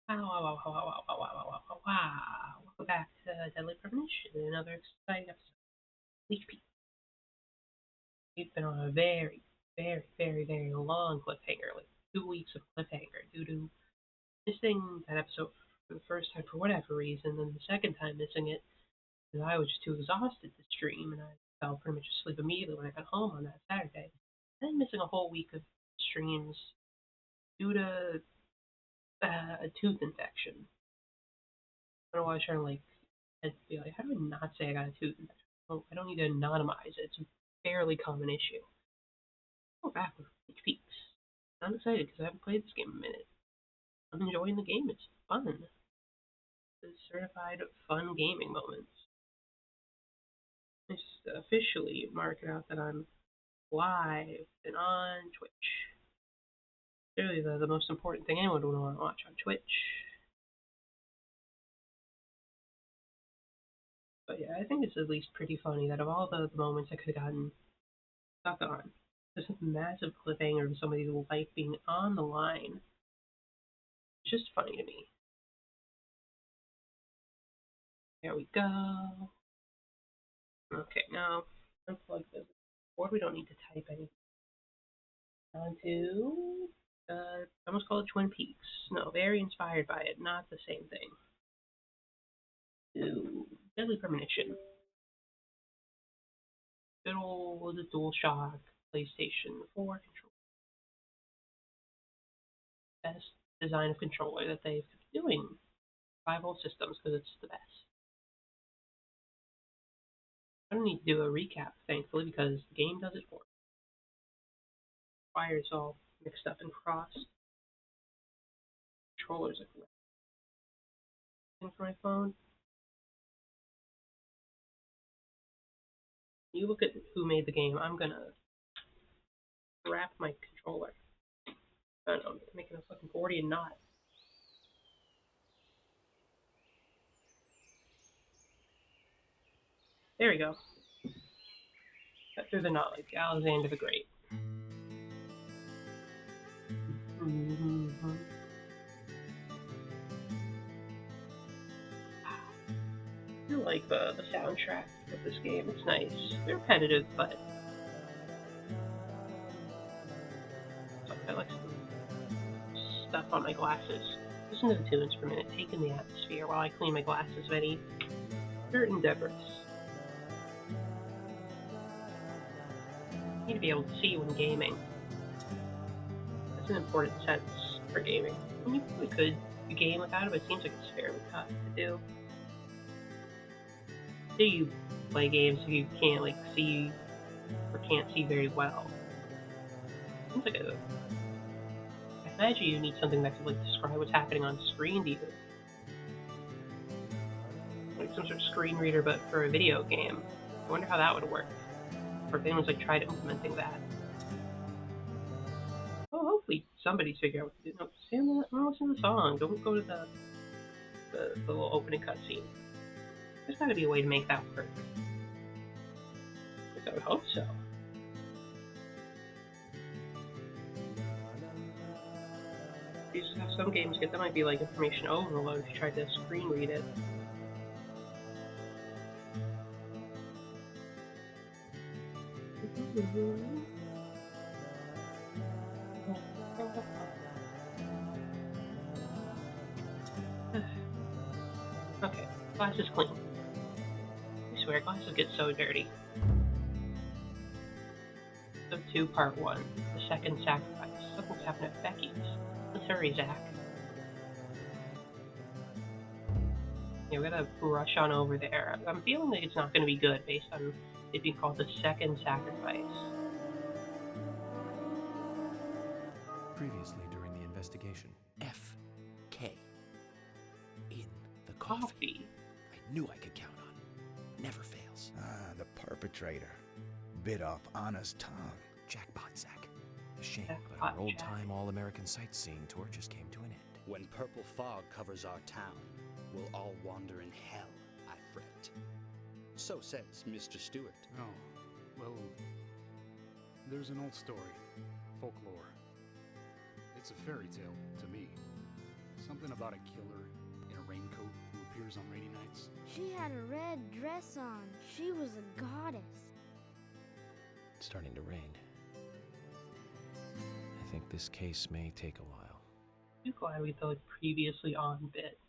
Wow. Welcome back to Deadly Premonition, another exciting episode. Sneak peek. We've been on a very long cliffhanger, like 2 weeks of cliffhanger, due to missing that episode for the first time for whatever reason, and the second time missing it because I was just too exhausted to stream, and I fell pretty much asleep immediately when I got home on that Saturday. And then missing a whole week of streams due to a tooth infection. I don't know why I was trying to be like, how do I not say I got a tooth infection? Oh, I don't need to anonymize it. It's a fairly common issue. We're back with Peach Peaks. I'm excited because I haven't played this game in a minute. I'm enjoying the game. It's fun. It's certified fun gaming moments. I just officially mark it out that I'm live and on Twitch. Clearly, the most important thing anyone would want to watch on Twitch. But yeah, I think it's at least pretty funny that of all the moments I could have gotten stuck on, there's a massive cliffhanger of somebody's life being on the line. It's just funny to me. There we go. Okay, now unplug this board. We don't need to type anything. On to I almost call it Twin Peaks. No, very inspired by it. Not the same thing. To Deadly Premonition. Good old DualShock PlayStation 4 controller. Best design of controller that they've been doing. Rival systems because it's the best. I don't need to do a recap, thankfully, because the game does it for me. Wires all mixed up and crossed. Controllers like for my phone. You look at who made the game. I'm gonna wrap my controller. I don't know, making a fucking Gordian knot. There we go. Cut through the knot like Alexander the Great. Mm-hmm. I feel like the soundtrack of this game. It's nice. It's repetitive, but I like some stuff on my glasses. Listen to the tunes for a minute. Take in the atmosphere while I clean my glasses of any dirt and debris. You need to be able to see when gaming. That's an important sense for gaming. I mean, you probably could game without it, but it seems like it's fairly tough to do. Do you play games if you can't see or can't see very well? Seems like I imagine you need something that could describe what's happening on screen to you. Like some sort of screen reader, but for a video game. I wonder how that would work. Or if anyone's tried implementing that. Well, hopefully somebody's figured out what to do. No, listen to the song. Don't go to the little opening cutscene. There's got to be a way to make that work. I would hope so. Some games that might be information overload if you try to screen read it. Okay, glass is clean. I swear, glasses get so dirty. So 2, Part 1. The Second Sacrifice. Something's happened at Becky's. Let's hurry, Zach. Yeah, we gotta rush on over there. I'm feeling like it's not gonna be good based on it being called the Second Sacrifice. Previously during the investigation, F.K. in the coffee. I knew I could count on. Never fails. Ah, the perpetrator. Bit off Anna's tongue. Jackpot, Zach. A shame, Jackpot, but our old-time all-American sightseeing tour just came to an end. When purple fog covers our town, we'll all wander in hell, I fret. So says Mr. Stewart. Oh, well, there's an old story, folklore. It's a fairy tale to me. Something about a killer in a raincoat who appears on rainy nights. She had a red dress on. She was a goddess. It's starting to rain. I think this case may take a while. I'm glad we the previously on bit.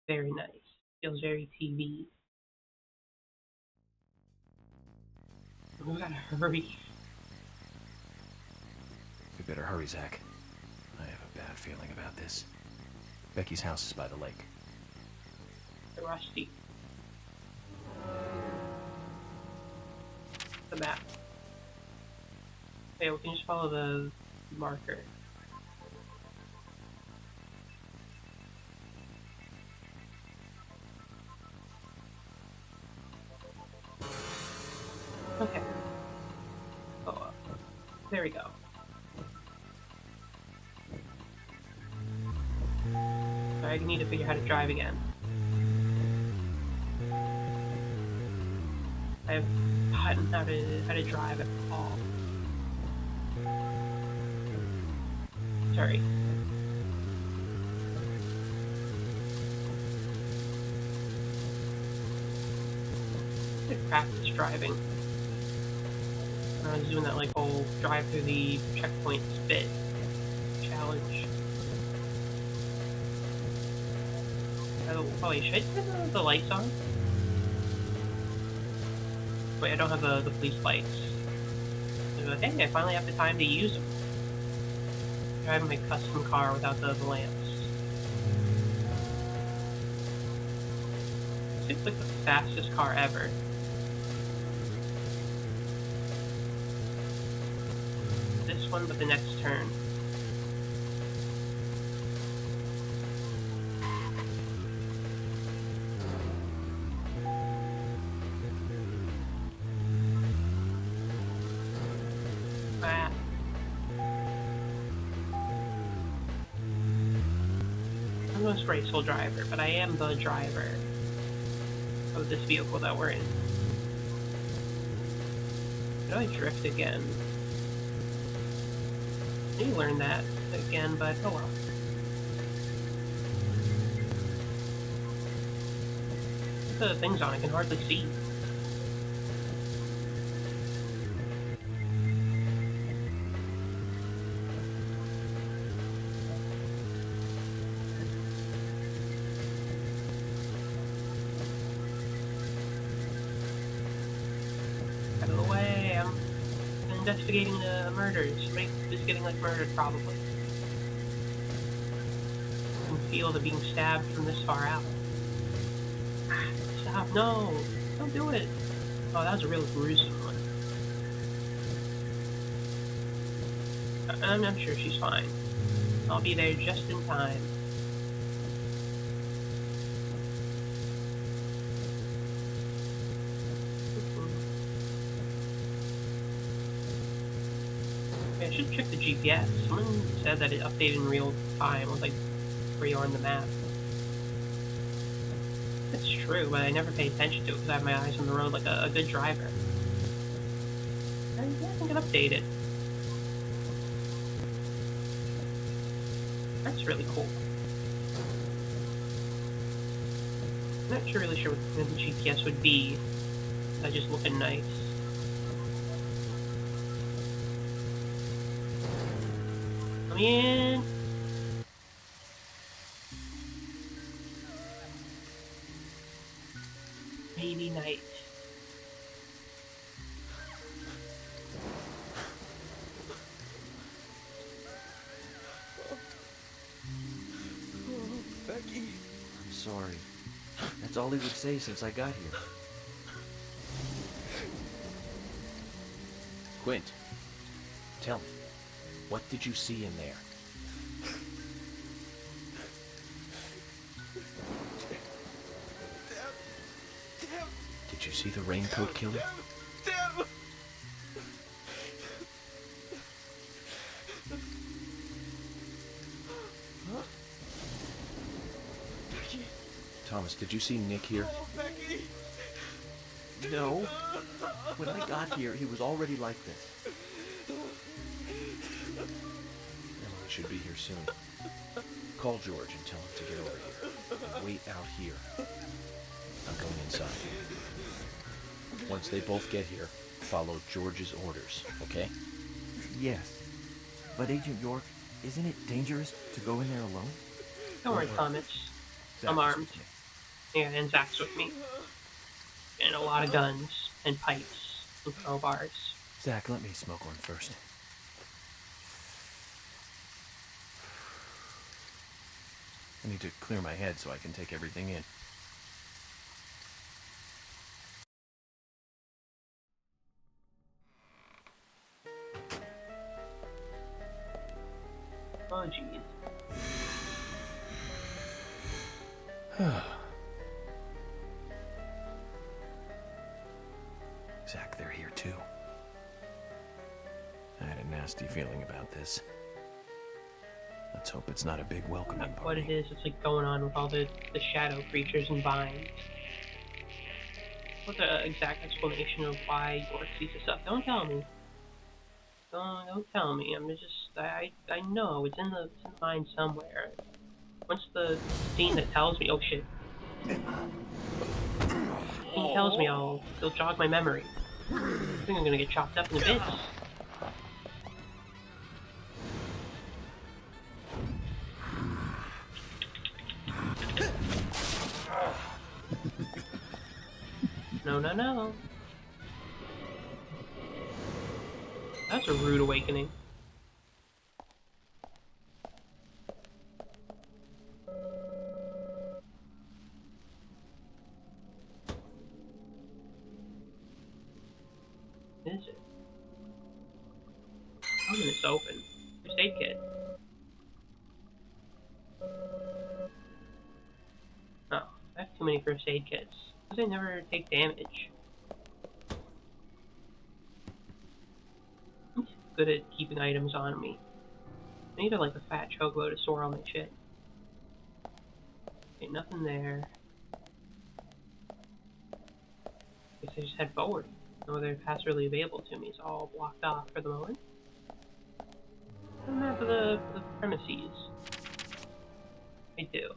Very nice. Feels very TV. We gotta hurry. We better hurry, Zach. I have a bad feeling about this. Becky's house is by the lake. Rusty. The map. Okay, we can just follow the marker. Okay. Go up. There we go. Sorry, I need to figure out how to drive again. I've forgotten how to drive at all. Sorry. I should practice driving. I was doing that like whole drive through the checkpoints bit challenge. I probably should turn the lights on. Wait, I don't have the police lights. So, hey, I finally have the time to use them. Driving my custom car without the lamps. Seems like the fastest car ever. This one, but the next turn. Ah. I'm no graceful driver, but I am the driver of this vehicle that we're in. How do I drift again? I need to learn that again, but oh well. The thing's on, I can hardly see. Out of the way, I'm investigating the murders. Somebody is getting like murdered, probably. I can feel the being stabbed from this far out. Stop! No! Don't do it! Oh, that was a real gruesome one. I'm sure she's fine. I'll be there just in time. I should check the GPS. Someone said that it updated in real time with like where you are on the map. It's true, but I never pay attention to it because I have my eyes on the road like a good driver. I think it updated. That's really cool. I'm not really sure what the GPS would be. That's just looking nice. Come in. Maybe night. Becky! I'm sorry. That's all he would say since I got here. Quint, tell me, what did you see in there? Did you see the raincoat killer? Thomas, did you see Nick here? No. When I got here, he was already like this. Emily should be here soon. Call George and tell him to get over here. And wait out here. I'm going inside. Once they both get here, follow George's orders, okay? Yes. But Agent York, isn't it dangerous to go in there alone? Don't worry, Thomas. I'm armed. Yeah, and Zach's with me. And a lot of guns, and pipes, and crowbars. Zach, let me smoke one first. I need to clear my head so I can take everything in. Oh, jeez. Zach, they're here too. I had a nasty feeling about this. Let's hope it's not a big welcoming party. What it is, it's like going on with all the shadow creatures and vines. What's the exact explanation of why York sees this stuff? Don't tell me. Don't tell me. I'm just I know it's in the mind somewhere. Once the scene that tells me, oh shit. He tells me it'll jog my memory. I think I'm gonna get chopped up in bits. No. That's a rude awakening. Is it? Oh, and it's open. First aid kit. Oh, I have too many first aid kits. Because they never take damage. I'm good at keeping items on me. I need like a fat chocobo to store all my shit. Okay, nothing there. Guess I just head forward. No other paths really available to me. It's all blocked off for the moment. The map of the premises. I do.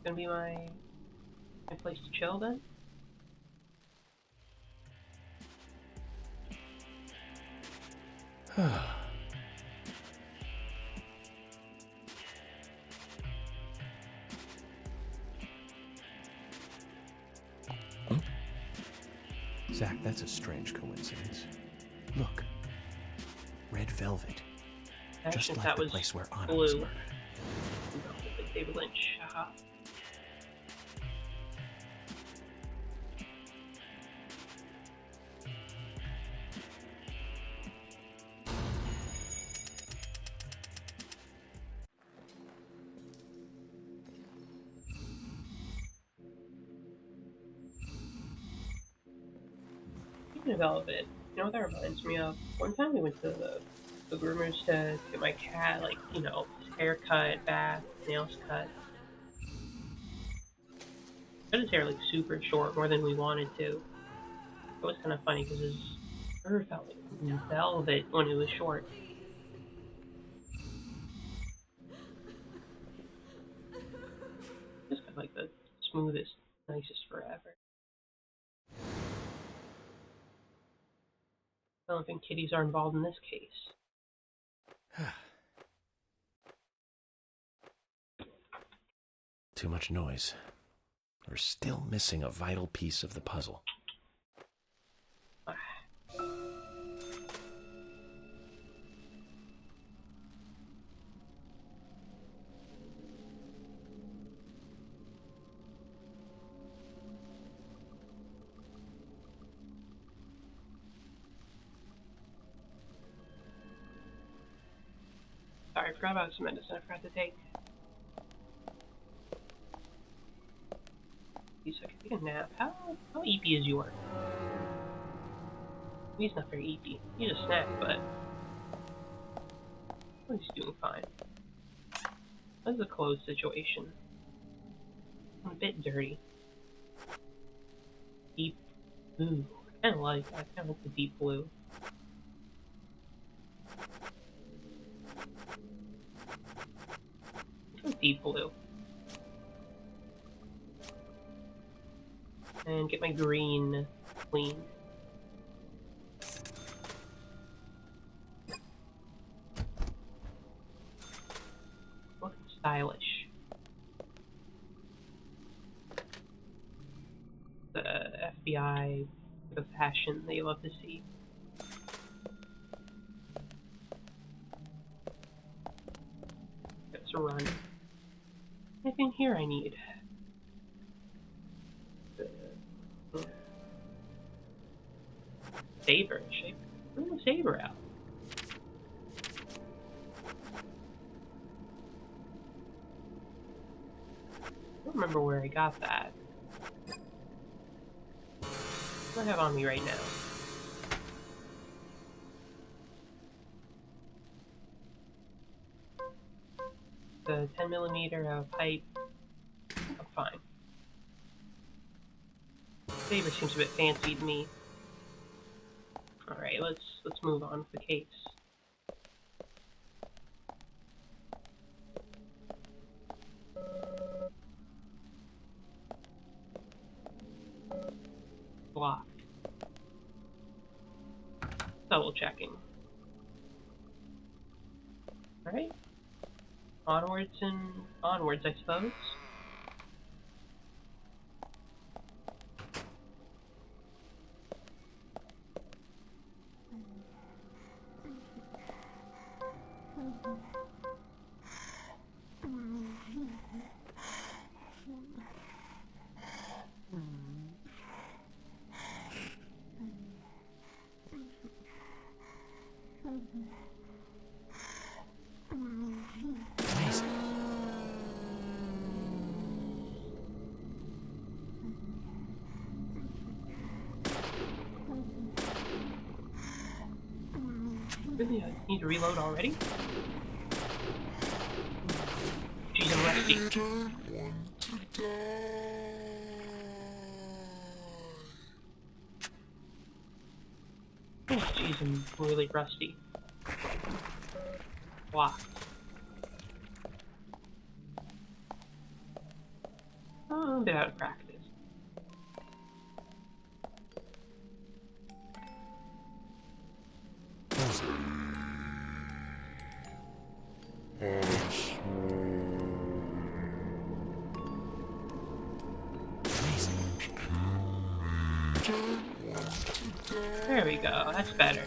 Gonna be my place to chill then? Zach, that's a strange coincidence. Look. Red velvet. Just like that the was place where Anna blue. was murdered. Like David Lynch. Haha. Speaking of velvet, you know what that reminds me of? One time we went to the groomers to get my cat, like, you know, his hair cut, bath, nails cut. Cut his hair like super short, more than we wanted to. It was kind of funny because his fur felt like velvet when it was short. Just got like the smoothest, nicest fur ever. I don't think kitties are involved in this case. Too much noise. We're still missing a vital piece of the puzzle. Sorry, I forgot about some medicine I forgot to take. So I can take a nap. How eepy is York? He's not very easy. He's a snack, but he's doing fine. That's a closed situation. I'm a bit dirty. Deep blue. I kinda like that. I kinda like the deep blue. Deep blue. And get my green clean. Looking stylish. The FBI, the fashion that you love to see. Let's run. Anything here I need? Saber. Bring the saber out. I don't remember where I got that. What do I have on me right now? The 10mm pipe. I'm fine. Saber seems a bit fancy to me. Alright, let's move on with the case. Locked. Double checking. Alright. Onwards and onwards, I suppose. Really, I need to reload already? Jeez, I'm rusty. Oh, jeez, I'm really rusty. Locked. Oh, a bit out of practice. There we go, that's better.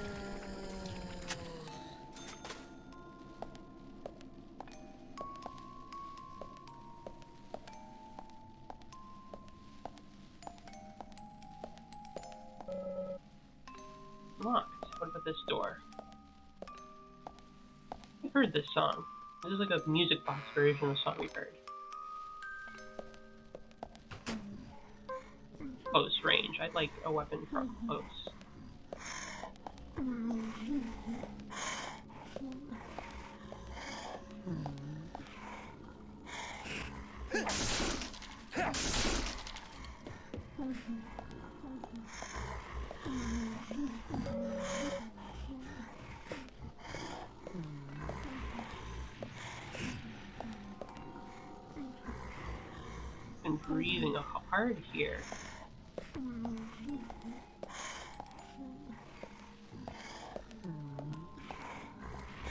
Locked. What about this door? I've heard this song. This is like a music box version of a song we've heard. Close range. I'd like a weapon from close. Been breathing hard here.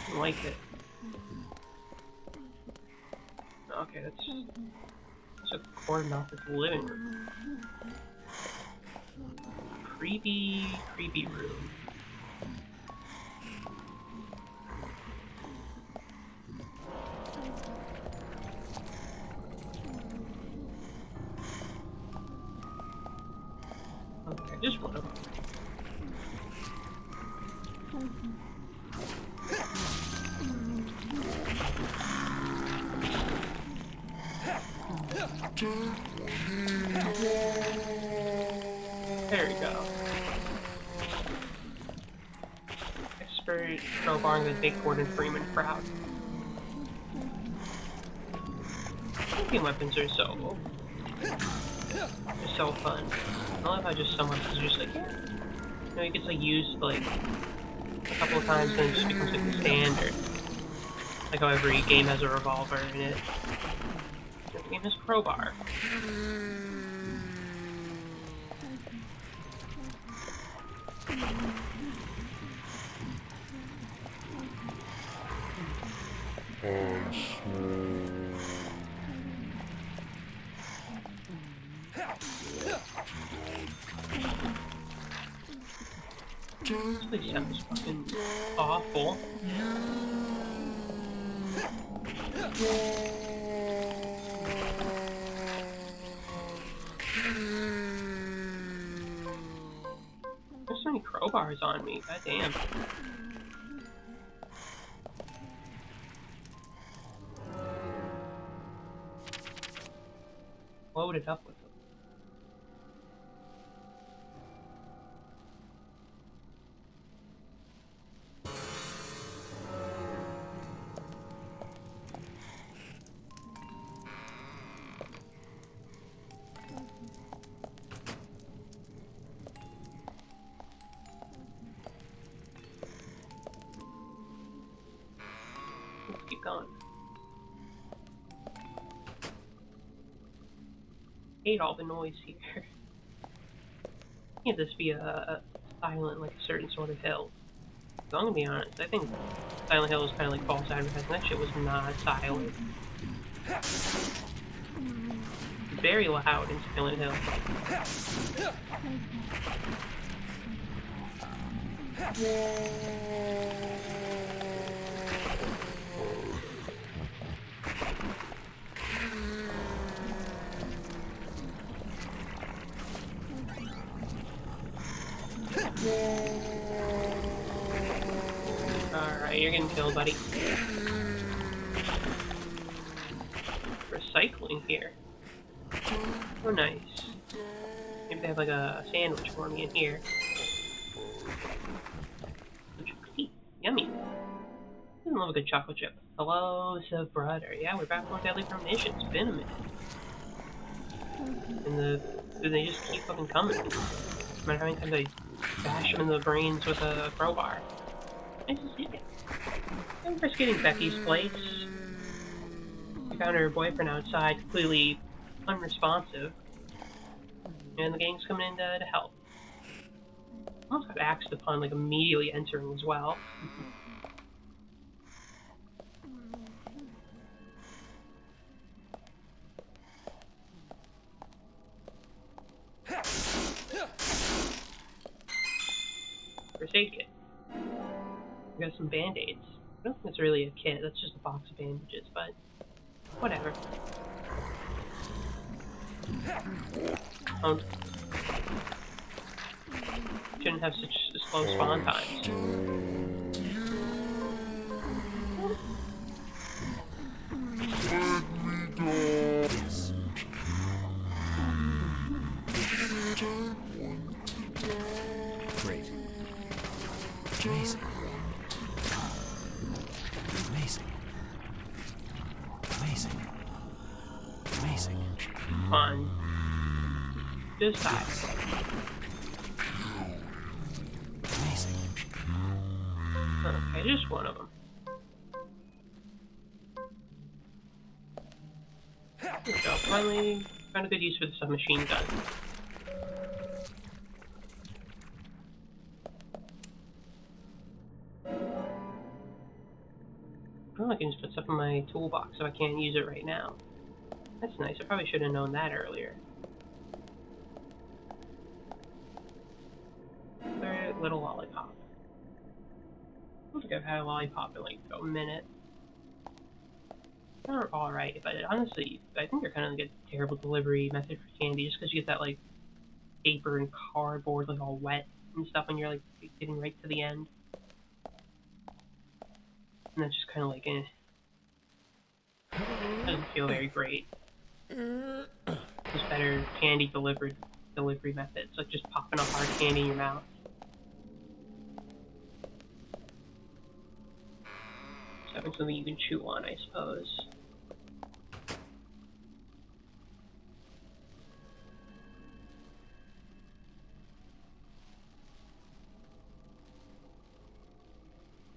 I like it. Okay, that's a cordon off his living room. Creepy room. Okay, just one of them. There we go. for crowbarring the big Gordon Freeman crowd. Looking weapons are so fun. I love how just someone is just like, yeah. You know, it gets like used like a couple of times and it just becomes like the standard. Like how every game has a revolver in it. Every game has a crowbar. This place sounds fucking awful. There's so many crowbars on me, goddamn. Load it up with them. Let's keep going. Hate all the noise here. Can't this be a silent, like a certain sort of hill? So I'm gonna be honest, I think Silent Hill was kind of like false advertising. That shit was not silent. Very loud in Silent Hill. Alright, you're getting killed, buddy. Recycling here. Oh, nice. Maybe they have like a sandwich for me in here. Yummy. I love a good chocolate chip. Hello, so brother. Yeah, we're back on Deadly Premonition. It's been a minute. And they just keep fucking coming. No matter how many times I bash them in the brains with a crowbar. Nice to see it. I'm first getting Becky's place. We found her boyfriend outside, completely unresponsive. And the gang's coming in to help. Almost got axed upon, like, immediately entering as well. First aid kit. We got some band-aids. I don't think it's really a kit, that's just a box of bandages, but whatever. Shouldn't have such slow spawn times. Great. Amazing. Amazing. Amazing. Amazing. Fun. Just die. Amazing. Okay, just one of them. There we go. Finally found a good use for the submachine gun. Oh, I can just put stuff in my toolbox so I can't use it right now. That's nice. I probably should have known that earlier. Third little lollipop. I don't think I've had a lollipop in like a minute. They're alright, but honestly, I think they're kind of like a terrible delivery method for candy just because you get that like paper and cardboard like all wet and stuff when you're like getting right to the end. And that's just kind of like, doesn't feel very great. There's better candy delivery methods, like just popping a hard candy in your mouth. having something you can chew on, I suppose.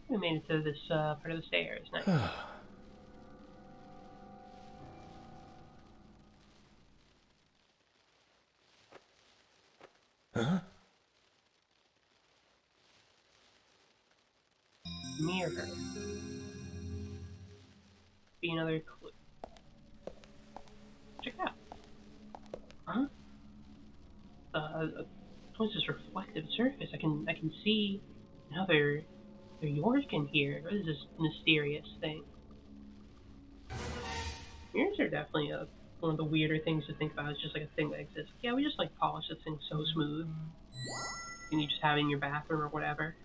We made it to this part of the stairs. Nice. Huh? Mirror. Be another clue. Check it out. Huh? What's this reflective surface? I can see another York in here. What is this mysterious thing? Mirrors are definitely one of the weirder things to think about. It's just like a thing that exists. Yeah, we just like polish this thing so smooth. And you just have it in your bathroom or whatever.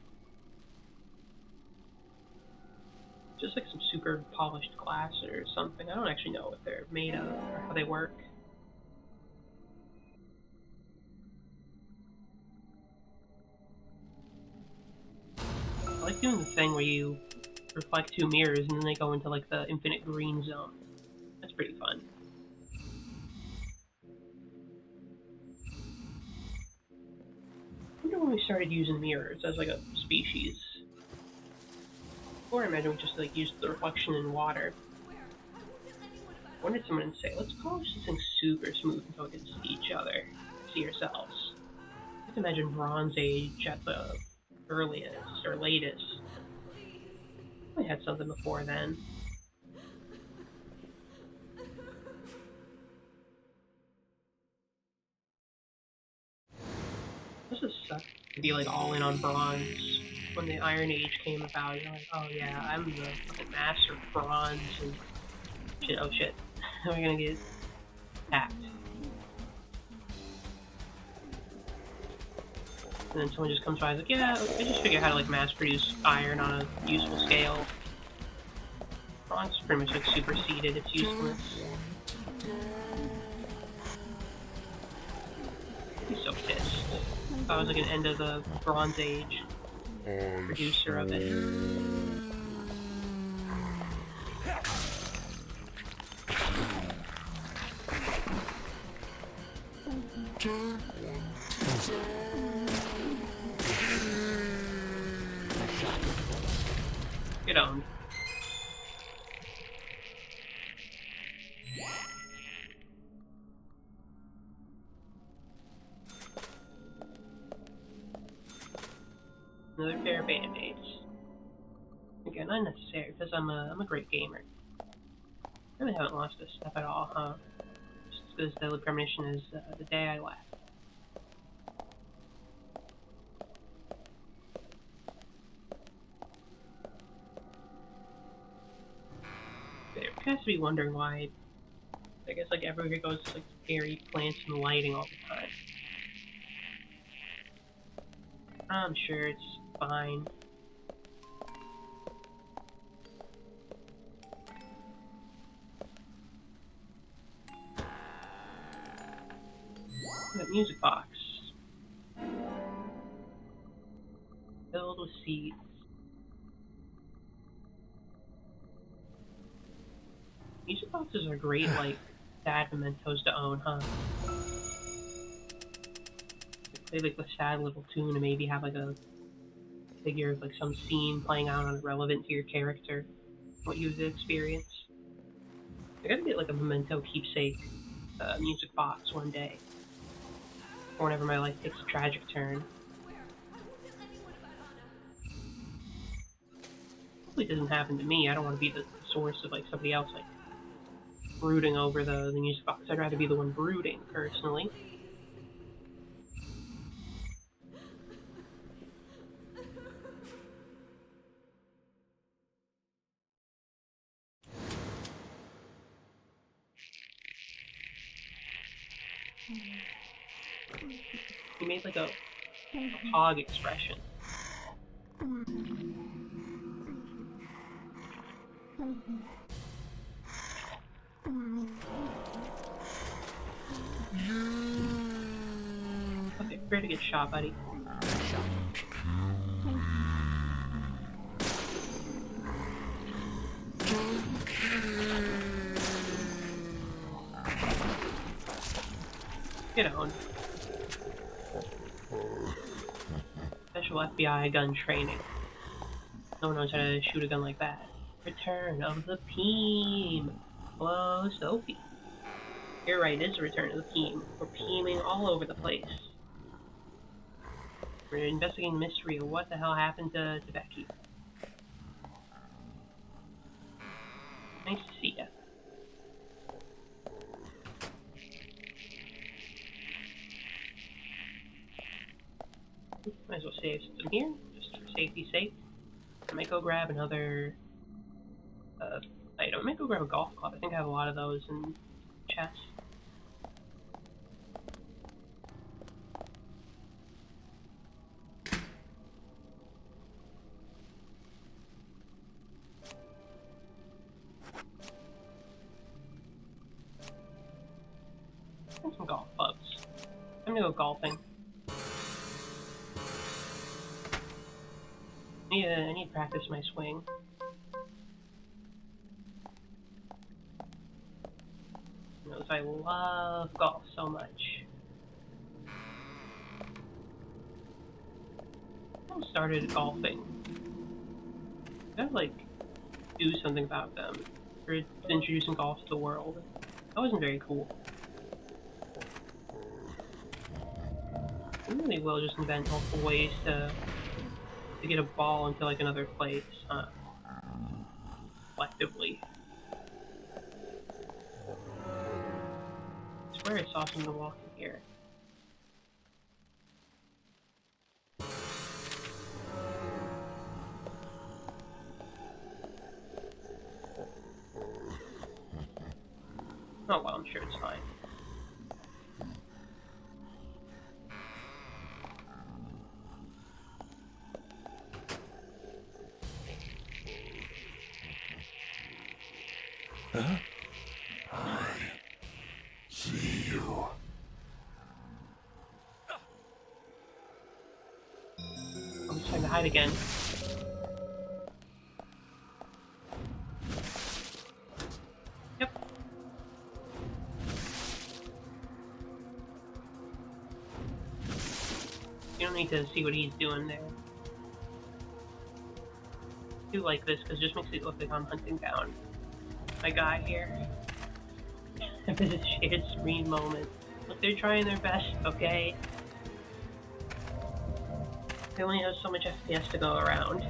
Just like some super polished glass or something. I don't actually know what they're made of or how they work. I like doing the thing where you reflect two mirrors and then they go into like the infinite green zone. That's pretty fun. I wonder when we started using mirrors as like a species. Or I imagine we just like used the reflection in water. When did someone say, let's polish this thing super smooth until we can see each other, see ourselves? I have to imagine Bronze Age at the earliest or latest. We had something before then. This just sucked to be like all in on bronze. When the Iron Age came about, you're like, oh yeah, I'm the fucking master of bronze and shit. Oh shit, we're gonna get hacked. And then someone just comes by and is like, yeah, I just figured out how to like mass produce iron on a useful scale. Bronze pretty much like superseded its usefulness. He's so pissed. That was like an end of the Bronze Age producer of it. Get owned. Another pair of band-aids. Again, unnecessary because I'm a great gamer. Really haven't lost a step at all, huh? Just because Deadly Premonition is the day I left. There has to be wondering why. I guess like everywhere goes like scary plants and lighting all the time. I'm sure it's fine. That music box. Filled with seeds. Music boxes are great, like, sad mementos to own, huh? Play like the sad little tune and maybe have like a figure of like some scene playing out on it relevant to your character, what you've experienced. I gotta get like a memento keepsake music box one day. Or whenever my life takes a tragic turn. Hopefully it doesn't happen to me. I don't want to be the source of like somebody else like brooding over the music box. I'd rather be the one brooding, personally. He made like a hog expression. Okay, prepare to get shot, buddy. You know, special FBI gun training. No one knows how to shoot a gun like that. Return of the Peem. Hello, Sophie. You're right, it is the return of the Peem. We're peeming all over the place. We're investigating the mystery of what the hell happened to Becky. Nice to see ya. Might as well save some here, just for safety's sake. I might go grab another item. I might go grab a golf club. I think I have a lot of those in chests. And some golf clubs. I'm gonna go golfing. I need to practice my swing. Knows I love golf so much. I started golfing. I gotta like do something about them for introducing golf to the world. That wasn't very cool. I really will just invent multiple ways to get a ball into like another place, collectively. I swear I saw someone walking here. Oh well, I'm sure it's fine. Huh? I see you. I'm just trying to hide again. Yep. You don't need to see what he's doing there. I do like this because it just makes it look like I'm hunting down my guy here. This is a shared screen moment. Look, they're trying their best, okay? They only have so much FPS to go around.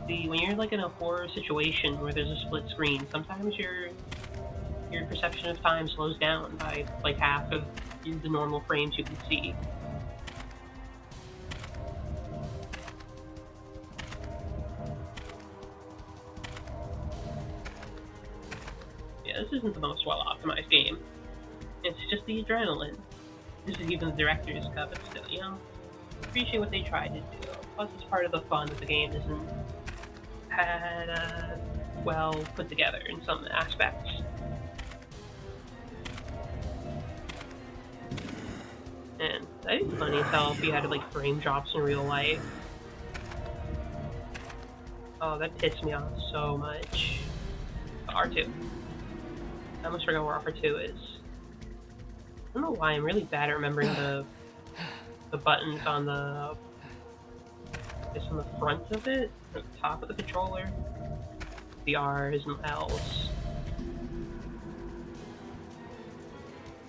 See, when you're like in a horror situation where there's a split screen, sometimes your perception of time slows down by like half of the normal frames you can see. Yeah, this isn't the most well-optimized game. It's just the adrenaline. This is even the director's cut, but still, you know, appreciate what they tried to do. Plus, it's part of the fun that the game isn't had well put together in some aspects. And that'd be funny as hell if you had like frame drops in real life. Oh, that pissed me off so much. R2. I almost forgot where R2 is. I don't know why I'm really bad at remembering the buttons on the on the front of it, or the top of the controller. The R's and L's.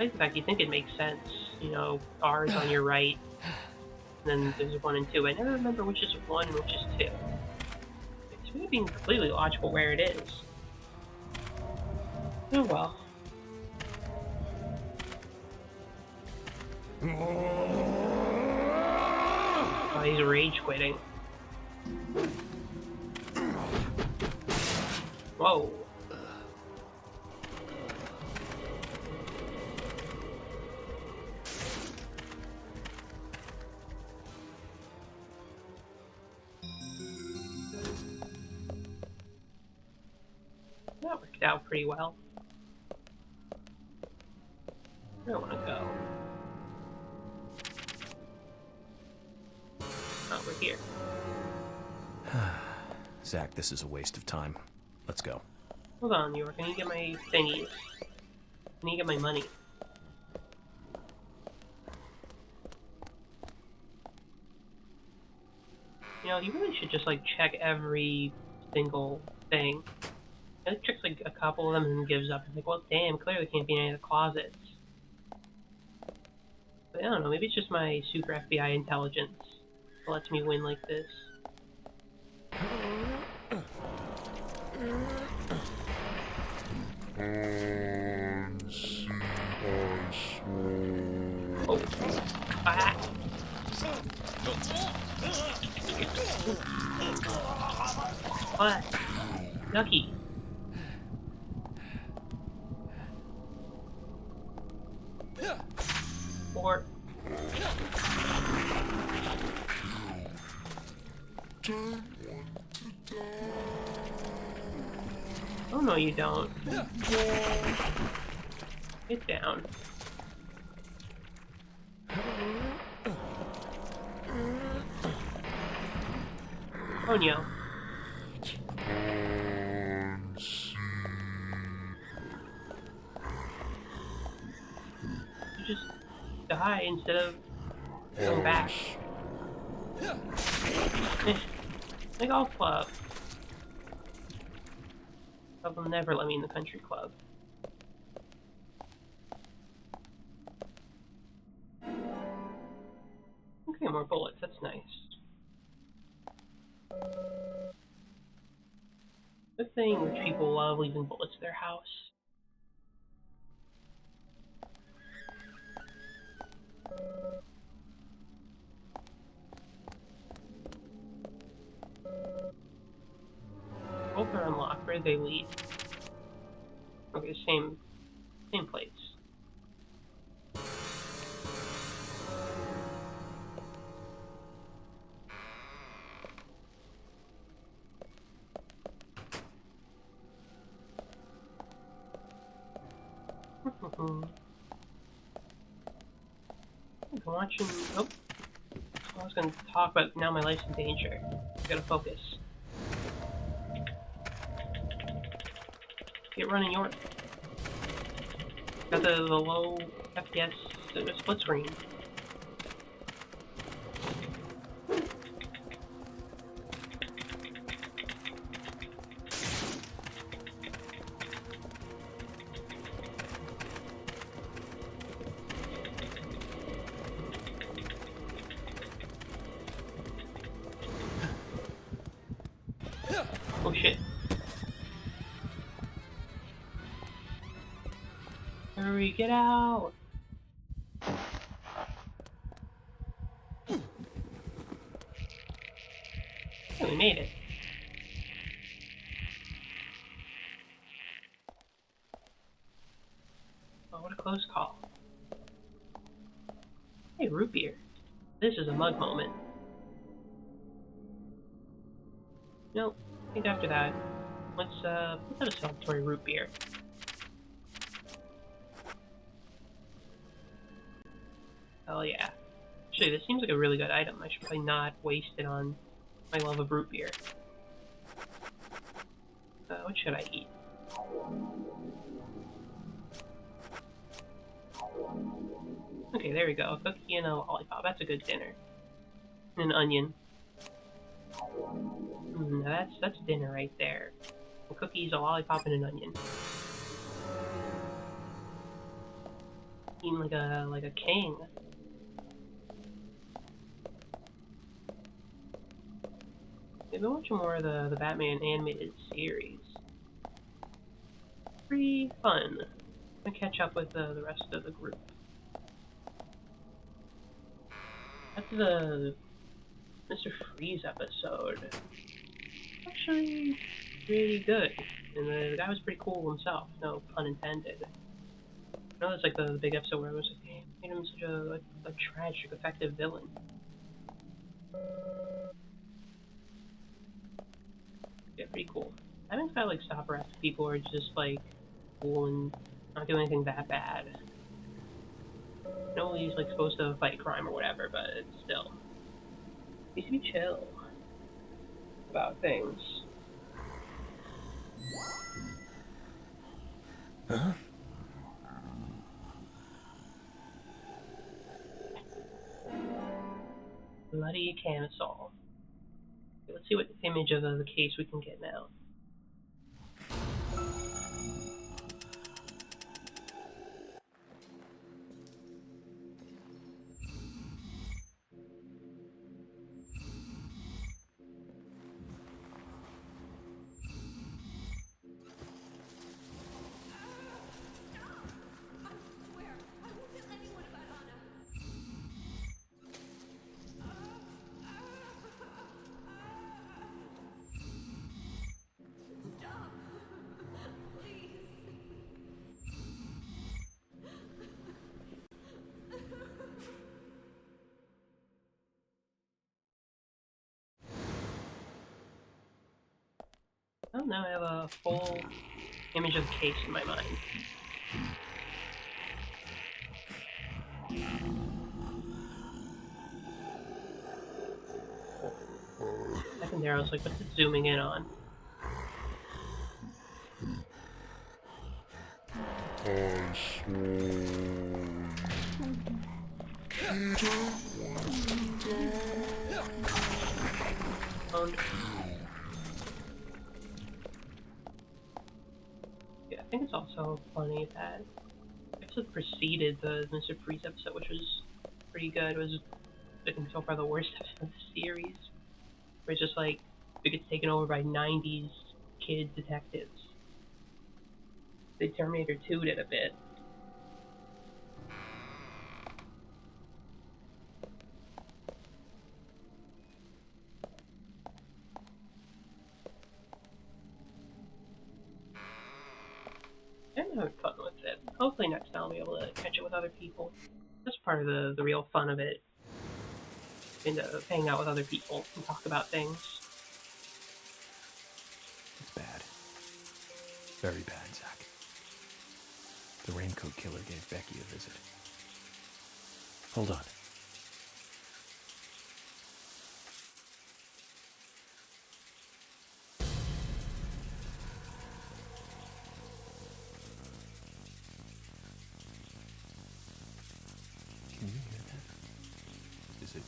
In fact, you think it makes sense. You know, R's on your right, and then there's 1 and 2. I never remember which is 1 and which is 2. It's really being completely logical where it is. Oh well. Oh, he's rage quitting. Whoa. That worked out pretty well. Where do I want to go? Oh, we're here. Zach, this is a waste of time. Let's go. Hold on, New York. I need to get my thingies. I need to get my money. You know, you really should just, like, check every single thing. It checks, like, a couple of them and then gives up. It's like, well, damn, clearly can't be in any of the closets. But I don't know, maybe it's just my super FBI intelligence that lets me win like this. Oh. Ah. What? Yucky. Or... Oh no, you don't. Get down. Oh no. You just die instead of going back. The golf club. They'll never let me in the country club. Okay, more bullets. That's nice. Good thing rich people love leaving bullets at their house. Both are unlocked. Where do they lead? Okay, same place. I'm watching. Oh, I was gonna talk, but now my life's in danger. I gotta focus. Get running, York. Got the low FPS split screen. Oh shit. Hurry, get out! Yeah, we made it. Oh, what a close call. Hey, root beer. This is a mug moment. Nope. I think after that, let's out a celebratory root beer. Hell yeah. Actually, this seems like a really good item. I should probably not waste it on my love of root beer. What should I eat? Okay, there we go. A cookie and a lollipop. That's a good dinner. And an onion. That's dinner right there. A cookies, a lollipop, and an onion. Eating like a king. I've been watching more of the Batman animated series. Pretty fun. I'm gonna catch up with the rest of the group. That's the Mr. Freeze episode. Actually, really good. And the guy was pretty cool himself. No pun intended. I know that's like the big episode where I was like, damn, made him such a tragic, effective villain. Yeah, pretty cool. I haven't got like stop arrest people who are just like cool and not doing anything that bad. I know he's like supposed to fight crime or whatever, but it's still. He should be chill about things. Huh? Bloody camisole. Okay, let's see what image of the case we can get now. Oh, now I have a full image of the case in my mind. Second there, I was like, what's it zooming in on? Yeah, I think it's also funny that it actually preceded the Mr. Freeze episode, which was pretty good. It was, I think, so far the worst episode of the series. Where it's just like, it gets taken over by 90s kid detectives. They Terminator 2'd it a bit. I'm having fun with it. Hopefully next time I'll be able to catch it with other people. That's part of the real fun of it. Into hang out with other people and talk about things. It's bad. Very bad, Zach. The raincoat killer gave Becky a visit. Hold on. Can you hear that? Is it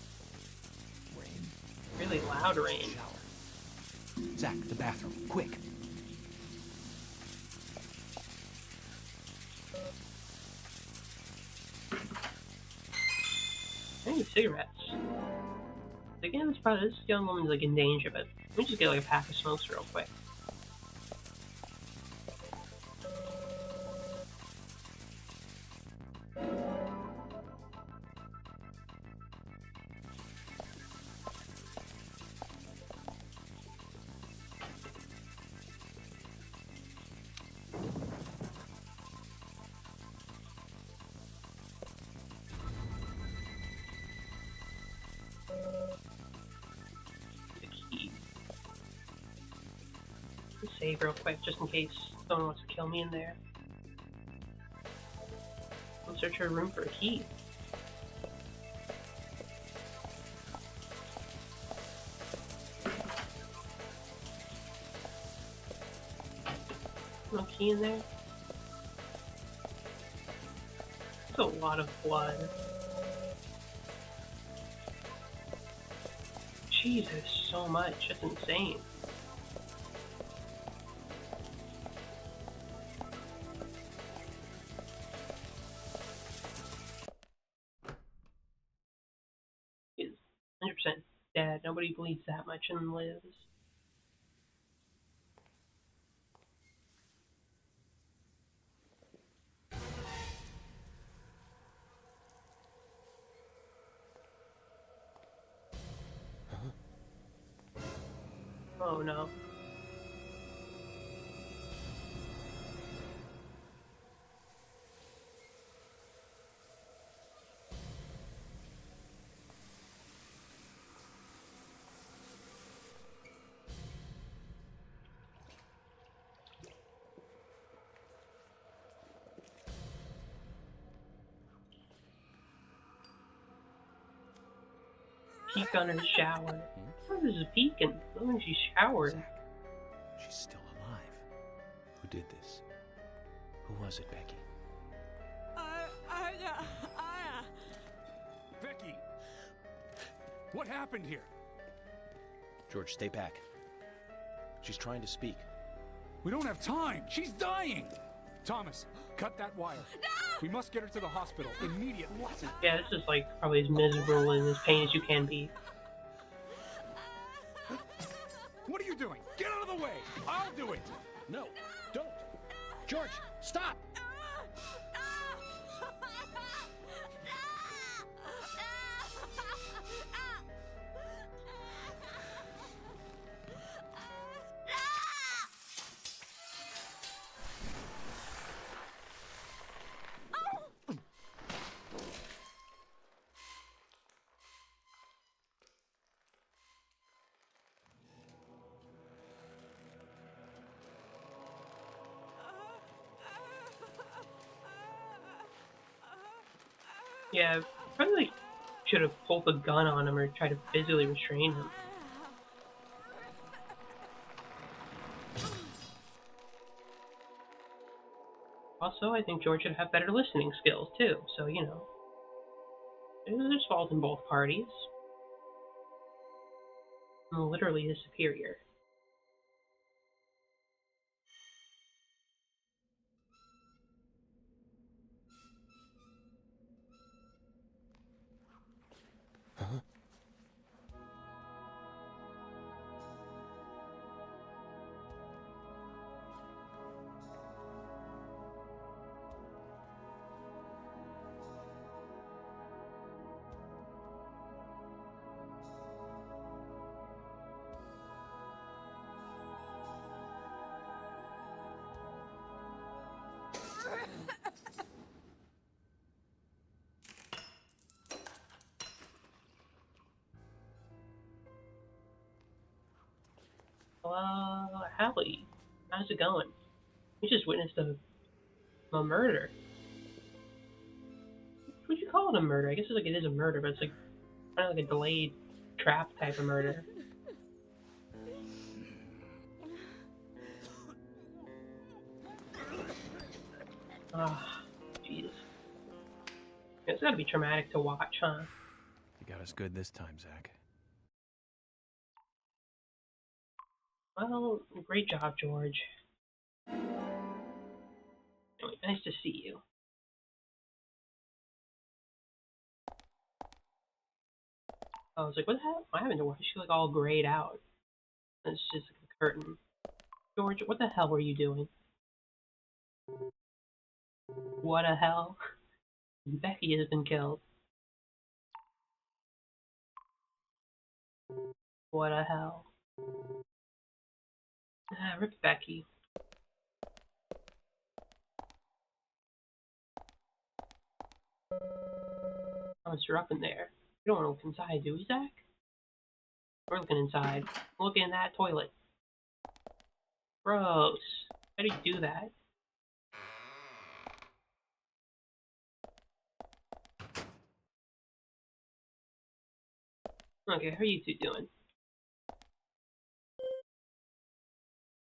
rain? Really loud rain. Shower. Zach, the bathroom, quick! I need cigarettes. Again, this young woman's like in danger, but let me just get like a pack of smokes real quick. Save real quick, just in case someone wants to kill me in there. I'll search her room for a key. No key in there? That's a lot of blood. Jesus, so much. That's insane. He's 100% dead. Nobody bleeds that much and lives. Oh no. Peek on her shower. What is a peeking? Look when she showered. Zach, she's still alive. Who did this? Who was it, Becky? Becky! What happened here? George, stay back. She's trying to speak. We don't have time! She's dying! Thomas, cut that wire. No! We must get her to the hospital immediately. Yeah, this is like probably as miserable and as pain as you can be. What are you doing? Get out of the way! I'll do it! No, don't! George, stop! Yeah, probably like, should have pulled a gun on him or tried to physically restrain him. Also, I think George should have better listening skills too, so you know. There's fault in both parties. I'm literally his superior. Huh? Hallie, how's it going? We just witnessed a murder. Would you call it a murder? I guess it's like it is a murder, but it's like kind of like a delayed trap type of murder. Ah, jeez. It's gotta be traumatic to watch, huh? You got us good this time, Zach. Well, great job, George. Anyway, nice to see you. I was like, what the hell? What happened to her? She's like all grayed out. It's just like a curtain. George, what the hell were you doing? What the hell? Becky has been killed. What the hell? Ah, rip Becky. Oh, you're up in there. You don't want to look inside, do we, Zach? We're looking inside. Look in that toilet. Gross. How do you do that? Okay, how are you two doing?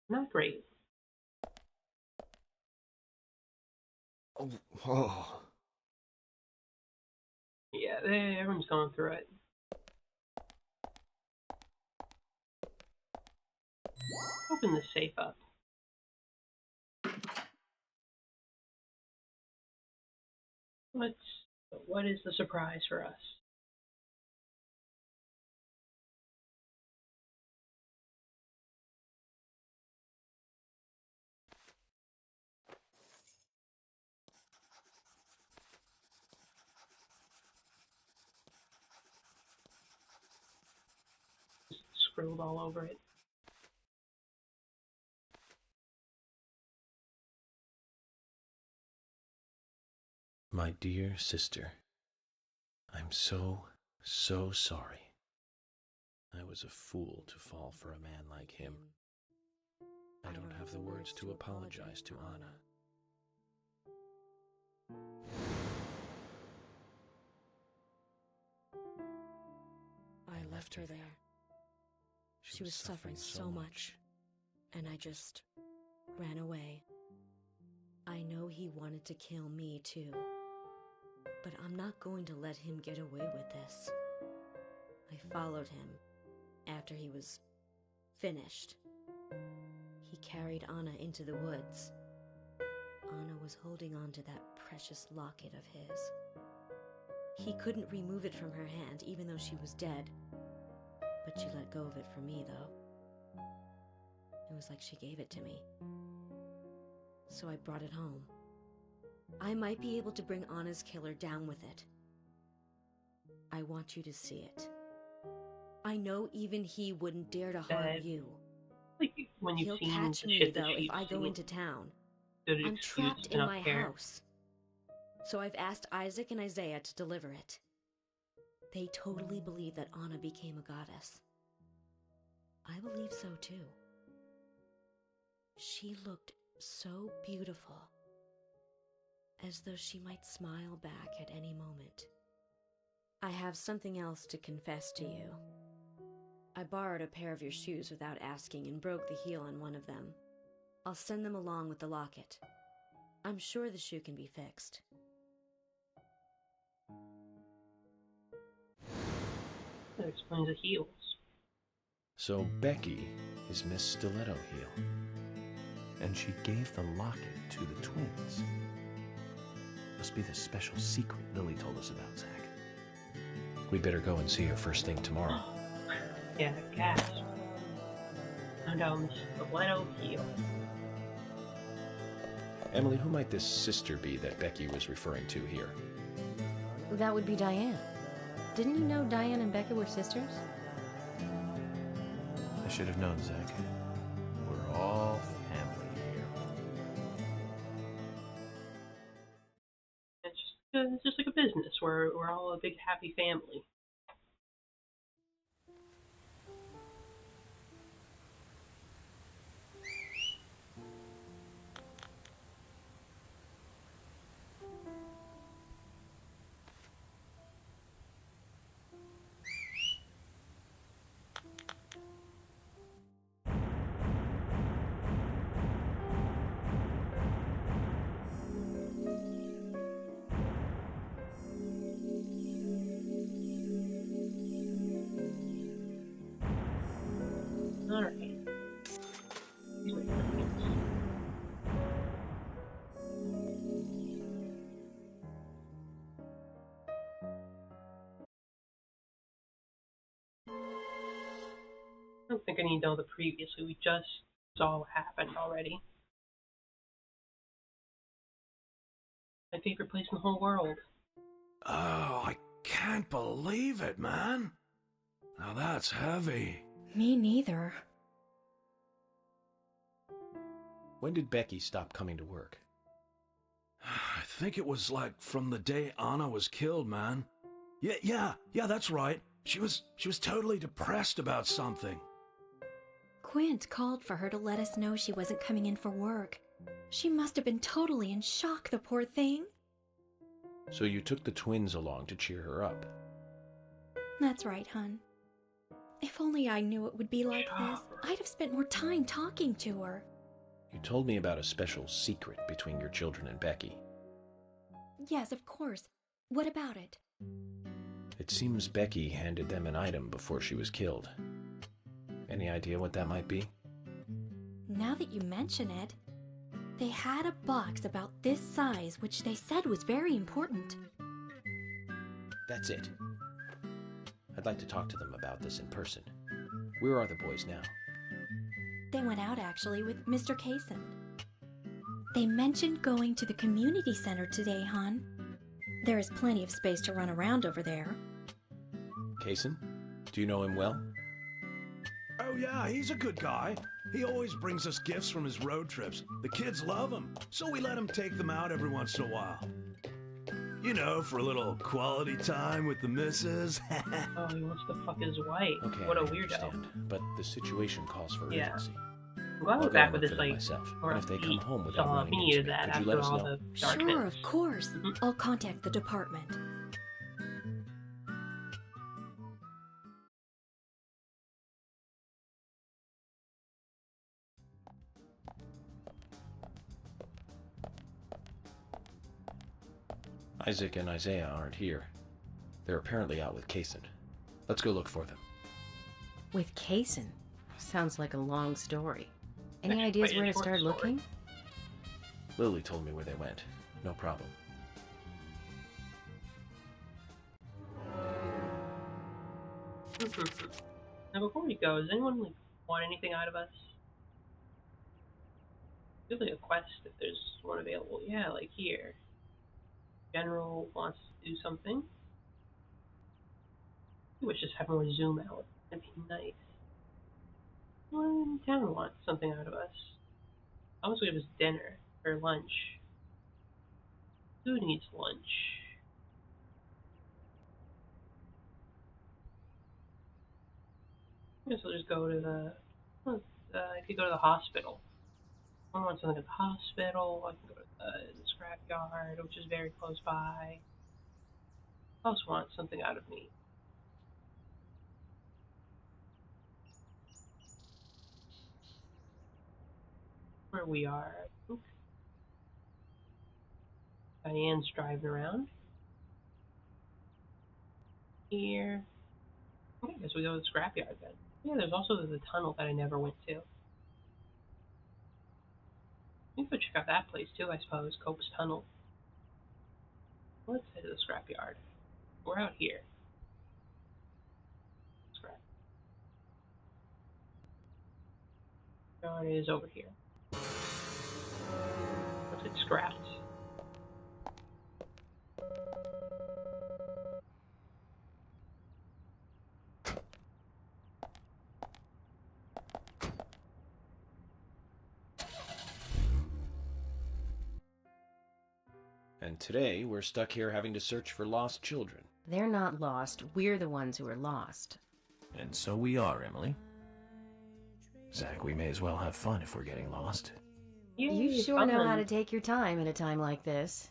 Not great. Oh, oh. Yeah, everyone's going through it. Open the safe up. What is the surprise for us? Scribbled all over it. My dear sister, I'm so sorry. I was a fool to fall for a man like him. I don't have the words to apologize to Anna. I left her there. She was suffering so much, and I just ran away. I know know he wanted to kill me too. But I'm not going to let him get away with this. I followed him after he was finished. He carried Anna into the woods. Anna was holding on to that precious locket of his. He couldn't remove it from her hand, even though she was dead. But she let go of it for me, though. It was like she gave it to me. So I brought it home. I might be able to bring Anna's killer down with it. I want you to see it. I know even he wouldn't dare to harm you. Like when you've He'll seen catch the me, shit that though, if she's I go seen, into town. good I'm excuse trapped to in not my care. house. So I've asked Isaac and Isaiah to deliver it. They totally believe that Anna became a goddess. I believe so too. She looked so beautiful, as though she might smile back at any moment. I have something else to confess to you. I borrowed a pair of your shoes without asking and broke the heel on one of them. I'll send them along with the locket. I'm sure the shoe can be fixed. That explains the heels. So Becky is Miss Stiletto Heel. And she gave the locket to the twins. Must be the special secret Lily told us about, Zach. We better go and see her first thing tomorrow. Yeah, gas. Found out Miss Stiletto Heel. Emily, who might this sister be that Becky was referring to here? That would be Diane. Didn't you know Diane and Becca were sisters? I should have known, Zach. We're all family here. It's just like a business. We're all a big happy family. Alright. Here's my friends. I don't think I need to know the previously. We just saw what happened already. My favorite place in the whole world. Oh, I can't believe it, man. Now that's heavy. Me neither. When did Becky stop coming to work? I think it was like from the day Anna was killed, man. Yeah, that's right. She was totally depressed about something. Quint called for her to let us know she wasn't coming in for work. She must have been totally in shock, the poor thing. So you took the twins along to cheer her up. That's right, hun. If only I knew it would be like this, I'd have spent more time talking to her. You told me about a special secret between your children and Becky. Yes, of course. What about it? It seems Becky handed them an item before she was killed. Any idea what that might be? Now that you mention it, they had a box about this size which they said was very important. That's it. I'd like to talk to them about this in person. Where are the boys now? They went out actually with Mr. Kaysen. They mentioned going to the community center today, hon. There is plenty of space to run around over there. Kaysen? Do you know him well? Oh yeah, he's a good guy. He always brings us gifts from his road trips. The kids love him, so we let him take them out every once in a while. You know, for a little quality time with the missus. Oh, he wants to fuck his wife. Okay, What a I weirdo. understand, but the situation calls for Yeah. urgency. I'm glad I'll we're go back and with look this, for them like, myself. or And if they come home without all running we into needed me, that could you after let us all know? the darkness. Sure, of course. I'll contact the department. Isaac and Isaiah aren't here. They're apparently out with Kaysen. Let's go look for them. With Kaysen? Sounds like a long story. Any Actually, ideas quite a where to short start story. looking? Lily told me where they went. No problem. Now, before we go, does anyone want anything out of us? Give a quest if there's one available. Yeah, like here. General wants to do something. We wish just have more zoom out. That'd be nice. One town wants something out of us. Almost give us dinner or lunch. Who needs lunch? I guess I'll just go to the. I could go to the hospital. I want something at the hospital. I can go to the scrapyard, which is very close by. Who else wants something out of me? Where we are. I think Diane's driving around. Here. Okay, I guess we go to the scrapyard then. Yeah, there's also the tunnel that I never went to. We can go check out that place too, I suppose. Cope's Tunnel. Let's head to the scrapyard. We're out here. Scrapyard is over here. Let's get scrapped. And today, we're stuck here having to search for lost children. They're not lost. We're the ones who are lost. And so we are, Emily. Zach, we may as well have fun if we're getting lost. You sure know how to take your time at a time like this.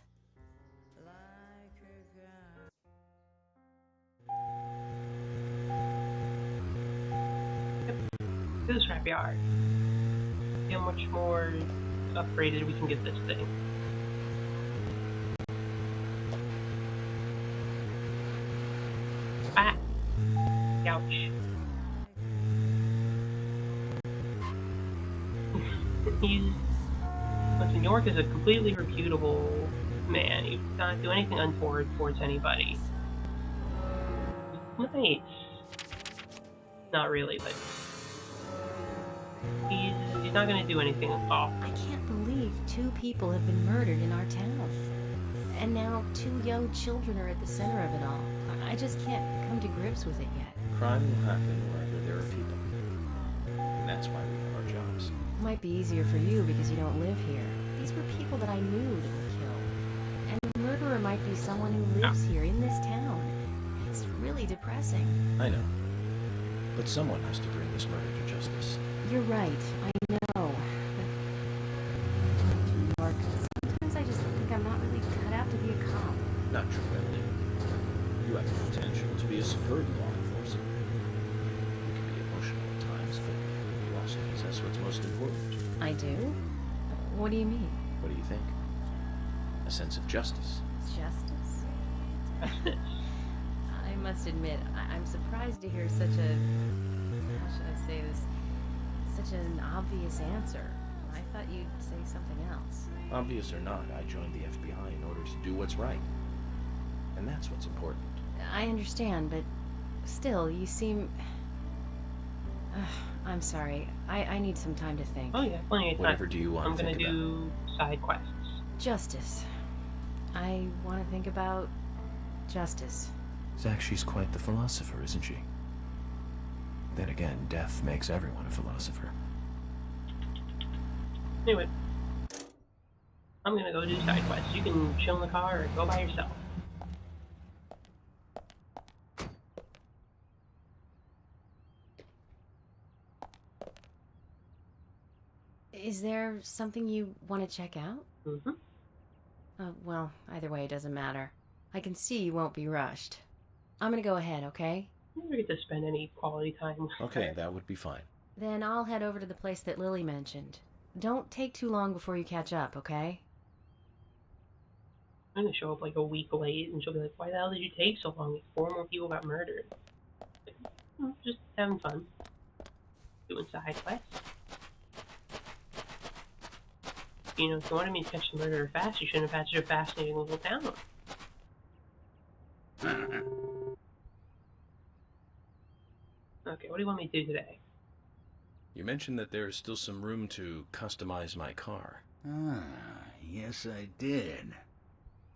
To the scrapyard. See how much more upgraded we can get this thing. Ah! Ouch. Listen, York is a completely reputable man. He does not do anything untoward towards anybody. Nice. Not really, but he's not going to do anything awful. I can't believe 2 people have been murdered in our town. And now 2 young children are at the center of it all. I just can't come to grips with it yet. Crime will happen wherever there are people. And that's why we have our jobs. It might be easier for you because you don't live here. These were people that I knew that were killed. And the murderer might be someone who lives here in this town. It's really depressing. I know. But someone has to bring this murder to justice. You're right, I know. But sometimes I just think I'm not really cut out to be a cop. Not true, Emily. You have the potential to be a superb law enforcer. You can be emotional at times, but you also possess what's most important. I do? What do you mean? What do you think? A sense of justice. Justice? I must admit, I'm surprised to hear such a... how should I say this? Such an obvious answer. I thought you'd say something else. Obvious or not, I joined the FBI in order to do what's right. And that's what's important. I understand, but still, you seem... I'm sorry. I need some time to think. Oh yeah, plenty of time. Whatever do you want I'm to gonna think do side quests. Justice. I want to think about justice. Zach, she's quite the philosopher, isn't she? Then again, death makes everyone a philosopher. Anyway, I'm gonna go do side quests. You can chill in the car or go by yourself. Is there something you want to check out? Mm-hmm. Well, either way, it doesn't matter. I can see you won't be rushed. I'm gonna go ahead, okay? You never get to spend any quality time with Okay, her. that would be fine. Then I'll head over to the place that Lily mentioned. Don't take too long before you catch up, okay? I'm gonna show up like a week late, and she'll be like, "Why the hell did you take so long? 4 more people got murdered." Like, just having fun, doing side quests. You know, if you wanted me to catch the murderer fast, you shouldn't have had such a fascinating little town. Okay, what do you want me to do today? You mentioned that there is still some room to customize my car. Yes I did.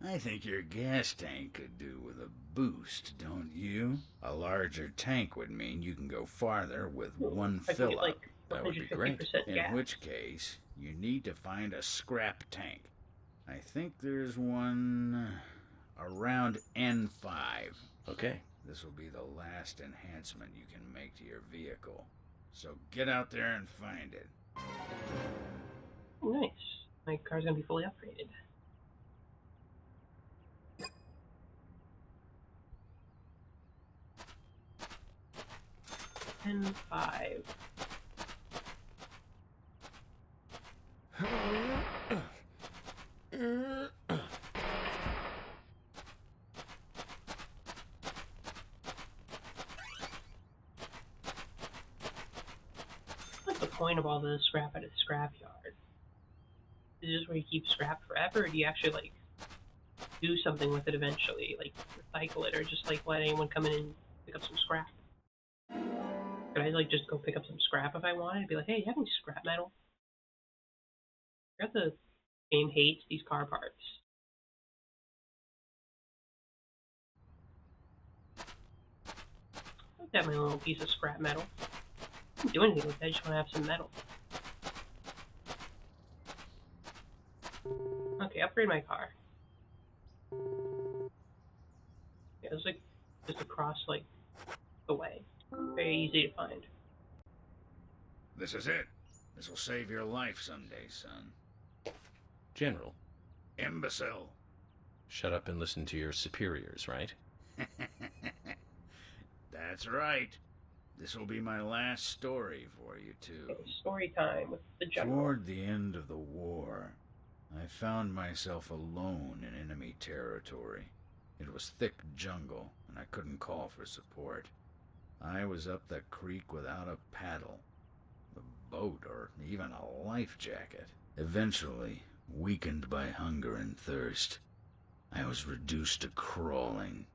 I think your gas tank could do with a boost, don't you? A larger tank would mean you can go farther with one fill up. Like that would be great. In which case, you need to find a scrap tank. I think there's one around N5. Okay. This will be the last enhancement you can make to your vehicle. So get out there and find it. Nice. My car's gonna be fully upgraded. N5. What's the point of all the scrap at a scrapyard? Is it just where you keep scrap forever, or do you actually, like, do something with it eventually? Like, recycle it, or just, like, let anyone come in and pick up some scrap? Could I, like, just go pick up some scrap if I wanted? Be like, hey, you have any scrap metal? I forgot the game hates these car parts. I'll have my little piece of scrap metal. I don't do anything with it, I just want to have some metal. Okay, upgrade my car. Yeah, it's like just across, like, the way. Very easy to find. This is it. This will save your life someday, son. General. Imbecile. Shut up and listen to your superiors, right? That's right. This will be my last story for you two. Okay, story time with the general. Toward the end of the war, I found myself alone in enemy territory. It was thick jungle, and I couldn't call for support. I was up the creek without a paddle, a boat, or even a life jacket. Eventually, weakened by hunger and thirst, I was reduced to crawling.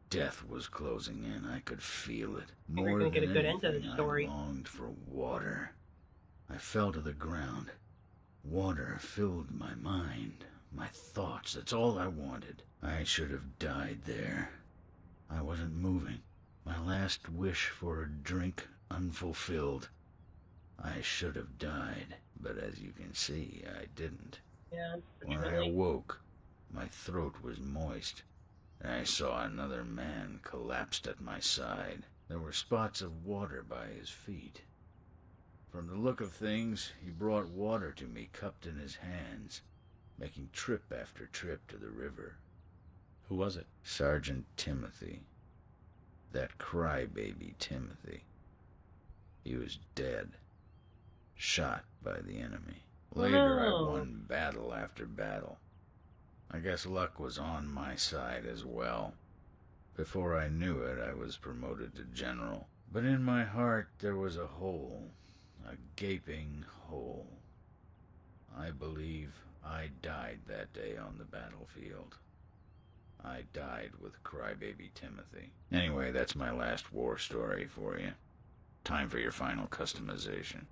Death was closing in. I could feel it. More than get a good end to the anything, story. I longed for water. I fell to the ground. Water filled my mind, my thoughts. That's all I wanted. I should have died there. I wasn't moving. My last wish for a drink unfulfilled. I should have died, but as you can see, I didn't. Yeah, when I awoke, my throat was moist, and I saw another man collapsed at my side. There were spots of water by his feet. From the look of things, he brought water to me cupped in his hands, making trip after trip to the river. Who was it? Sergeant Timothy. That crybaby Timothy. He was dead. Shot by the enemy. Later, I won battle after battle. I guess luck was on my side as well. Before I knew it, I was promoted to general. But in my heart, there was a hole. A gaping hole. I believe I died that day on the battlefield. I died with crybaby Timothy. Anyway, that's my last war story for you. Time for your final customization.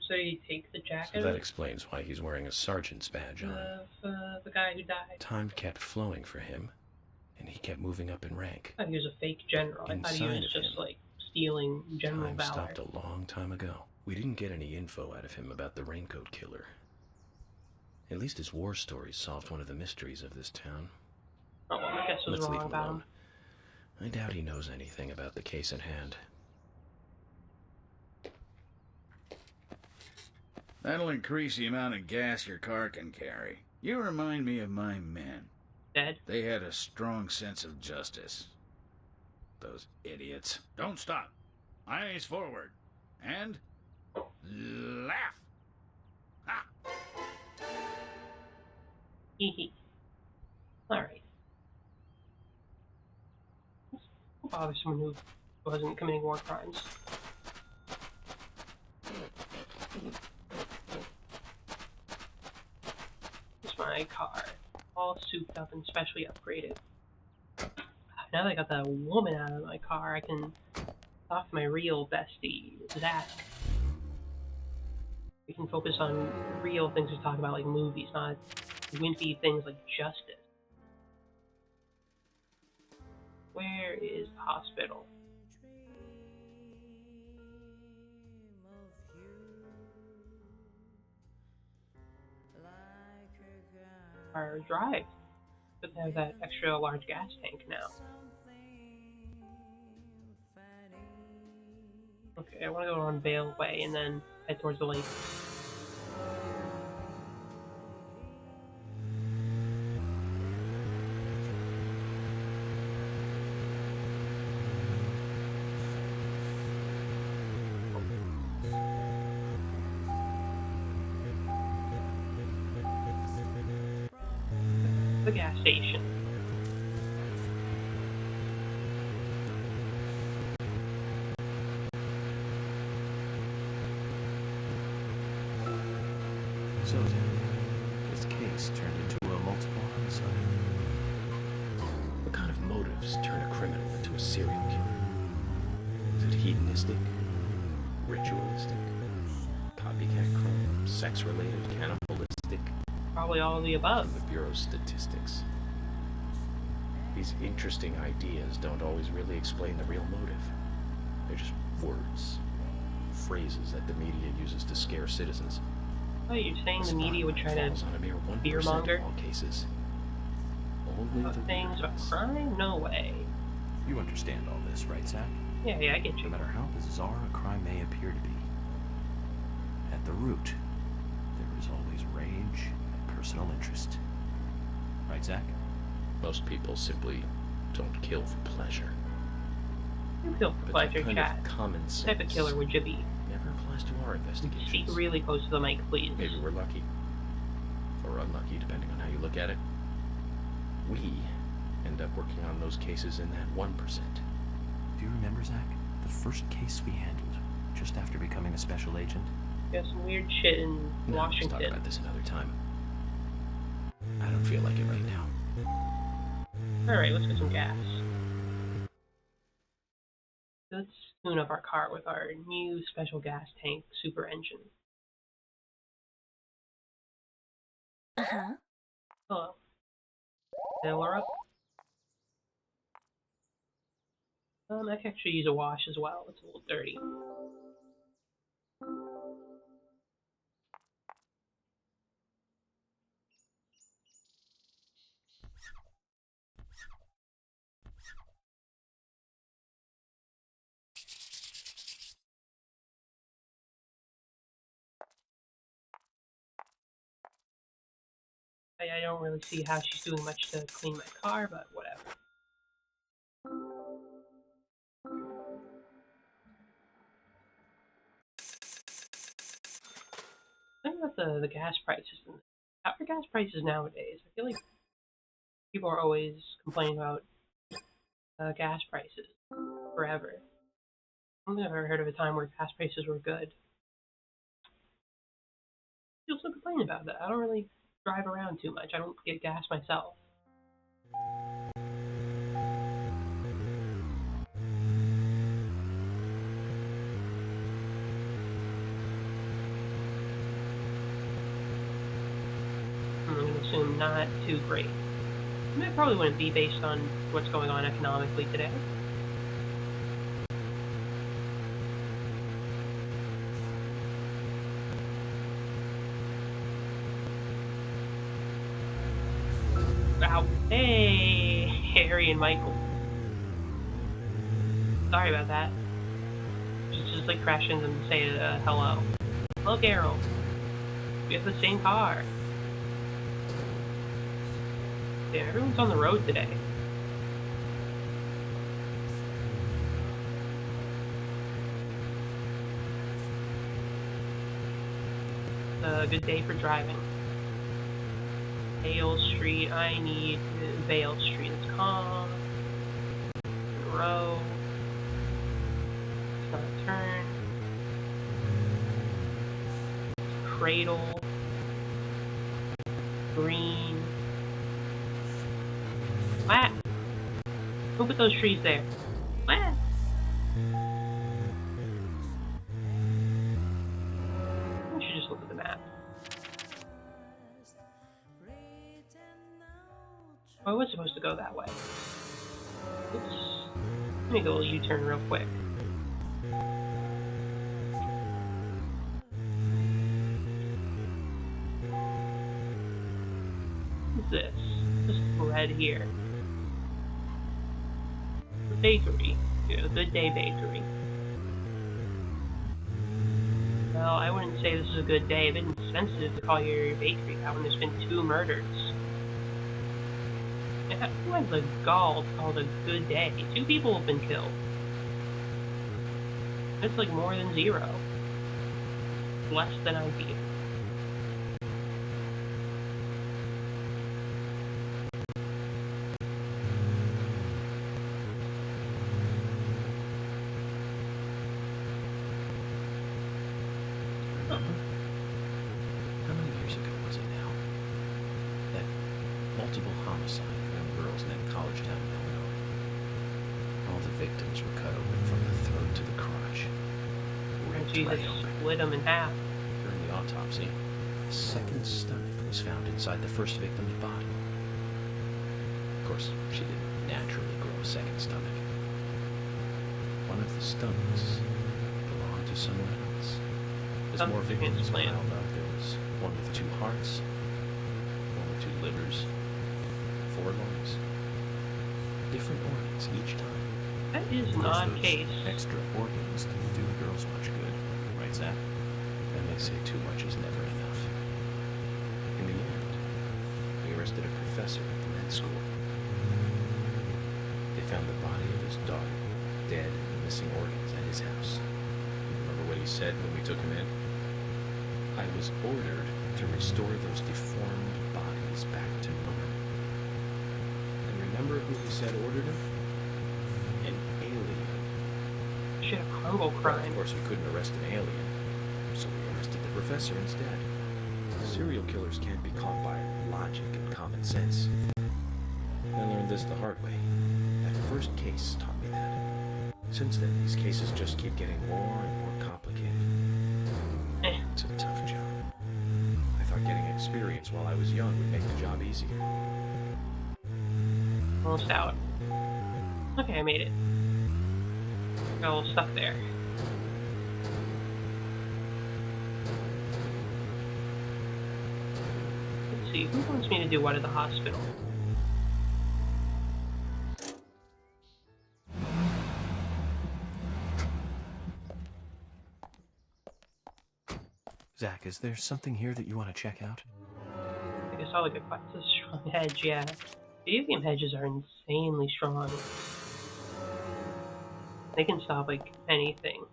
So you take the jacket So that explains why he's wearing a sergeant's badge on. of the guy who died. Time kept flowing for him, and he kept moving up in rank. I thought he was a fake general. I thought he was just, like, stealing general Time valor. stopped a long time ago. We didn't get any info out of him about the Raincoat Killer. At least his war stories solved one of the mysteries of this town. Oh, well, I guess I was Let's leave wrong him about alone. him. I doubt he knows anything about the case at hand. That'll increase the amount of gas your car can carry. You remind me of my men. Dead? They had a strong sense of justice. Those idiots. Don't stop. Eyes forward. And Laugh! Ha! Hee hee. Alright. Don't bother someone who wasn't committing war crimes. Here's my car. All souped up and specially upgraded. Now that I got that woman out of my car, I can talk to my real bestie, Zach. We can focus on real things to talk about, like movies, not wimpy things like justice. Where is the hospital? Our drive. But they have that extra large gas tank now. Okay, I want to go on Vale Way and then head towards the lake. The gas station. So then, this case turned into a multiple homicide. What kind of motives turn a criminal into a serial killer? Is it hedonistic? Ritualistic? Copycat crime? Sex-related? Cannibalistic? Probably all of the above. From the Bureau's statistics. These interesting ideas don't always really explain the real motive. They're just words. Phrases that the media uses to scare citizens. Oh, you're saying the media would try to fearmonger? All cases. Only the things are crime? No way. You understand all this, right, Zach? Yeah, I get you. No matter how bizarre a crime may appear to be, at the root, there is always rage and personal interest. Right, Zach? Most people simply don't kill for pleasure. You kill for pleasure, Chad. Common sense. What type of killer would you be? Never applies to our investigations. Speak really close to the mic, please. Maybe we're lucky. Or unlucky, depending on how you look at it. We end up working on those cases in that 1%. Do you remember, Zach? The first case we handled, just after becoming a special agent? Got some weird shit in Washington. Let's talk about this another time. I don't feel like it right now. Alright, let's get some gas. Let's tune up our car with our new special gas tank super engine. Uh-huh. Hello. Fill her up. I can actually use a wash as well. It's a little dirty. I don't really see how she's doing much to clean my car, but whatever. Think about the gas prices. After gas prices nowadays, I feel like people are always complaining about gas prices forever. I don't think I've ever heard of a time where gas prices were good. People still complain about that. I don't really drive around too much. I don't get gas myself. I'm going to assume not too great. I mean, it probably wouldn't be based on what's going on economically today. Wow. Hey, Harry and Michael. Sorry about that. Just like crash into them and say hello. Hello, Carol. We have the same car. Damn, everyone's on the road today. a good day for driving. Vale Street, I need Vale Street. It's calm. Row. It's not a turn. Cradle. Green. What? Who put those trees there? What? We should just look at the map. Oh, I was supposed to go that way. Oops. Let me go a U-turn real quick. What's this? This bread here. The bakery. Yeah, Good Day Bakery. Well, I wouldn't say this is a good day. A bit insensitive to call your bakery that when there's been 2 murders. Who has the gall to call it a good day? 2 people have been killed. It's like more than 0. Less than ideal. How many years ago was it now? That multiple homicide of young girls in that college town in Illinois. All the victims were cut open from the throat to the crotch. Ripped Jesus, right open. split them in half. During the autopsy, a second stomach was found inside the first victim's body. Of course, she didn't naturally grow a second stomach. One of the stomachs belonged to someone else. As more victims piled up, there was one with 2 hearts, one with 2 livers, 4 lungs. Different organs each time. That is an odd case. Extra organs didn't do the girls much good, right, Zach? And they say too much is never enough. In the end, we arrested a professor at the med school. They found the body of his daughter, dead and missing organs at his house. Remember what he said when we took him in? I was ordered to restore those deformed bodies back to normal. And remember who he said ordered him? An alien. Shit, a crumble crime. Of course, we couldn't arrest an alien, so we arrested the professor instead. Serial killers can't be caught by logic and common sense. I learned this the hard way. That first case taught me that. Since then, these cases just keep getting more and more complicated. It's a tough job. I thought getting experience while I was young would make the job easier. Almost out. Okay, I made it. Got a little stuck there. Let's see, who wants me to do what at the hospital? Zach, is there something here that you want to check out? I think I saw like a quite a strong hedge, yeah. Video game hedges are insanely strong. They can stop like anything.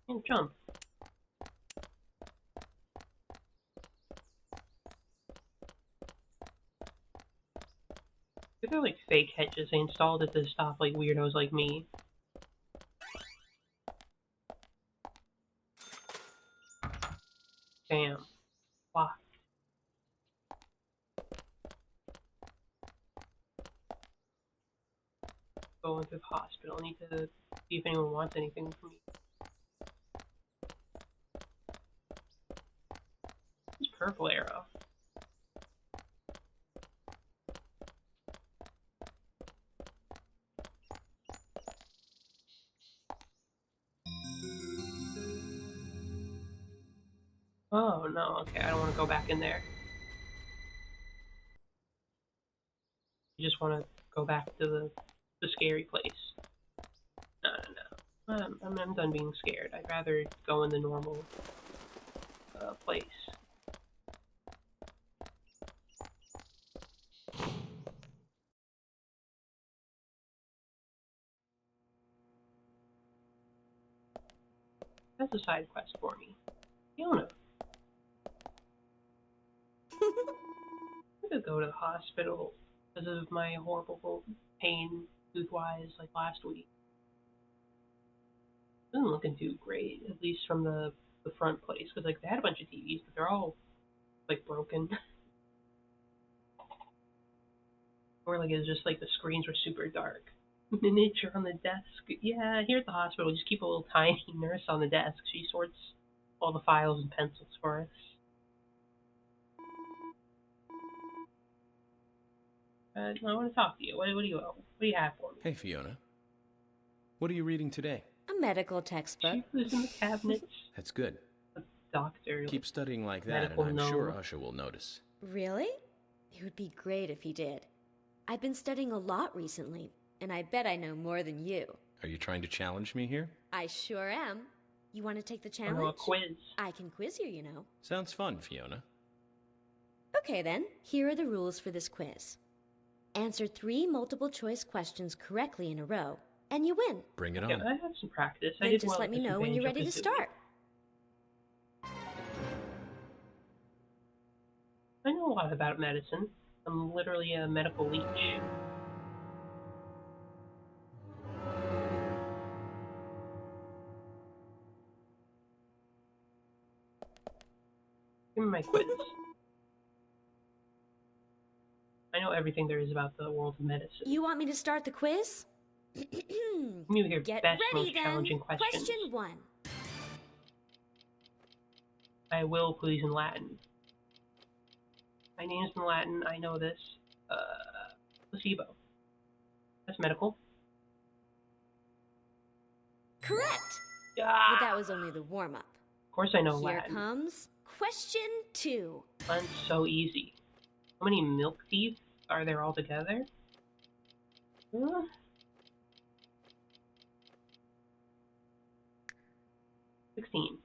And jump. They're like fake hedges they installed it to stop like weirdos like me. Damn. Wow. Going to the hospital. I need to see if anyone wants anything from me. This purple arrow. Oh no, okay, I don't want to go back in there. You just want to go back to the scary place. No. I'm done being scared. I'd rather go in the normal place. That's a side quest for me. Fiona. I could go to the hospital because of my horrible pain tooth-wise, like last week. It wasn't looking too great, at least from the front place, because like they had a bunch of TVs, but they're all like broken. Or like it was just like the screens were super dark. Miniature on the desk. Yeah, here at the hospital, just keep a little tiny nurse on the desk. She sorts all the files and pencils for us. I want to talk to you. What do you have for me? Hey, Fiona. What are you reading today? A medical textbook. She was in the cabinets. That's good. A doctor. Keep studying like that, and I'm sure Usha will notice. Really? It would be great if he did. I've been studying a lot recently, and I bet I know more than you. Are you trying to challenge me here? I sure am. You want to take the challenge? A quiz. I can quiz you, you know. Sounds fun, Fiona. Okay then, here are the rules for this quiz. Answer 3 multiple-choice questions correctly in a row, and you win. Bring it on. I have some practice. Then just let me know when you're ready to start. I know a lot about medicine. I'm literally a medical leech. Give me my quiz. I know everything there is about the world of medicine. You want me to start the quiz? You hear Get best, ready most then. challenging questions. Question 1. I will please in Latin. My name's in Latin. I know this. Placebo. That's medical. Correct. Yeah. But that was only the warm-up. Of course I know Here Latin. comes question 2. Mine's so easy. How many milk teeth are there altogether? 16.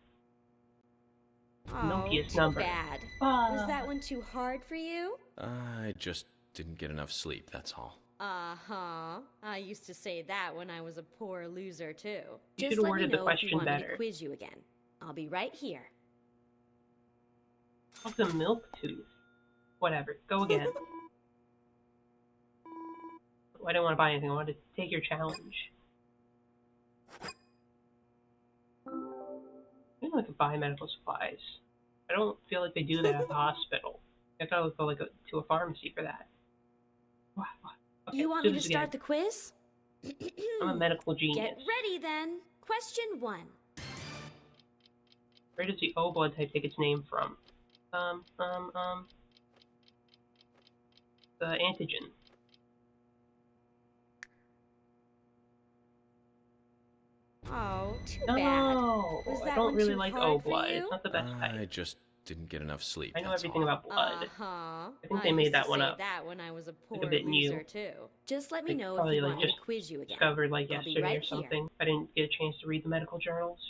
Oh, Milkiest too number. bad. Was that one too hard for you? I just didn't get enough sleep, that's all. Uh-huh. I used to say that when I was a poor loser, too. You Just should let me worded the know if you question want me better. to quiz you again. I'll be right here. What's a milk tooth? Whatever. Go again. I didn't want to buy anything. I wanted to take your challenge. I don't like to buy medical supplies. I don't feel like they do that at the hospital. I thought I would go like to a pharmacy for that. Okay, You want do me to this start again. the quiz? I'm a medical genius. Get ready then. Question 1. Where does the O blood type take its name from? The antigen. Oh, too No, bad. Was I that don't one really too like hard O for blood. you? It's not the best type. I just didn't get enough sleep, I know that's everything all. about blood. Uh-huh. I think they made used that to one say up. that when I was a poor Like a bit new. loser, too. Just let me They know if probably you like want me to just quiz you again. discovered like I'll be yesterday right or something. I didn't get a chance to read the medical journals.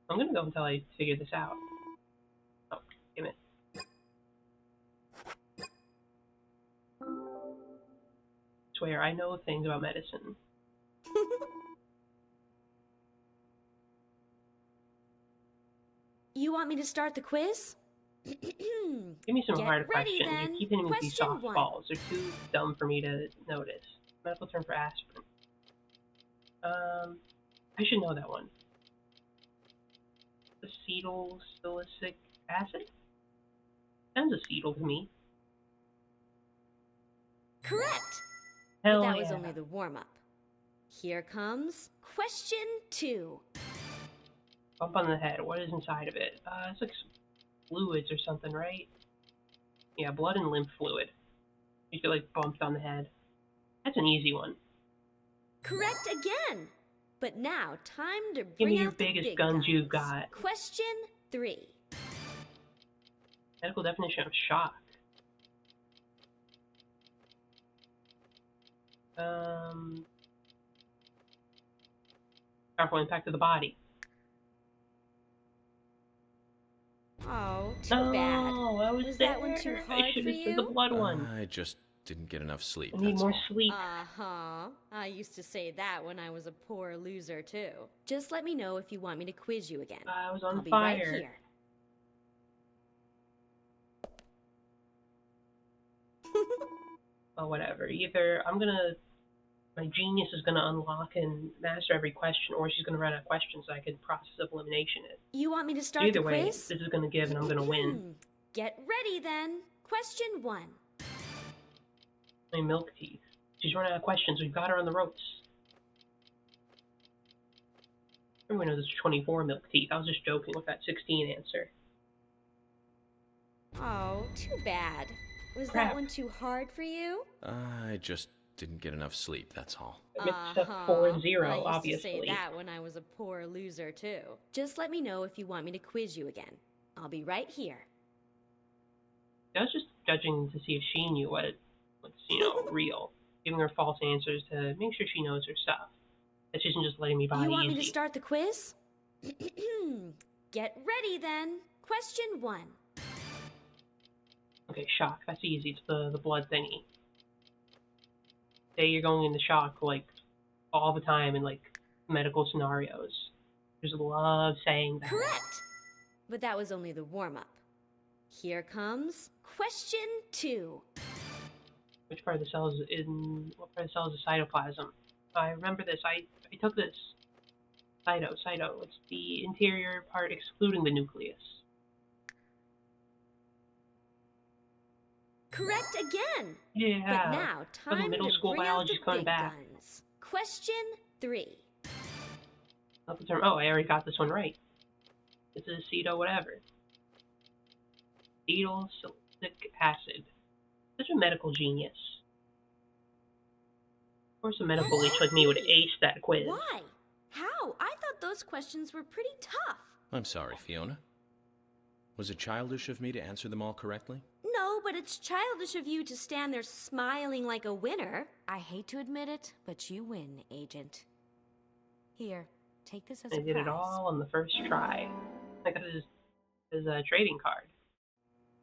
I'm gonna go until I figure this out. Oh, damn it. Swear, I know things about medicine. You want me to start the quiz? Give me some Get hard ready, questions. then. You keep hitting me with these Question 1. softballs. They're too dumb for me to notice. Medical term for aspirin. I should know that one. Acetylsalicylic acid? Sounds acetyl to me. Correct. Hell but that yeah. was only the warm-up. Here comes question 2. Bump on the head. What is inside of it? It's like some fluids or something, right? Yeah, blood and lymph fluid. You get like bumped on the head. That's an easy one. Correct again. But now, time to Give bring me your out the biggest big guns guns. you've got. Question 3. Medical definition of shock. Powerful impact of the body. Oh, too No, bad. I was Was there. that one too I hard should for have said the you? blood one. I just didn't get enough sleep. I need that's more all. sleep. Uh-huh. I used to say that when I was a poor loser, too. Just let me know if you want me to quiz you again. I was on I'll be fire. right here. Well, whatever. Either my genius is gonna unlock and master every question, or she's gonna run out of questions so I can process of elimination it. You want me to start Either the way, quiz? this is gonna give and I'm gonna win. Get ready then. Question 1. My milk teeth. She's running out of questions. We've got her on the ropes. Everyone knows it's 24 milk teeth. I was just joking with that 16 answer. Oh, too bad. Was Crap. that one too hard for you? I just didn't get enough sleep, that's all. I mixed up 4 and 0, I used obviously. to say that when I was a poor loser, too. Just let me know if you want me to quiz you again. I'll be right here. I was just judging to see if she knew what's real. Giving her false answers to make sure she knows her stuff. That she isn't just letting me buy You want easy. me to start the quiz? Get ready then. Question 1. Okay, shock. That's easy. It's the blood thingy. Say you're going into shock, like, all the time in, like, medical scenarios. Just love saying that. Correct! But that was only the warm-up. Here comes question 2. Which part of the cell is what part of the cell is the cytoplasm? I remember this. I took this. Cyto. It's the interior part excluding the nucleus. Correct again! Yeah. But now, time middle to school bring out biology's the coming big back. guns. Question 3. Not the term. Oh, I already got this one right. This is aceto whatever. Acetyl salicylic acid. Such a medical genius. Of course, a medical leech like me would ace that quiz. Why? How? I thought those questions were pretty tough. I'm sorry, Fiona. Was it childish of me to answer them all correctly? No, but it's childish of you to stand there smiling like a winner. I hate to admit it, but you win, Agent. Here, take this as a I prize. did it all on the first try. I got his trading card.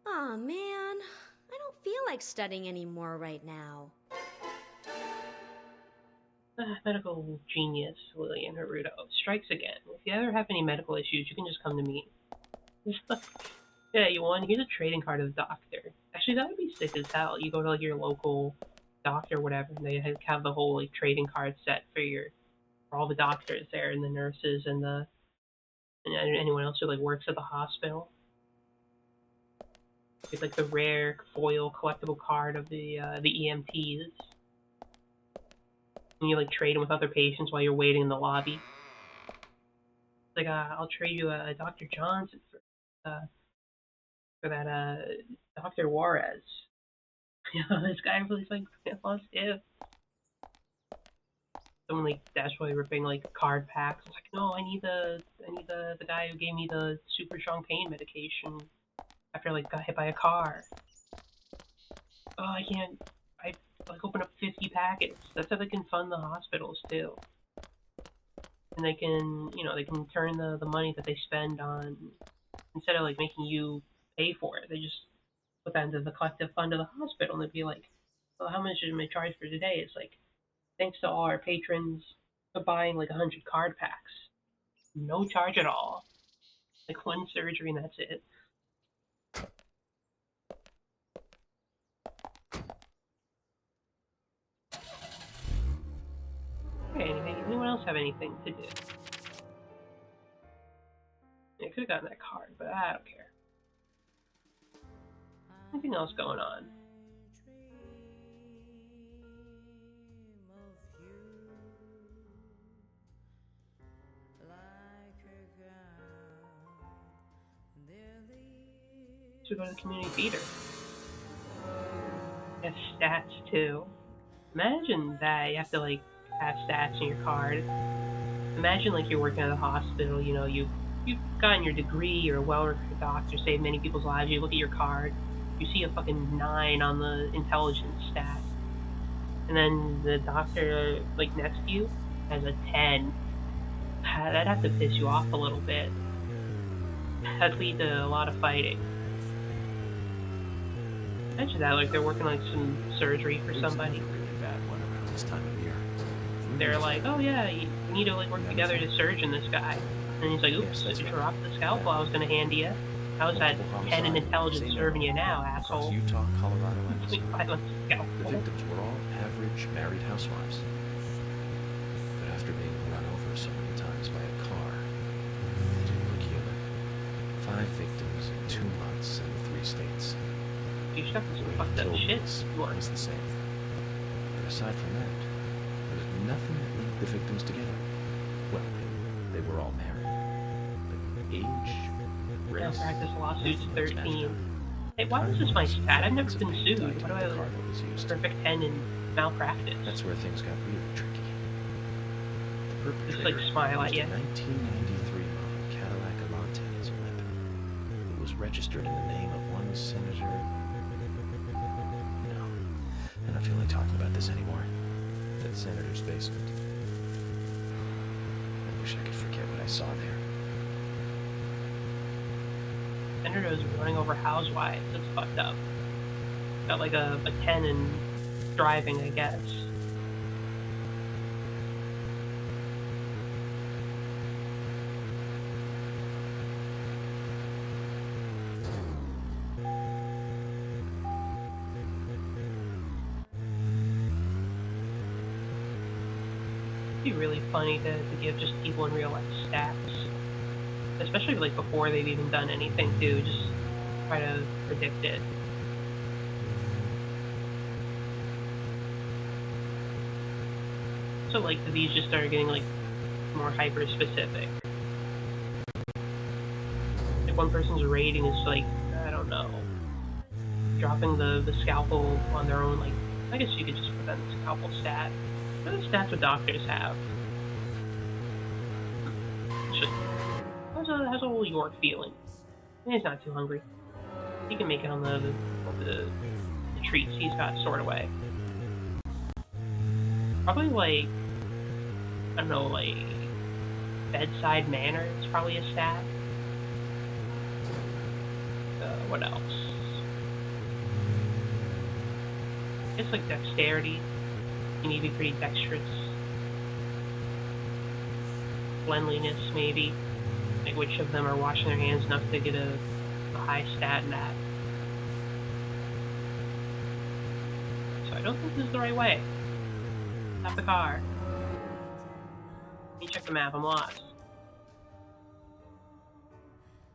Aw, man. I don't feel like studying anymore right now. Medical genius Lillian Haruto strikes again. If you ever have any medical issues, you can just come to me. Yeah, you want? Here's a trading card of the doctor. Actually, that would be sick as hell. You go to like your local doctor or whatever, and they have the whole like trading card set for all the doctors there, and the nurses, and anyone else who like works at the hospital. It's like the rare foil collectible card of the EMTs. And you like trade them with other patients while you're waiting in the lobby. It's like I'll trade you a Dr. Johnson for that Dr. Juarez. Yeah, this guy really like lost it. Someone like desperately ripping like card packs. It's like, no, I need the guy who gave me the super strong pain medication after I like got hit by a car. Oh, I can't. I like open up 50 packets. That's how they can fund the hospitals too. And they can, they can turn the money that they spend on, instead of like making you pay for it, they just put that into the collective fund of the hospital, and they'd be like, well, how much am I charge for today? It's like, thanks to all our patrons for buying like 100 card packs. No charge at all. Like one surgery and that's it. Okay, anyone else have anything to do? I could have gotten that card, but I don't care. Anything else going on? So go to the community theater. It has stats too. Imagine that you have to like have stats in your card. Imagine like you're working at a hospital, you've gotten your degree, you're a well-respected doctor, saved many people's lives, you look at your card, you see a fucking 9 on the intelligence stat. And then the doctor like next to you has a 10. That'd have to piss you off a little bit. That'd lead to a lot of fighting. Imagine that, like they're working like some surgery for somebody. Really bad one around this time of year. They're like, oh yeah, you need to like work together to surgeon this guy. And he's like, oops, Yes, you dropped the scalpel I was gonna hand you. How's that 10 in intelligence serving you now, Across asshole? Utah, Colorado, and Between Missouri. violence and scalpel. The victims were all average married housewives. But after being run over so many times by a car, they didn't look human. 5 victims in 2 months in the 3 states. You stuck with some The way fucked he up killed shit. was the same. But aside from that, there was nothing that linked the victims together. Well, they were all married. But age, race, Malpractice lawsuits nothing matched 13. up. Hey, why was this my stat? I've never been sued. Died Why do in I the car that was used. perfect 10 in malpractice? That's where things got really tricky. The Just perpetrator like smile at used you. a 1993 model Cadillac Alante as a weapon. It was registered in the name of one senator. No, I don't feel like talking about this anymore. That senator's basement. I wish I could forget what I saw there. Senators running over housewives. That's fucked up. Got like a 10 in driving, I guess. It'd be really funny to give just people in real life stats. Especially like before they've even done anything too, just try to predict it. So like these just started getting like more hyper specific. Like one person's rating is like, I don't know, dropping the scalpel on their own, like I guess you could just put that in the scalpel stat. What are the stats what doctors have? How's old York feeling? He's not too hungry. He can make it on the treats he's got stored away. Probably like, I don't know, like bedside manner is probably a stat. What else? It's like dexterity. You need to be pretty dexterous. Cleanliness, maybe. Like which of them are washing their hands enough to get a high stat in that. So I don't think this is the right way. Stop the car. Let me check the map, I'm lost.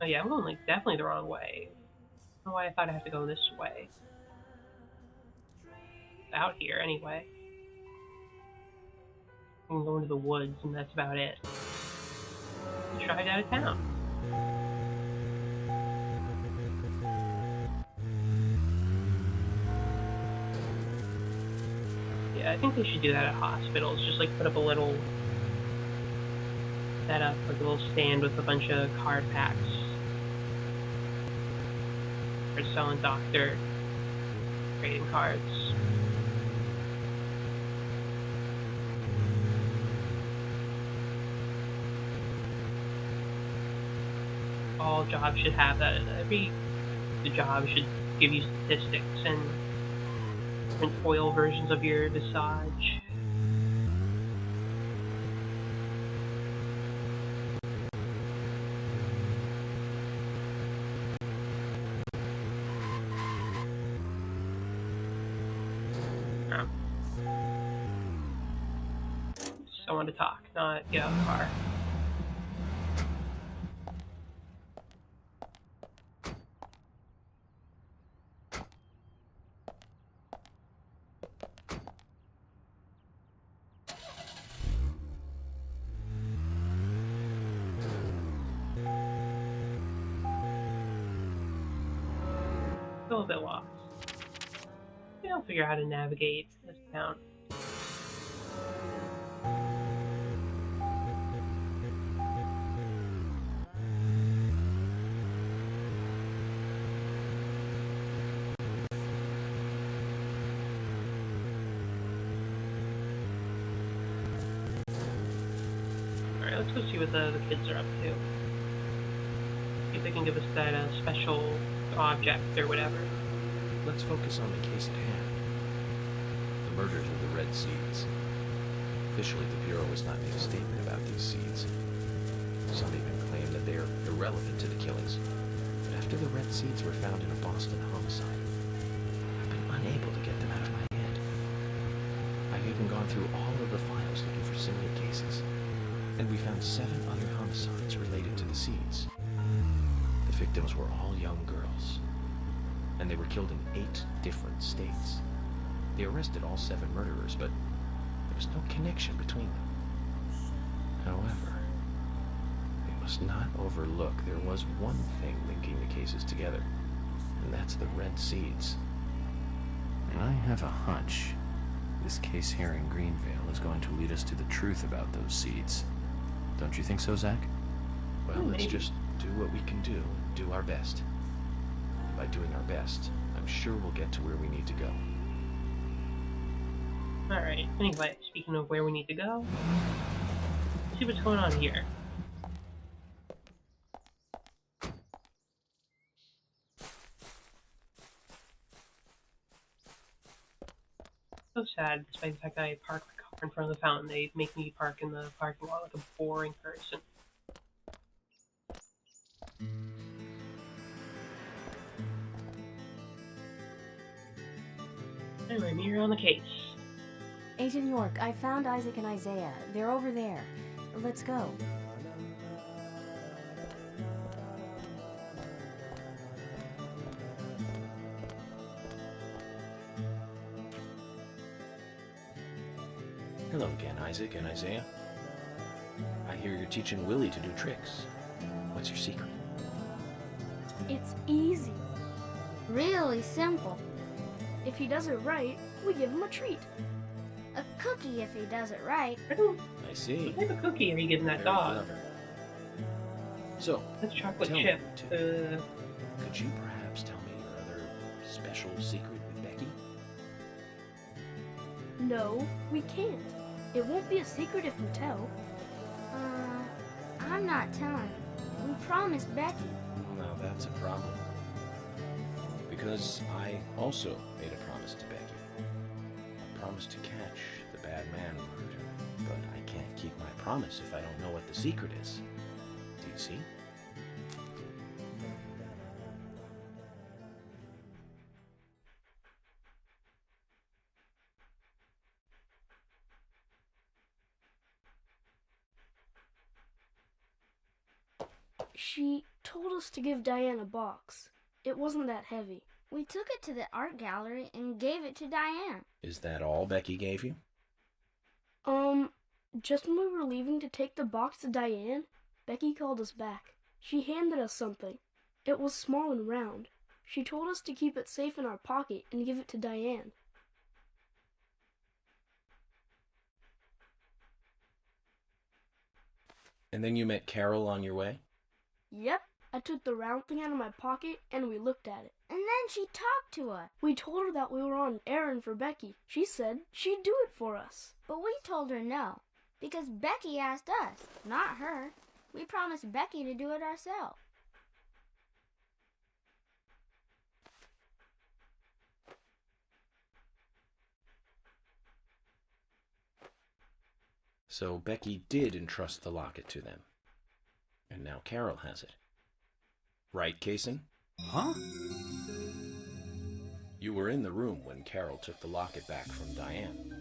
Oh yeah, I'm going like definitely the wrong way. I don't know why I thought I had to go this way. It's out here anyway. I can go into the woods and that's about it. Drive out of town. Yeah, I think they should do that at hospitals. Just like put up a little setup, like a little stand with a bunch of card packs for selling doctor trading cards. All jobs should have that. Every job should give you statistics and different foil versions of your visage. Oh. I want to talk, not get out of the car. Still a bit lost. Maybe I'll figure out how to navigate this town. Alright, let's go see what the kids are up to. See if they can give us that special object or whatever. let's focus on the case at hand. The murders of the Red Seeds. Officially, the Bureau has not made a statement about these seeds. Some even claim that they are irrelevant to the killings. But after the Red Seeds were found in a Boston homicide, I've been unable to get them out of my head. I've even gone through all of the files looking for similar cases, and we found 7 other homicides related to the seeds. The victims were all young girls, and they were killed in 8 different states. They arrested all 7 murderers, but there was no connection between them. However, we must not overlook there was one thing linking the cases together, and that's the Red Seeds. And I have a hunch this case here in Greenvale is going to lead us to the truth about those seeds. Don't you think so, Zach? Well, let's just do what we can do and do our best. And by doing our best, I'm sure we'll get to where we need to go. Alright, anyway, speaking of where we need to go, let's see what's going on here. So sad, despite the fact that I park my car in front of the fountain, they make me park in the parking lot like a boring person. Anyway, meet her on the case. Agent York, I found Isaac and Isaiah. They're over there. Let's go. Hello again, Isaac and Isaiah. I hear you're teaching Willie to do tricks. What's your secret? It's easy. Really simple. If he does it right, we give him a treat. A cookie if he does it right. I see. What type of cookie are you giving that Very dog? clever. So, That's chocolate tell me, chip. could you perhaps tell me your other special secret with Becky? No, we can't. It won't be a secret if we tell. I'm not telling. We promised Becky. Now that's a problem. Because I also made a promise to Becky. I promised to catch the bad man murderer. But I can't keep my promise if I don't know what the secret is. Do you see? She told us to give Diane a box. It wasn't that heavy. We took it to the art gallery and gave it to Diane. Is that all Becky gave you? Just when we were leaving to take the box to Diane, Becky called us back. She handed us something. It was small and round. She told us to keep it safe in our pocket and give it to Diane. And then you met Carol on your way? Yep, I took the round thing out of my pocket and we looked at it. And then she talked to us. We told her that we were on an errand for Becky. She said she'd do it for us. But we told her no, because Becky asked us, not her. We promised Becky to do it ourselves. So Becky did entrust the locket to them. And now Carol has it. Right, Kaysen? Huh? You were in the room when Carol took the locket back from Diane.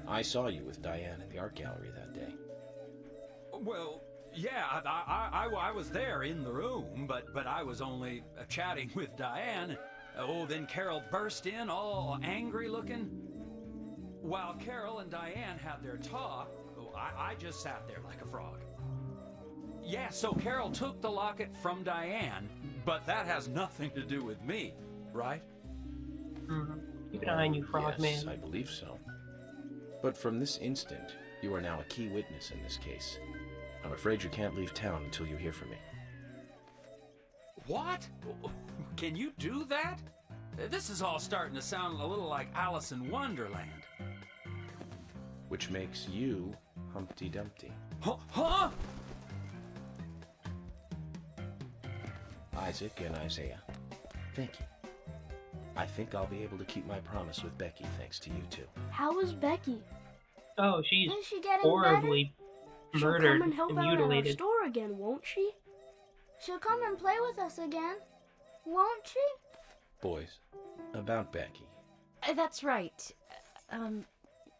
I saw you with Diane in the art gallery that day. Well, yeah, I was there in the room, but I was only chatting with Diane. Oh, then Carol burst in, all angry looking. While Carol and Diane had their talk, I just sat there like a frog. Yeah, so Carol took the locket from Diane, but that has nothing to do with me, right? Mm-hmm. Keep an eye on you, Frogman. Yes, I believe so. But from this instant, you are now a key witness in this case. I'm afraid you can't leave town until you hear from me. What? Can you do that? This is all starting to sound a little like Alice in Wonderland. Which makes you Humpty Dumpty. Huh? Isaac and Isaiah, thank you. I think I'll be able to keep my promise with Becky thanks to you two. How is Becky? Oh, she's Is she getting horribly She'll murdered come and help and out at our mutilated. store again, won't she? She'll come and play with us again, won't she? Boys, about Becky. That's right.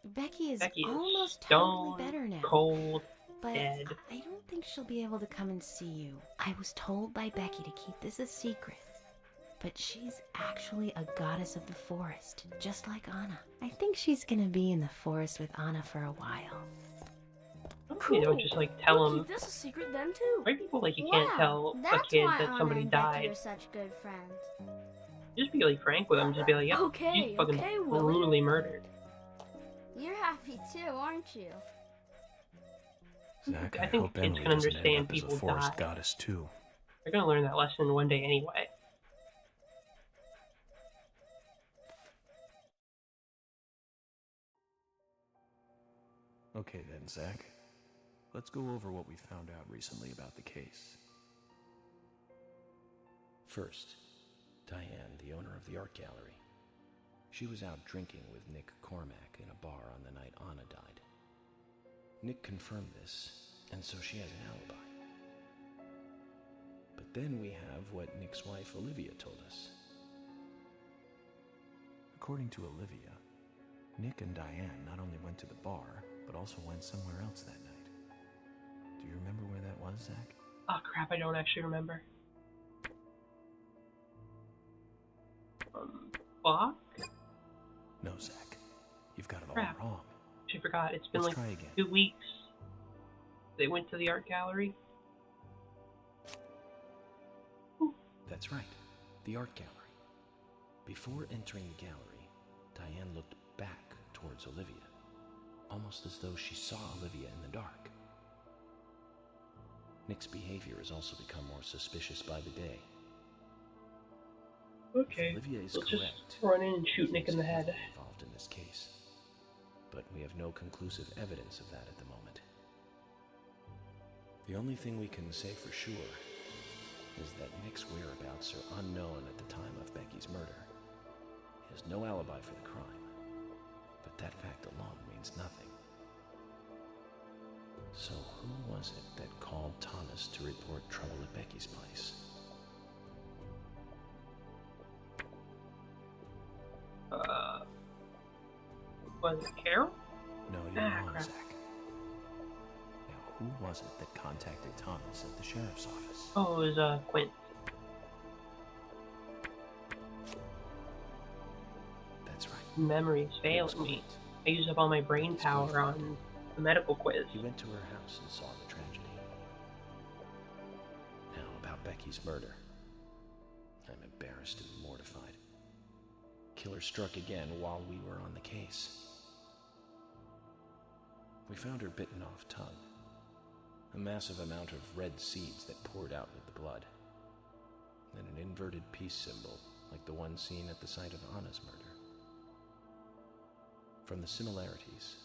Becky is Becky is almost stone totally better now. cold, But dead. I don't think she'll be able to come and see you. I was told by Becky to keep this a secret. But she's actually a goddess of the forest, just like Anna. I think she's gonna be in the forest with Anna for a while. You know, just like tell We'll them. keep this a secret then too. Right? People like you can't Wow, tell a that's kid why that Anna somebody and Becky died. are such good friends. Just be like frank with them. Just be like, yeah, Okay, she's fucking okay, Willie. brutally murdered. You're happy too, aren't you? Zach, I I think hope kids Emily can doesn't understand end up as a people forest die. goddess too. They're gonna learn that lesson one day anyway. Okay then, Zach. Let's go over what we found out recently about the case. First, Diane, the owner of the art gallery. She was out drinking with Nick Cormack in a bar on the night Anna died. Nick confirmed this, and so she has an alibi. But then we have what Nick's wife Olivia told us. According to Olivia, Nick and Diane not only went to the bar, but also went somewhere else that night. Do you remember where that was, Zach? Oh crap, I don't actually remember. Fuck? No, Zach. You've got it Crap. all wrong. I forgot. It's been Let's like try again. 2 weeks. They went to the art gallery. That's right, the art gallery. Before entering the gallery, Diane looked back towards Olivia, almost as though she saw Olivia in the dark. Nick's behavior has also become more suspicious by the day. Okay, If Olivia is let's correct, just run in and shoot Nick in the head. involved in this case, but we have no conclusive evidence of that at the moment. The only thing we can say for sure is that Nick's whereabouts are unknown at the time of Becky's murder. He has no alibi for the crime, but that fact alone means nothing. So who was it that called Thomas to report trouble at Becky's place? Was it Carol? No, you're wrong, crap. Zach. Now, who was it that contacted Thomas at the sheriff's office? Oh, it was Quint. That's right. Memory's failing me. I used up all my brain power on the medical quiz. He went to her house and saw the tragedy. Now, about Becky's murder. I'm embarrassed and mortified. Killer struck again while we were on the case. We found her bitten off tongue. A massive amount of red seeds that poured out with the blood. And an inverted peace symbol, like the one seen at the site of Anna's murder. From the similarities,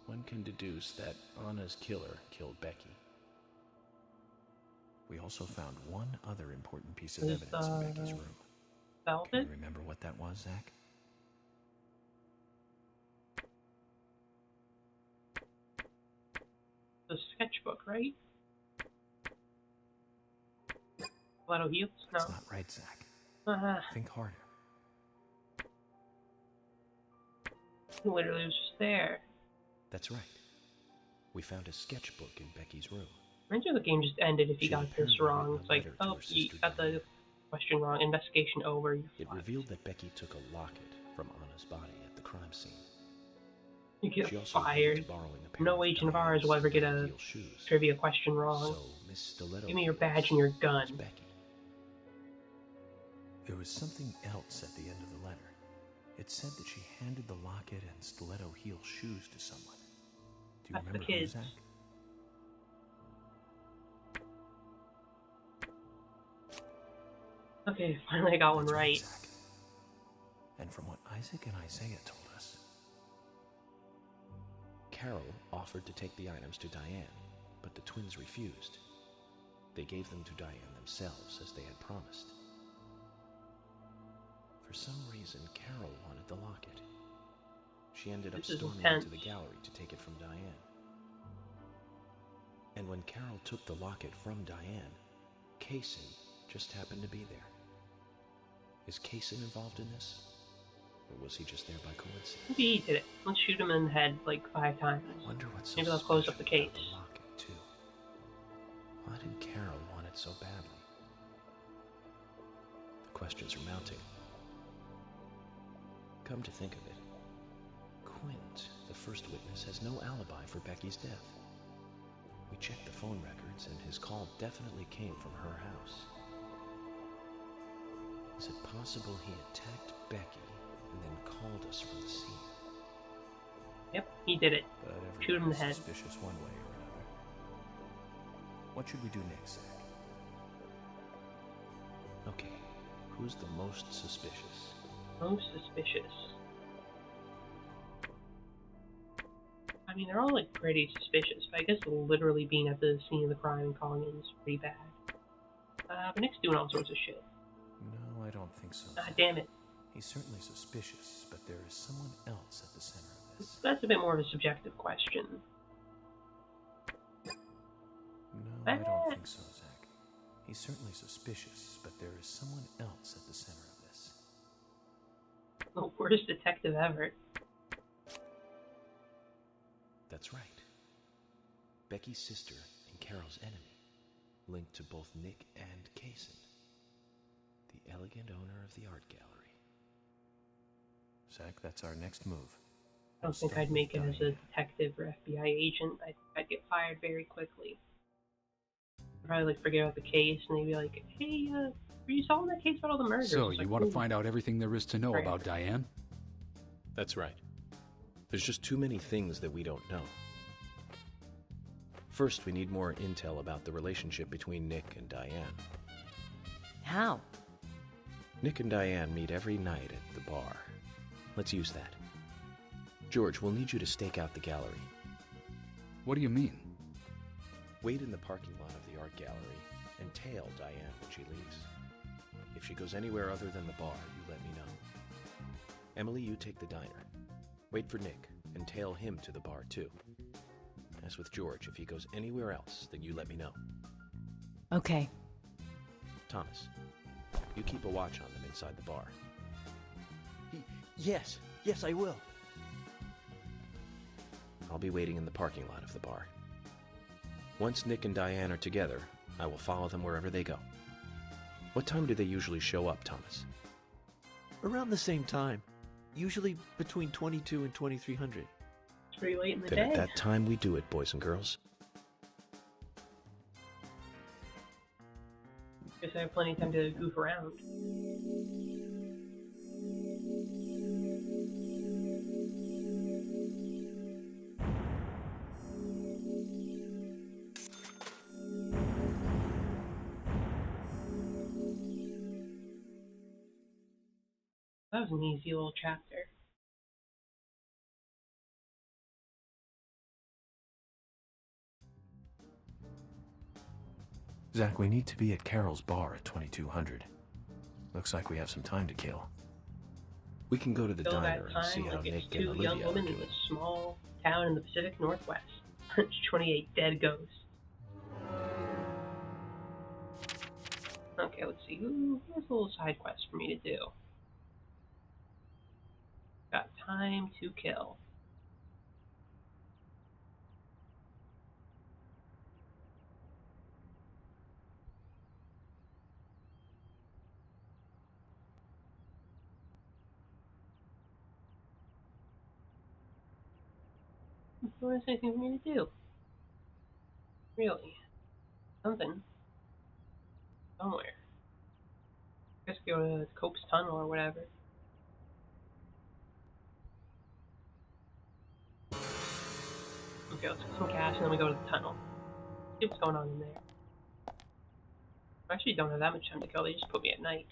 one can deduce that Anna's killer killed Becky. We also found one other important piece of Is, evidence in Becky's room. Can Velvet? you remember what that was, Zach? The sketchbook, right? Lotto Heels? No. That's not right, Zach. Uh-huh. Think harder. Literally was just there. That's right. We found a sketchbook in Becky's room. Imagine the game just ended if you She got this apparently wrong. written It's a like, letter to oh, her you sister got the question wrong. Investigation over. It revealed that Becky took a locket from Anna's body at the crime scene. You get She also fired. admitted to borrowing a pair No of agent of ours will ever get a Diane's heel shoes. trivia question wrong. So, Miss Stiletto Give me your Heels badge and your was gun. Becky. There was something else at the end of the letter. It said that she handed the locket and stiletto heel shoes to someone. Do you That's the remember who, kids. Zach? Okay, finally I got one That's right. Zach. And from what Isaac and Isaiah told us, Carol offered to take the items to Diane, but the twins refused. They gave them to Diane themselves, as they had promised. For some reason, Carol wanted the locket. She ended up This is storming intense. into the gallery to take it from Diane. And when Carol took the locket from Diane, Kaysen just happened to be there. Is Kaysen involved in this? Or was he just there by coincidence? Maybe he did it. Let's shoot him in the head like 5 times. I wonder what's so Maybe let's close up the case. about the locket, too. Why did Carol want it so badly? The questions are mounting. Come to think of it, Quint, the first witness, has no alibi for Becky's death. We checked the phone records, and his call definitely came from her house. Is it possible he attacked Becky and then called us from the scene? Yep, he did it. But Shoot him in the head. suspicious one way or another. What should we do next, Zach? Okay, who's the most suspicious? Most suspicious. I mean, they're all like pretty suspicious, but I guess literally being at the scene of the crime and calling in is pretty bad. But Nick's doing all sorts of shit. No, I don't think so. Ah, damn it. He's certainly suspicious, but there is someone else at the center of this. That's a bit more of a subjective question. No, I don't think so, Zach. He's certainly suspicious, but there is someone else at the center of this. The worst detective ever. That's right. Becky's sister and Carol's enemy, linked to both Nick and Kaysen, the elegant owner of the art gallery. Zach, that's our next move. I don't think I'd make it as a detective or FBI agent. I think I'd get fired very quickly. I'd probably like forget about the case, and they'd be like, "Hey, were you solving that case about all the murders?" So, It's you like, want to "Ooh." find out everything there is to know Right. about Diane? That's right. There's just too many things that we don't know. First, we need more intel about the relationship between Nick and Diane. How? Nick and Diane meet every night at the bar. Let's use that. George, we'll need you to stake out the gallery. What do you mean? Wait in the parking lot of the art gallery and tail Diane when she leaves. If she goes anywhere other than the bar, you let me know. Emily, you take the diner. Wait for Nick and tail him to the bar too. As with George, if he goes anywhere else, then you let me know. Okay. Thomas, you keep a watch on them inside the bar. Yes, I will. I'll be waiting in the parking lot of the bar. Once Nick and Diane are together, I will follow them wherever they go. What time do they usually show up, Thomas? Around the same time. Usually between 22 and 2300. It's pretty late in the Then day. at that time we do it, boys and girls. Guess I have plenty of time to goof around. That was an easy little chapter. Zach, we need to be at Carol's bar at 2200. Looks like we have some time to kill. We can go to the Till that diner and see time, how like, it's Nick and two young Olivia are women in doing. a small town in the Pacific Northwest. 28 dead ghosts. Okay, let's see. Ooh, here's a little side quest for me to do. Got time to kill. There isn't anything for me to do. Really. Something. Somewhere. Guess go to Cope's Tunnel or whatever. Okay, let's get some gas and then we go to the tunnel. See what's going on in there. I actually don't have that much time to kill, they just put me at night.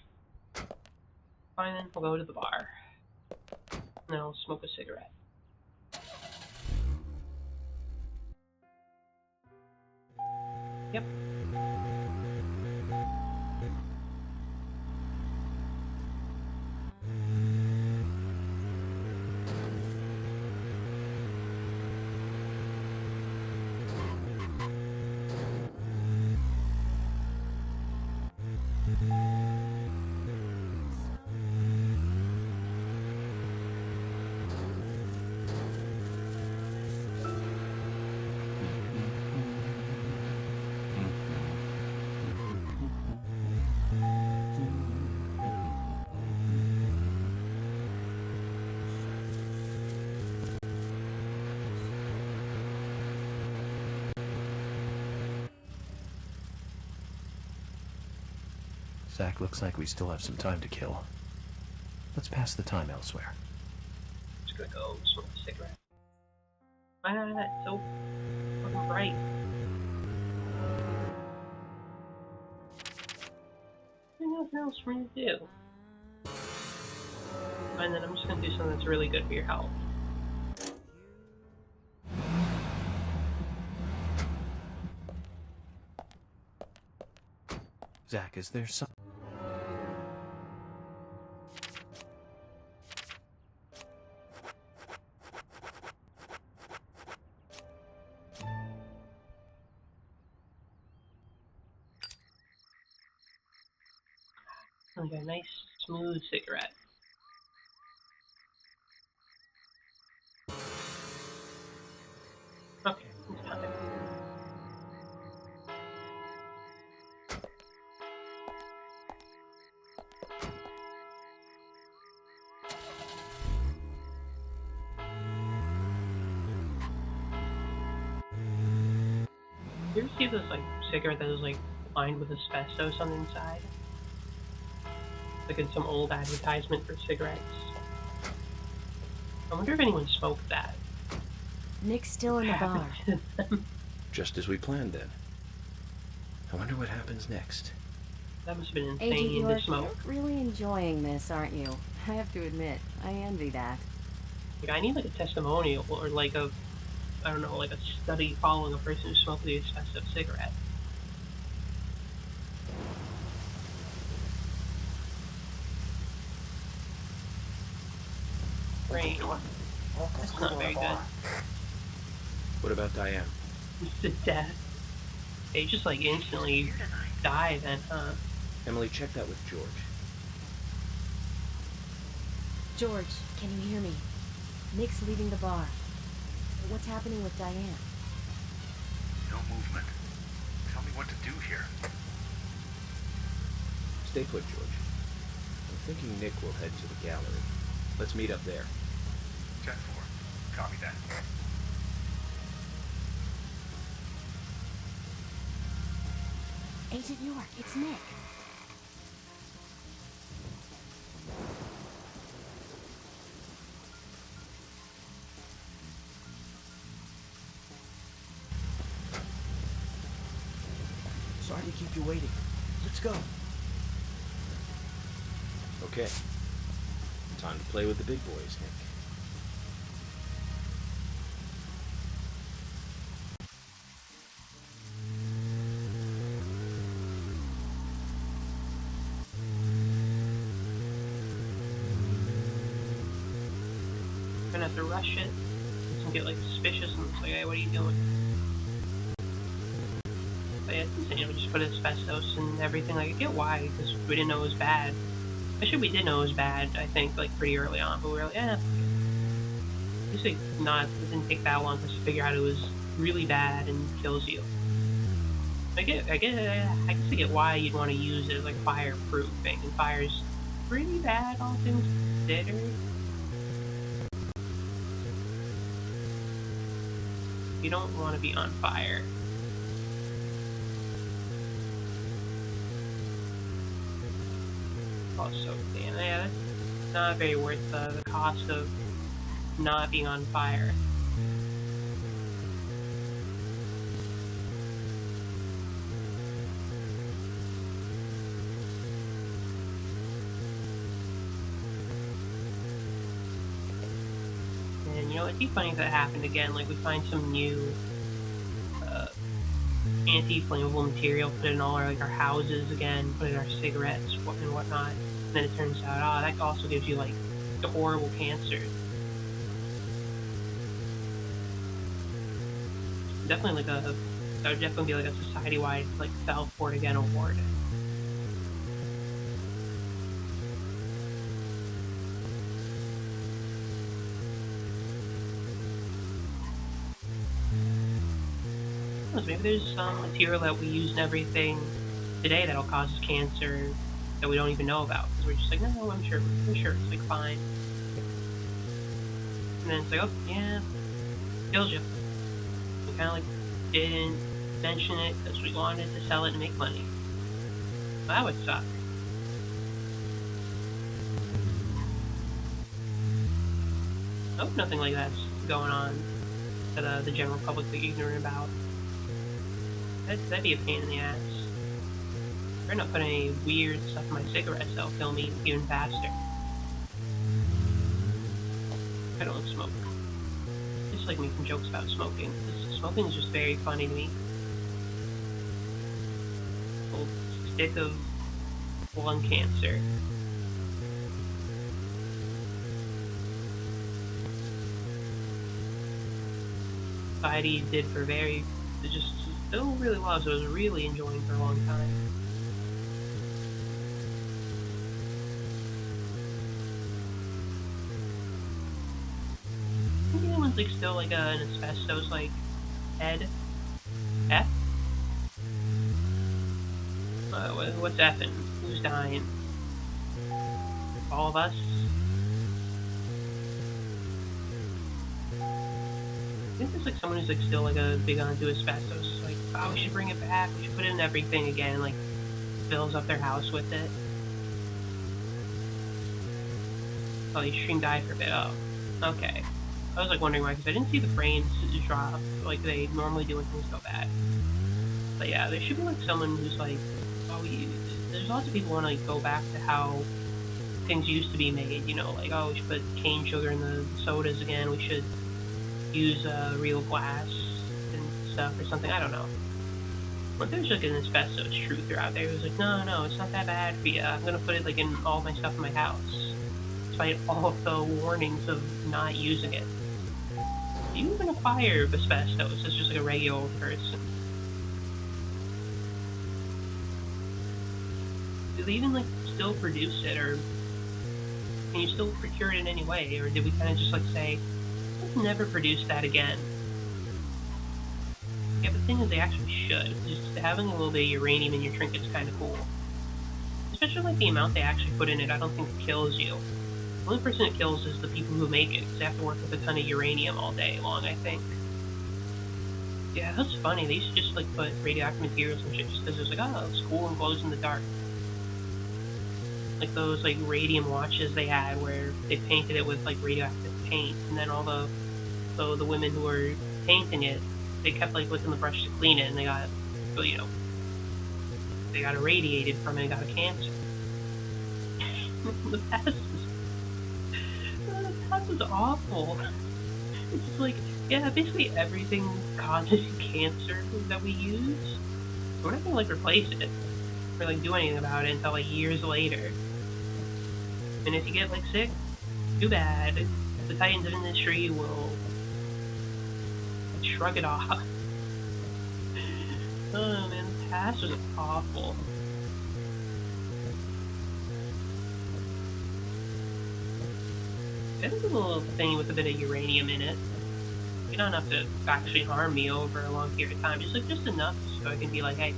Fine then, we'll go to the bar. And then I'll smoke a cigarette. Yep. Zach, looks like we still have some time to kill. Let's pass the time elsewhere. Just gonna go smoke a cigarette. Ah, it's so fucking bright. There's nothing else for me to do. And then I'm just gonna do something that's really good for your health. Zach, is there some... Like a nice, smooth cigarette. Okay, it's time. You ever see this like cigarette that is like lined with asbestos on the inside? Like in some old advertisement for cigarettes. I wonder if anyone smoked that. Nick's still in the bar. Just as we planned then. I wonder what happens next. That must have been Agent insane York, to smoke. you're really enjoying this, aren't you? I have to admit, I envy that. Like I need like a testimonial or like a, I don't know, like a study following a person who smoked the asbestos cigarette. Great. That's not very good. What about Diane? It's the death. They just like instantly die then, huh? Emily, check that with George. George, can you hear me? Nick's leaving the bar. What's happening with Diane? No movement. Tell me what to do here. Stay put, George. I'm thinking Nick will head to the gallery. Let's meet up there. 10-4. Copy that. Agent York, it's Nick. Sorry to keep you waiting. Let's go. Okay. Time to play with the big boys, Nick. Gonna have to rush it. It's gonna get like suspicious and it's like, hey, what are you doing? But yeah, it's insane. We just put asbestos and everything. Like, I get why, because we didn't know it was bad. Actually, we did know it was bad, I think, like pretty early on, but we were like, eh. Usually not, it didn't take that long for us to figure out it was really bad and kills you. I guess I get why you'd want to use it as like fireproofing, and fire's pretty bad, all things considered. You don't want to be on fire. Also, yeah, that's not very worth the cost of not being on fire. And you know, it'd be funny if that happened again. Like we find some new anti-flammable material, put it in all our like our houses again, put it in our cigarettes and whatnot. And then it turns out, that also gives you like a horrible cancer. Definitely like that would definitely be like a society-wide like Fell for It Again award. Maybe there's some material that we use in everything today that'll cause us cancer that we don't even know about because we're just like, no, I'm sure it's like fine. And then it's like, oh yeah, kills you. We kind of like didn't mention it because we wanted to sell it and make money. That would suck. I hope nothing like that's going on that the general public be ignorant about. That'd be a pain in the ass. Better not put any weird stuff in my cigarettes that'll kill me even faster. I don't smoke. I just like making jokes about smoking. Smoking is just very funny to me. Little stick of lung cancer. Society did for just still really was. I was really enjoying for a long time. I think anyone's like still like an asbestos like head. F? What's F and who's dying? All of us? I think there's like someone who's like still like a big onto asbestos. Like, oh, we should bring it back. We should put it in everything again. Like, fills up their house with it. Oh, the stream died for a bit. Oh, okay. I was like wondering why, because I didn't see the frames drop like they normally do when things go bad. But yeah, there should be like someone who's like, oh, there's lots of people want to like go back to how things used to be made. You know, like, oh, we should put cane sugar in the sodas again. We should use real glass and stuff or something. I don't know. But there's like an asbestos truther out there who's like, no, it's not that bad for you. I'm gonna put it like in all my stuff in my house, despite all of the warnings of not using it. You even a fire of asbestos? It's just like a regular old person. Do they even like still produce it, or can you still procure it in any way, or did we kind of just like say, let's never produce that again? Yeah, but the thing is, they actually should. Just having a little bit of uranium in your trinket's kind of cool. Especially like the amount they actually put in it, I don't think it kills you. The only person it kills is the people who make it, because they have to work with a ton of uranium all day long, I think. Yeah, that's funny. They used to just like put radioactive materials and shit just because it was like, oh, it's cool and glows in the dark. Like those like radium watches they had where they painted it with like radioactive paint, and then all the women who were painting it, they kept like licking the brush to clean it, and they got, you know, they got irradiated from it and got a cancer. The past is awful. It's just like, yeah, basically everything causes cancer that we use. We're not gonna like replace it or like do anything about it until like years later. And if you get like sick, too bad. The titans of industry will shrug it off. Oh man, the past was awful. There's a little thing with a bit of uranium in it. You don't have to actually harm me over a long period of time. Just enough so I can be like, hey,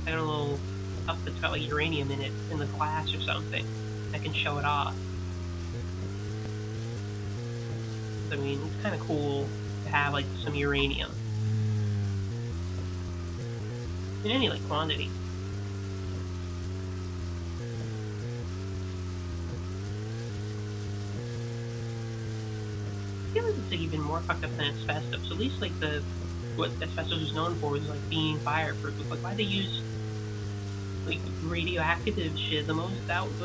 I got a little stuff that's got like uranium in it in the class or something. I can show it off. I mean, it's kind of cool to have like some uranium in any like quantity. I feel like it's like even more fucked up than asbestos. At least like what asbestos was known for was like being fireproof. Like why they use like radioactive shit? The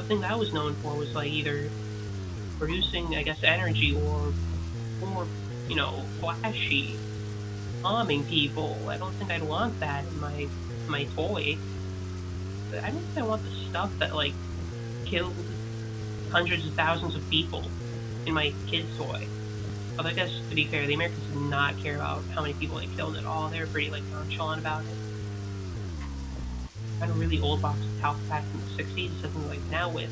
thing that was known for was like either producing, I guess, energy or you know, flashy, harming people. I don't think I'd want that in my toy. I don't think I want the stuff that like killed hundreds of thousands of people in my kid's toy. Although I guess, to be fair, the Americans did not care about how many people they killed at all. They were pretty like nonchalant about it. I had a really old box of talc back from the 60s, something like now with.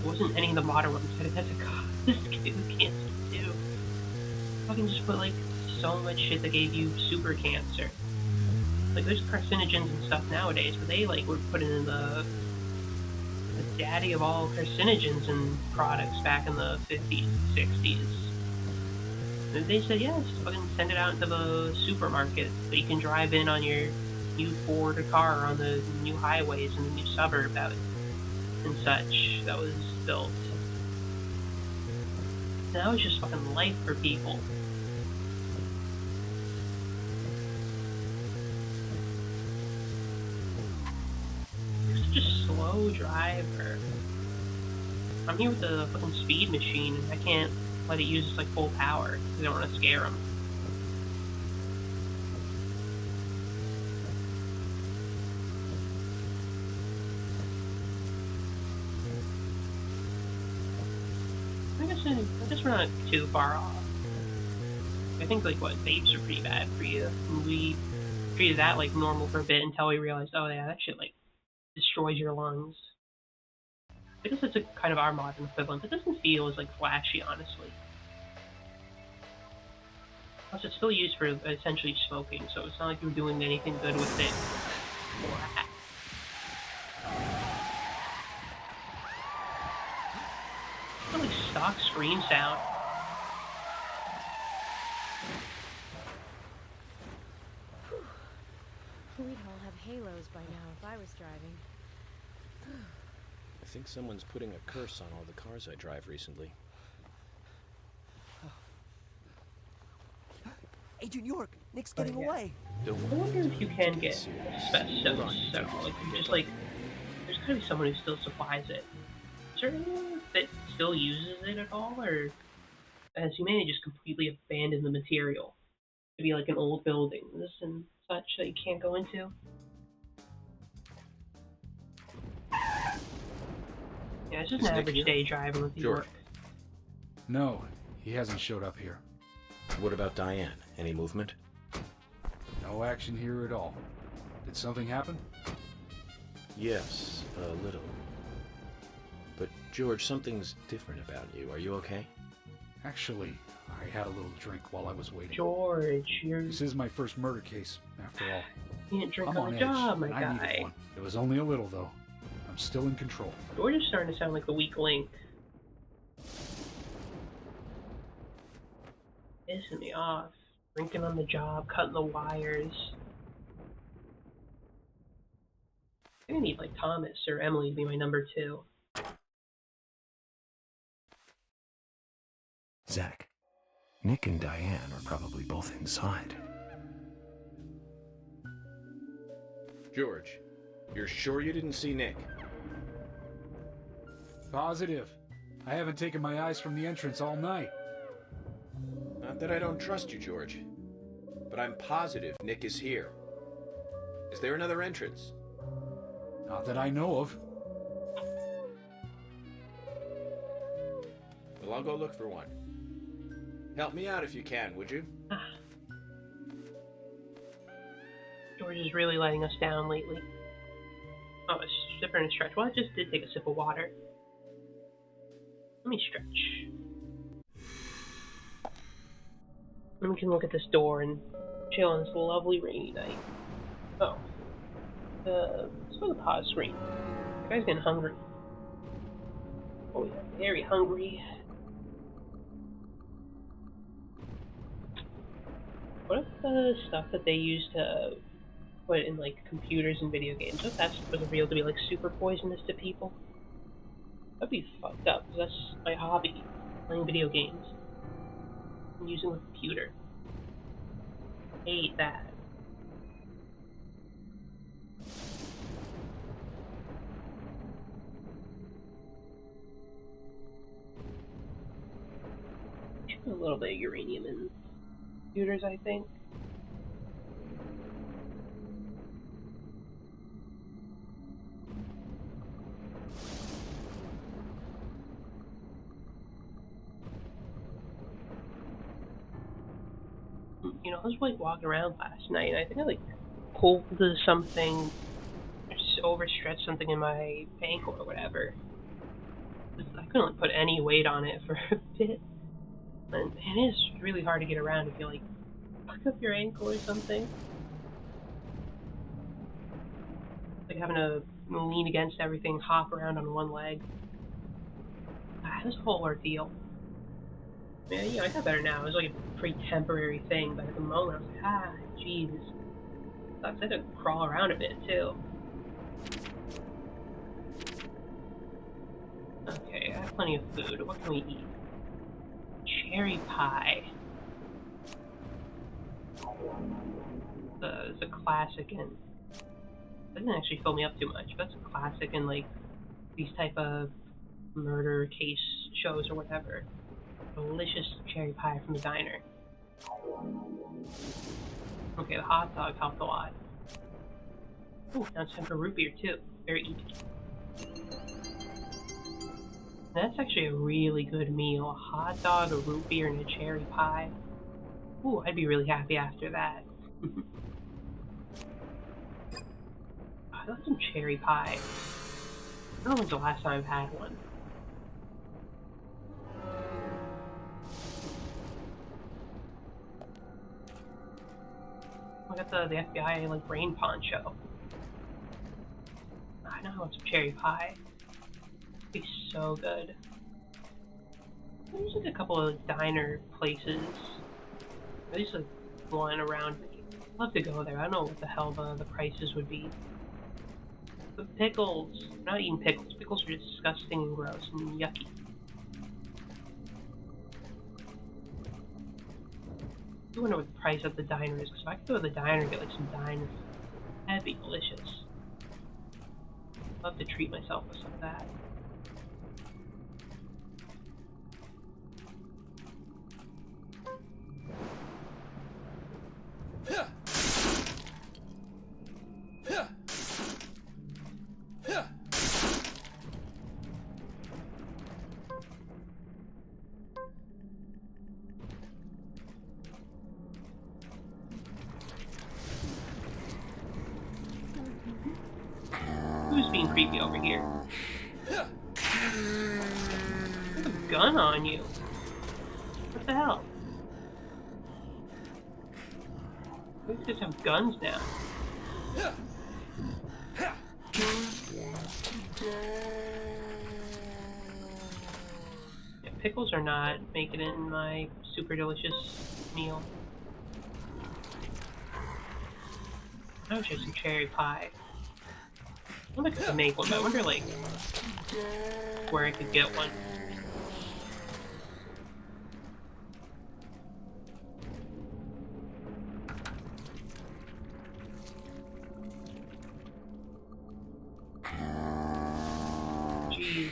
It wasn't any of the modern ones, but it has a god, this kid with cancer too. Fucking just put like so much shit that gave you super cancer. Like there's carcinogens and stuff nowadays, but they like were putting in the daddy of all carcinogens and products back in the 50s, 60s. And they said, yeah, just fucking send it out into the supermarket so you can drive in on your new Ford car on the new highways in the new suburb and such that was built. Now it's just fucking life for people. You're such a slow driver. I'm here with the fucking speed machine, and I can't let it use its like full power because I don't want to scare him. I guess we're not too far off. I think like what vapes are pretty bad for you. And we treated that like normal for a bit until we realized, oh yeah, that shit like destroys your lungs. I guess it's a kind of our modern equivalent. It doesn't feel as like flashy, honestly. Plus, it's still used for essentially smoking, so it's not like you're doing anything good with it. It's like stock scream sound. We'd all have halos by now if I was driving. I think someone's putting a curse on all the cars I drive recently. Agent York, Nick's getting away. I wonder if you can get asbestos. So, like, just like, there's gotta be someone who still supplies it. Is there anyone that still uses it at all, or has humanity just completely abandoned the material to be like an old buildings and such that you can't go into? Yeah, it's just an average day driving with York. No, he hasn't showed up here. What about Diane? Any movement? No action here at all. Did something happen? Yes, a little. But George, something's different about you. Are you okay? Actually, I had a little drink while I was waiting. George, This is my first murder case, after all. You can't drink I'm on on the edge, job, my and I guy. needed one. It was only a little, though. I'm still in control. George is starting to sound like the weak link. Pissing me off. Drinking on the job, cutting the wires. I'm gonna need like Thomas or Emily to be my number 2. Zach, Nick and Diane are probably both inside. George, you're sure you didn't see Nick? Positive. I haven't taken my eyes from the entrance all night. Not that I don't trust you, George, but I'm positive Nick is here. Is there another entrance? Not that I know of. Well, I'll go look for one. Help me out if you can, would you? George is really letting us down lately. Oh, a sipper and a stretch. Well, I just did take a sip of water. Let me stretch. Then we can look at this door and chill on this lovely rainy night. Oh. Let's go to the pause screen. The guy's getting hungry. Oh yeah, very hungry. What if the stuff that they use to put in like computers and video games, what if that's was revealed to be like super poisonous to people? That'd be fucked up, because that's my hobby, playing video games. And using a computer. Hate that. Should put a little bit of uranium in computers, I think. You know, I was like walking around last night, and I think I like pulled something, just overstretched something in my ankle or whatever. I couldn't like put any weight on it for a bit. And man, it is really hard to get around if you like fuck up your ankle or something. Like having to lean against everything, hop around on one leg. This whole ordeal. Yeah, you know, I got better now. It was like a pretty temporary thing, but at the moment I was like, Jesus. I had to crawl around a bit too. Okay, I have plenty of food. What can we eat? cherry pie. It's a classic, and it doesn't actually fill me up too much. But it's a classic in like these type of murder case shows or whatever. Delicious cherry pie from the diner. Okay, the hot dog helped a lot. Ooh, now it's time for root beer too. Very easy. That's actually a really good meal. A hot dog, a root beer, and a cherry pie. Ooh, I'd be really happy after that. I love some cherry pie. I don't know when's the last time I've had one. I got the FBI like brain poncho. I know I want some cherry pie. It'd be so good. There's like a couple of diner places. At least like one around me. I'd love to go there. I don't know what the hell the prices would be. But pickles. I'm not eating pickles. Pickles are disgusting and gross and yucky. I wonder what the price of the diner is, because if I could go to the diner and get like some diner, that'd be delicious. I'd love to treat myself with some of that. Who's being creepy over here? There's a gun on you. What the hell? These guys have guns now. Yeah, pickles are not making it in my super delicious meal. I wish I had some cherry pie. I wonder if I could make one, but I wonder, like, where I could get one. Jeez.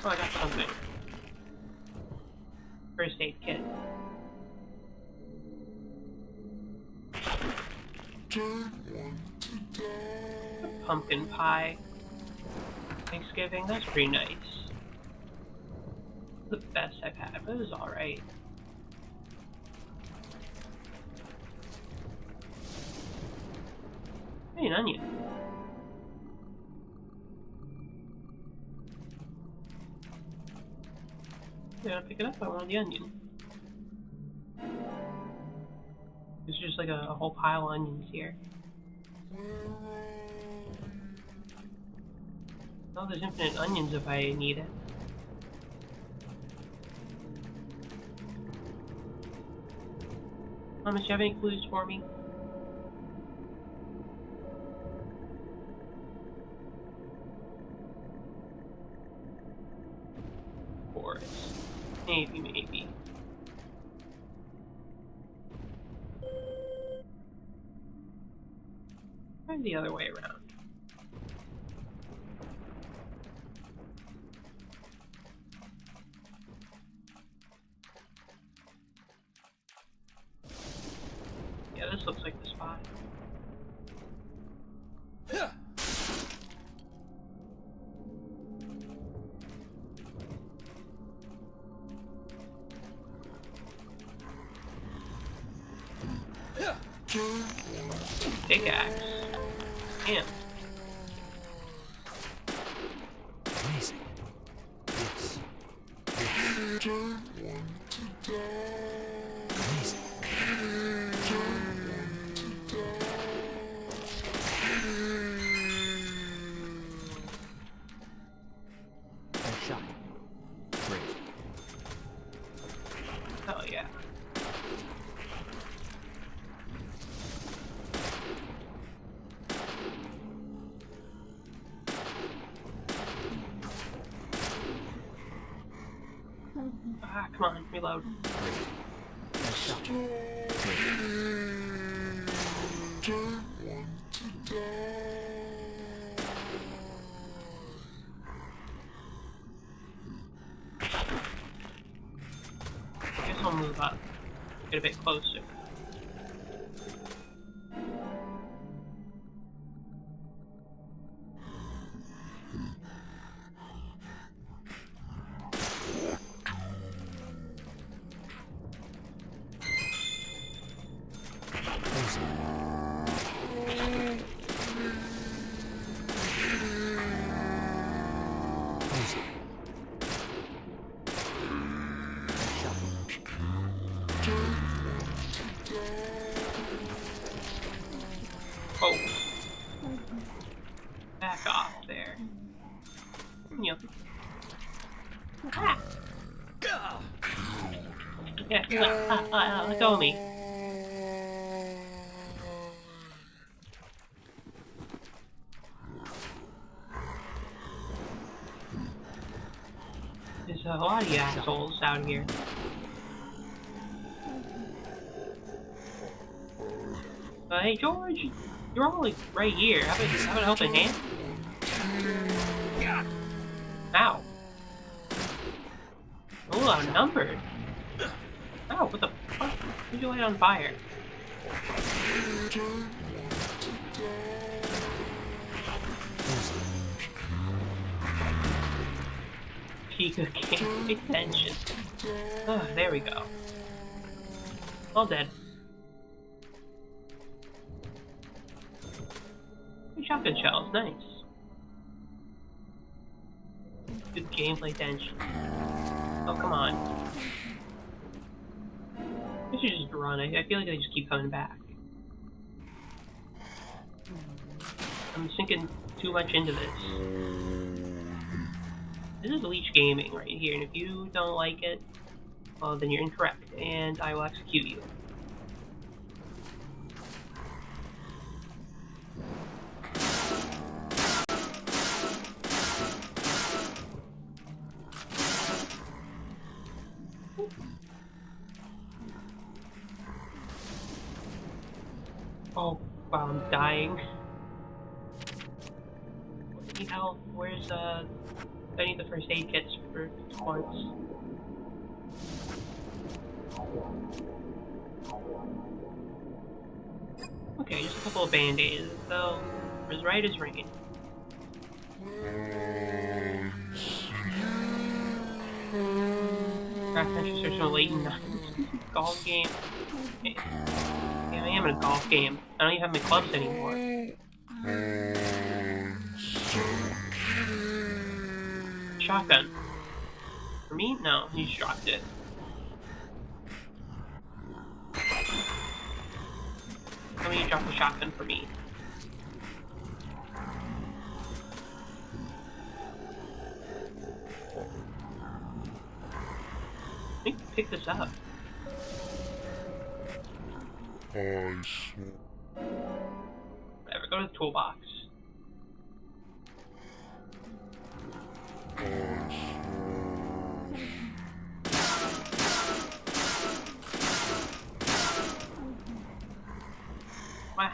Oh, I got something. First aid kit. Pumpkin pie. Thanksgiving, that's pretty nice. The best I've had, but it was alright. Hey, an onion. Yeah, pick it up. I wanted the onion. There's just like a whole pile of onions here. Oh, there's infinite onions if I need it. Thomas, do you have any clues for me? Forest. Maybe. Try the other way around. Yeah, this looks like the spot. Pickaxe. Damn. Amazing. Yes. Amazing. Ah, come on, reload. Nice shot. I guess I'll move up. Get a bit closer. Oh. Back off there. Yep. Ah. Yeah, let go of me. There's a lot of you assholes out here. Hey George, you're all like right here. How about a helping hand? Ow. Oh, outnumbered. Ow, what the fuck? Who'd you light on fire? Peak of game extension. Oh, there we go. All dead. Shotgun shells, nice. Good gameplay tension. Oh, come on. I should just run. I feel like they just keep coming back. I'm sinking too much into this. This is Leech Gaming right here, and if you don't like it, well, then you're incorrect, and I will execute you. Oh, wow, I'm dying. What the hell? Where's, I need the first aid kits for once. Okay, just a couple of band-aids, though. As right as rain. Craft entries are so late in the golf game. Okay. Yeah, I am in a golf game. I don't even have my clubs anymore. Shotgun. For me? No, he just dropped it. How many drop the shotgun for me? I think pick this up. Whatever, go to the toolbox. Wow.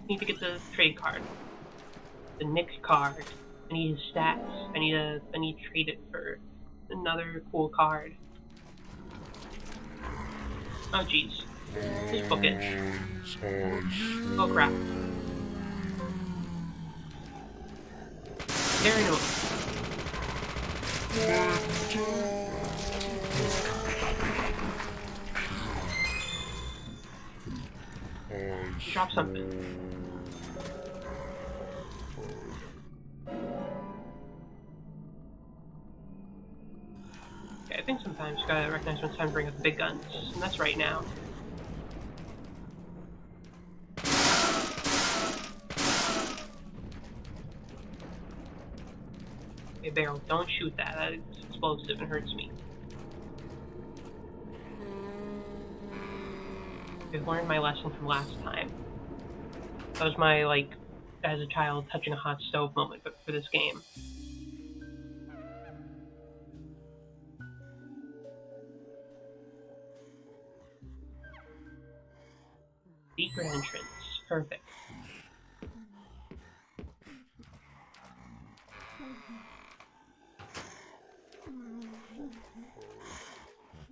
Need to get the trade card. The Nick card. I need his stats. I need to trade it for another cool card. Oh jeez. Just book it. Oh crap. There into it. Drop something. Okay, I think sometimes you gotta recognize when it's time to bring up the big guns, and that's right now. Okay, barrel, don't shoot that. That is explosive and hurts me. I've learned my lesson from last time. That was my, like, as a child touching a hot stove moment, but for this game. secret entrance. Perfect.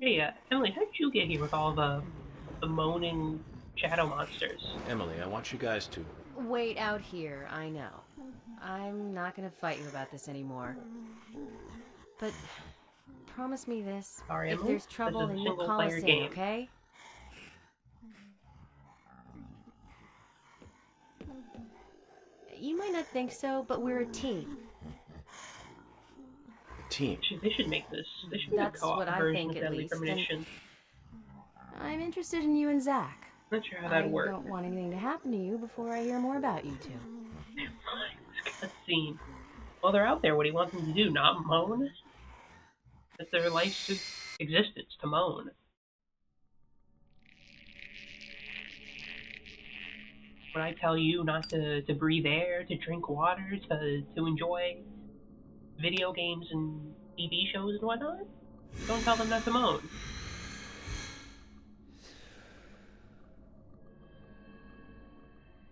Hey, Emily, how did you get here with all the moaning shadow monsters? Emily, I want you guys to... Wait out here, I know. I'm not gonna fight you about this anymore. But promise me this. Sorry, if Emily, there's trouble, this is then a you call us single-player in, game. okay? You might not think so, but we're a team. Team? They should make this. They should make That's a co-op what I version think, of at Deadly least. Premonition. I'm interested in you and Zach. Not sure how that'd work. I don't want anything to happen to you before I hear more about you two. Cutscene. Well, they're out there. What do you want them to do? Not moan? It's their life's existence to moan. Would I tell you not to breathe air, to drink water, to enjoy video games and TV shows and whatnot? Don't tell them not to moan.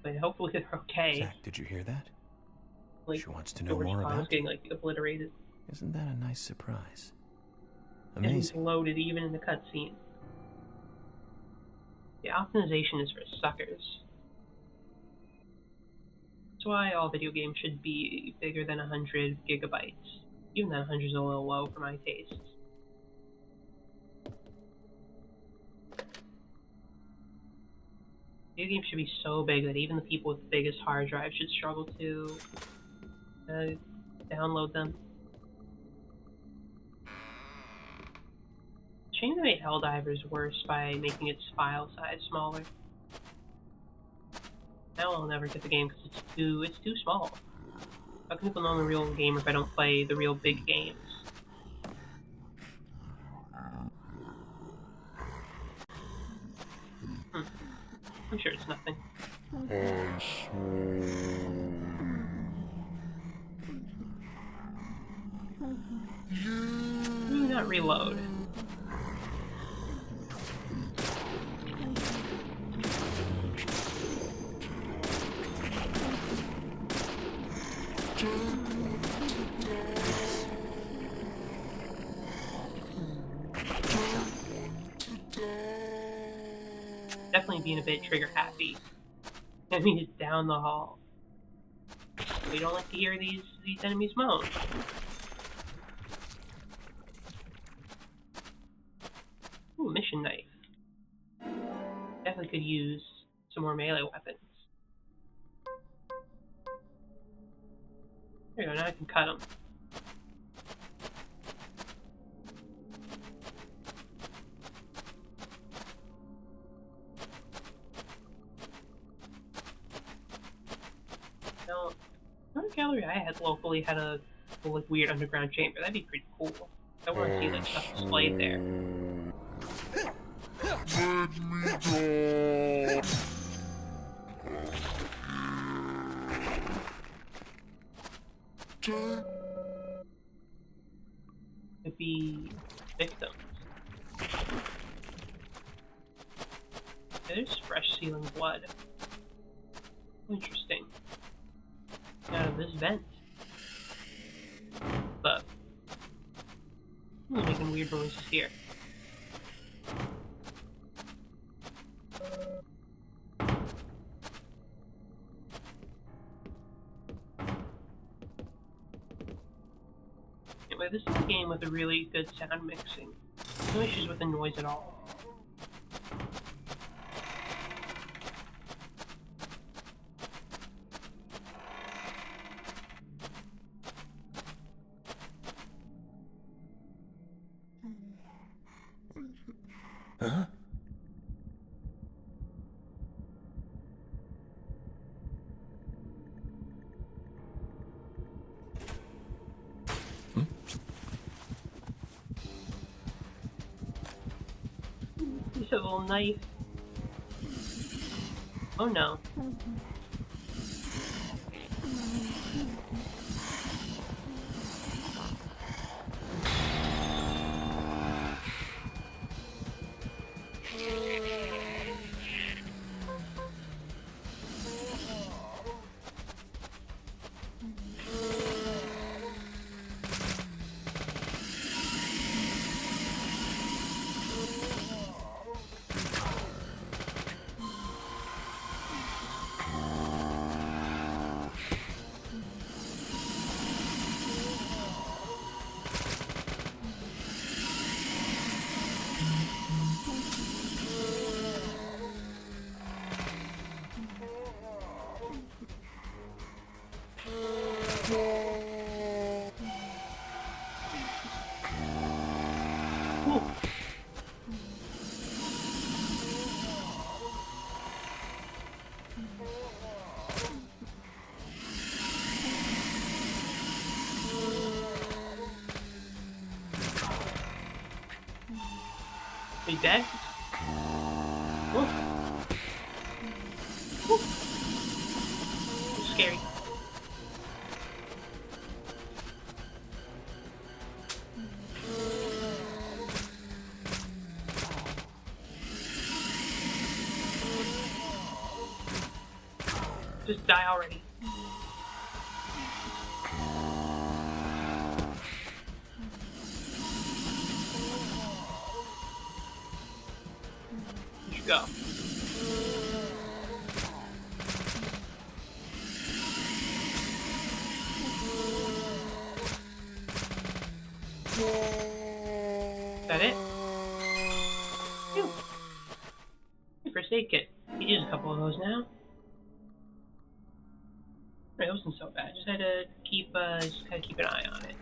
But hopefully they're okay. Zach, did you hear that? Like, she wants to know more about getting like obliterated. Isn't that a nice surprise? And Amazing. loaded even in the cutscene. The optimization is for suckers. That's why all video games should be bigger than 100 gigabytes. Even that 100 is a little low for my tastes. Video games should be so big that even the people with the biggest hard drives should struggle to download them. Shame they made Helldivers worse by making its file size smaller. Now I'll never get the game because it's too small. How can people know I'm a real gamer if I don't play the real big games? I'm sure it's nothing. Do not reload. Definitely being a bit trigger happy. I mean, it's down the hall. We don't like to hear these enemies moan. Ooh, mission knife. Definitely could use some more melee weapons. There you go, now I can cut them. Now, another gallery I had locally had a like weird underground chamber. That'd be pretty cool. I want to see like stuff displayed there. Could be victims. There's fresh sealing blood. Interesting. Out of this vent. But I'm making weird noises here. Anyway, this is a game with a really good sound mixing. No issues with the noise at all. Huh? Use a little knife. Oh no. Are you dead? Whoa. Whoa. It's scary. Just die already. You should go. Is that it? Phew. First aid kit. You use a couple of those now. It wasn't so bad. Just had to keep an eye on it.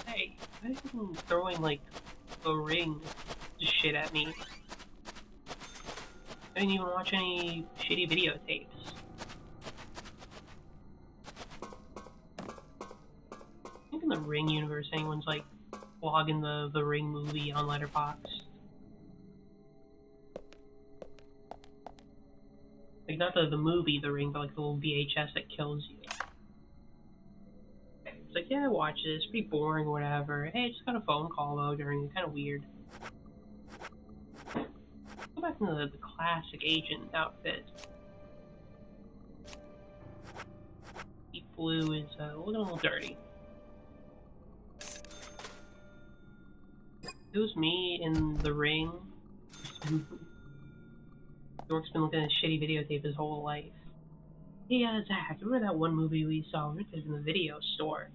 Hey, why are you throwing like a ring just shit at me? I didn't even watch any shitty videotapes. I think in the Ring universe, anyone's like vlogging the Ring movie on Letterboxd. Like not the movie The Ring, but like the little VHS that kills you. It's like, yeah, watch this. Pretty boring or whatever. Hey, I just got a phone call though during it. Kind of weird. Go back to the classic agent outfit. Deep blue is looking a little dirty. It was me in The Ring. York's been looking at a shitty videotape his whole life. Hey, Zach, remember that one movie we saw? We were in the video store.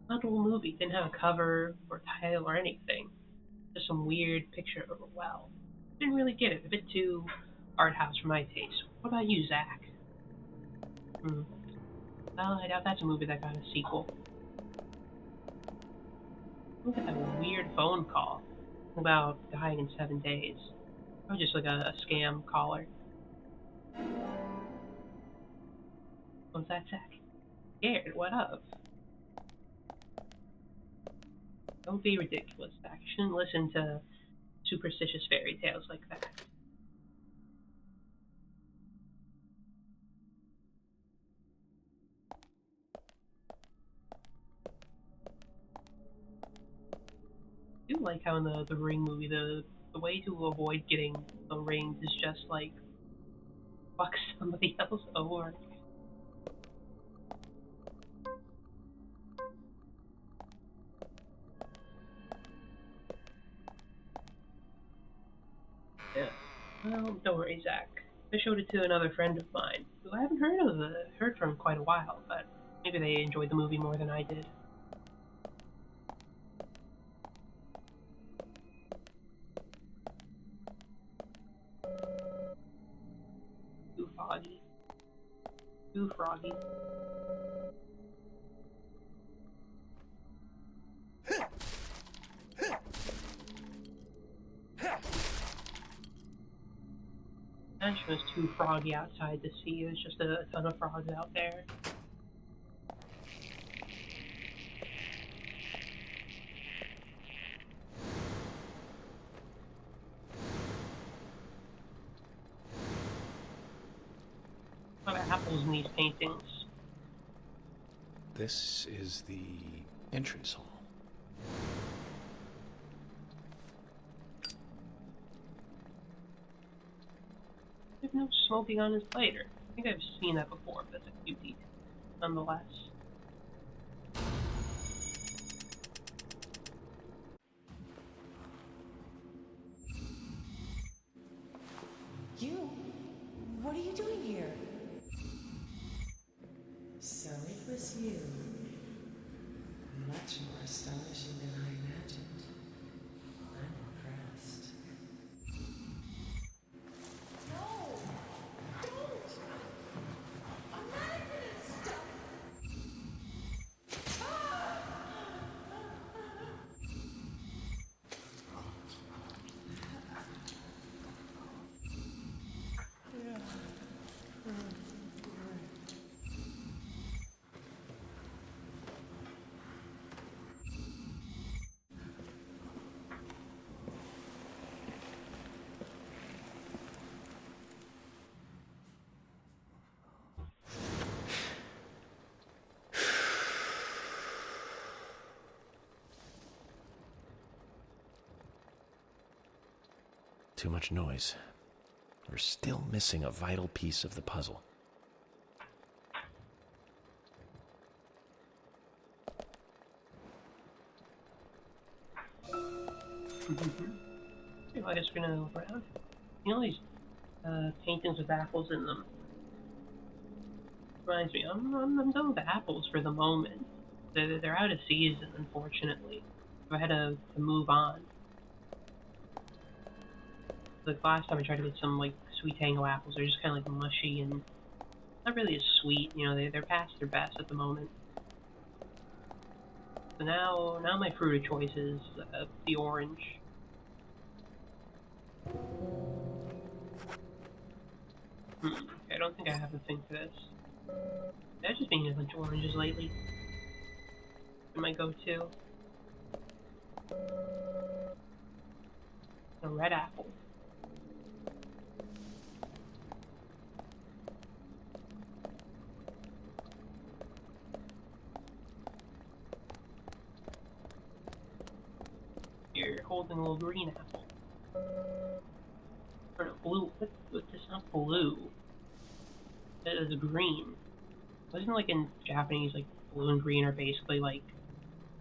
Not the whole movie. Didn't have a cover or title or anything. Just some weird picture of a well. Didn't really get it. A bit too art house for my taste. What about you, Zach? Well, I doubt that's a movie that got a sequel. Look at that weird phone call about dying in 7 days. Or just like a scam caller. What's that, Zach? Scared? What up? Don't be ridiculous, Zach. You shouldn't listen to superstitious fairy tales like that. I do like how in the Ring movie, the way to avoid getting the rings is just like fuck somebody else over. Yeah. Well, don't worry, Zach. I showed it to another friend of mine, who I haven't heard from in quite a while, but maybe they enjoyed the movie more than I did. Too foggy. Too froggy. It was too froggy outside to see. It was just a ton of frogs out there. A lot of apples in these paintings. This is the entrance hall. There's no smoking on his lighter. I think I've seen that before, but it's a cute detail, nonetheless. You? What are you doing here? So it was you. Much more astonishing than I imagined. I'm impressed. No! Don't! I'm not gonna stop! too much noise. We're still missing a vital piece of the puzzle. Well, I guess we're gonna look around. You know these paintings with apples in them? Reminds me, I'm done with the apples for the moment. They're out of season, unfortunately. So I had to move on. Like last time I tried to get some like sweet tango apples, they're just kind of like mushy and not really as sweet. You know, they're past their best at the moment. So now my fruit of choice is the orange. I don't think I have a thing for this. I've just been eating a bunch of oranges lately. My go-to. A red apple. You're holding a little green apple. Or no, blue. What's this? Not blue. It is green. Wasn't it like in Japanese, like blue and green are basically like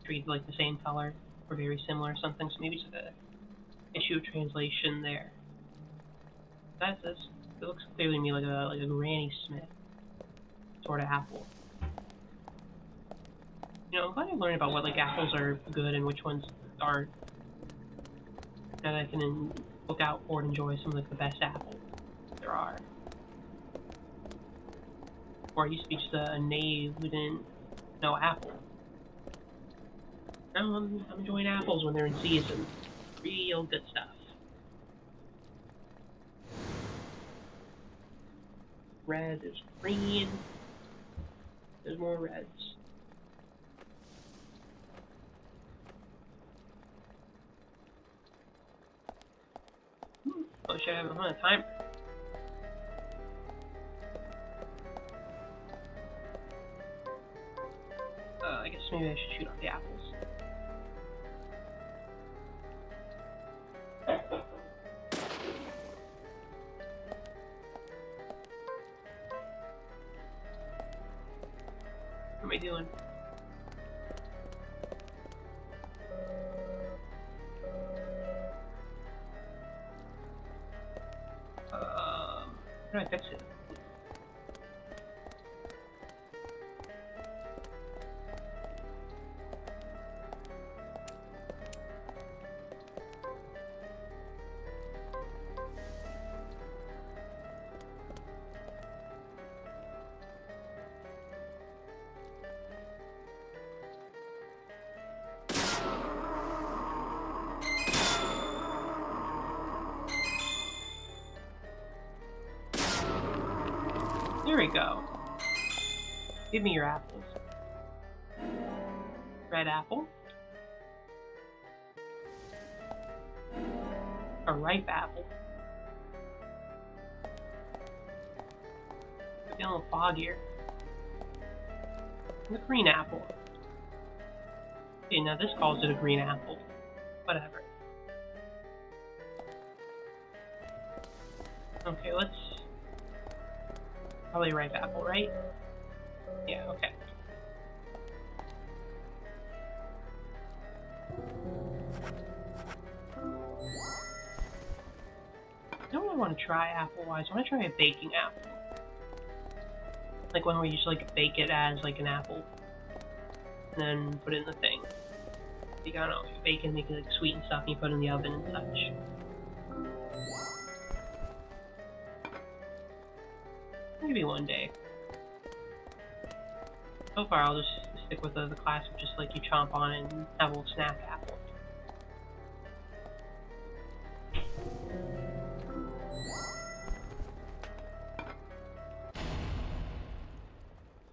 treated like the same color or very similar or something? So maybe it's like a issue of translation there. That's this. It looks clearly to me like a Granny Smith sort of apple. You know, I'm glad I learned about what like apples are good and which ones aren't. Now that I can look out for and enjoy some of like the best apples there are. Or I used to be just a knave who didn't know apple. Now I'm enjoying apples when they're in season. Real good stuff. Red is green. There's more reds. Oh, should I have a timer? I guess maybe I should shoot off the apples. What am I doing? How do I fix it? There we go. Give me your apples. Red apple. A ripe apple. It's getting a little foggier. And the green apple. Okay, now this calls it a green apple. Whatever. Okay, let's... Probably a ripe apple, right? Yeah, okay. I don't really want to try apple-wise. I want to try a baking apple. Like one where you just like bake it as like an apple. And then put it in the thing. Like, I don't know, bake it, make it like sweet and stuff, and you put it in the oven and such. Maybe one day. So far, I'll just stick with the classic, just like you chomp on it and have a little snack apple.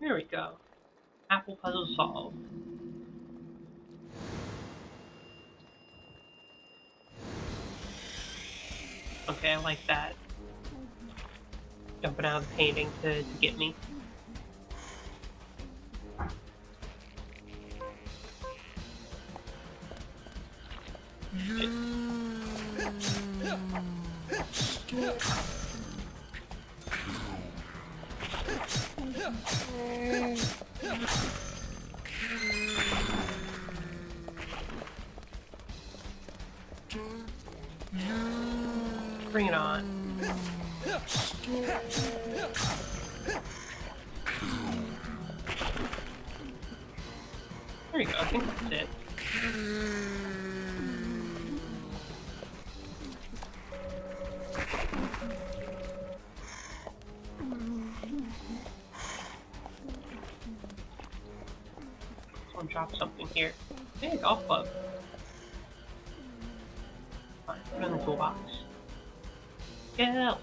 There we go. Apple puzzle solved. Okay, I like that. Jumping out of the painting to get me. Bring it on. There you go, I think that's it. Someone dropped something here. Hey, golf club. Fine, put it in the toolbox. Go!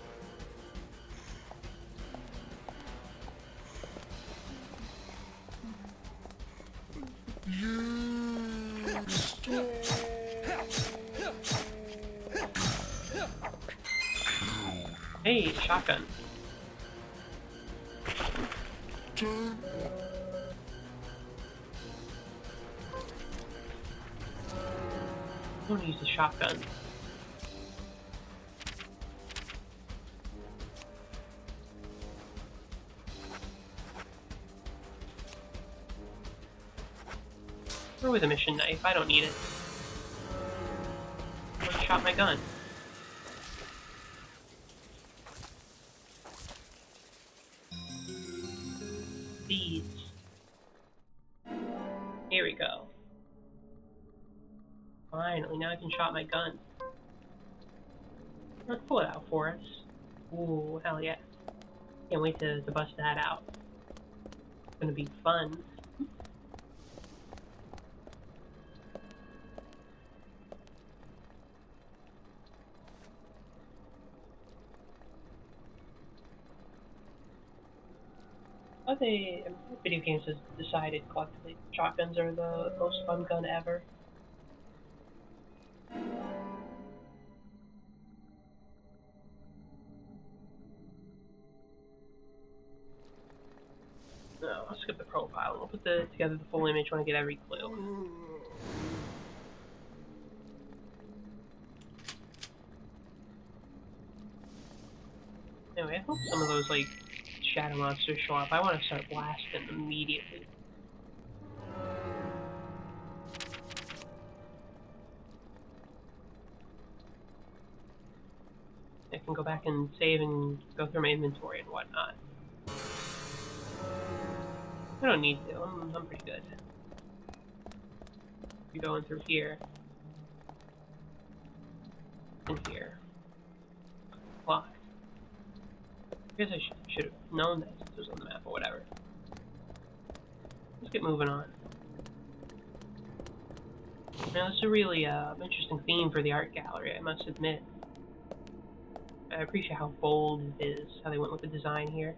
Hey, shotgun. I want to use the shotgun. Throw away the mission knife, I don't need it. I shot my gun. Seeds. Here we go. Finally, now I can shot my gun. Let's pull it out for us. Ooh, hell yeah. Can't wait to bust that out. It's gonna be fun. Video games has decided collectively shotguns are the most fun gun ever. No, I'll skip the profile and we'll put together the full image when I get every clue. Anyway, I hope some of those like shadow monsters show up. I want to start blasting them immediately. I can go back and save and go through my inventory and whatnot. I don't need to. I'm pretty good. You're going through here. And here. Locked. I guess I should have known that since it was on the map or whatever. Let's get moving on. Now, this is a really interesting theme for the art gallery, I must admit. I appreciate how bold it is, how they went with the design here.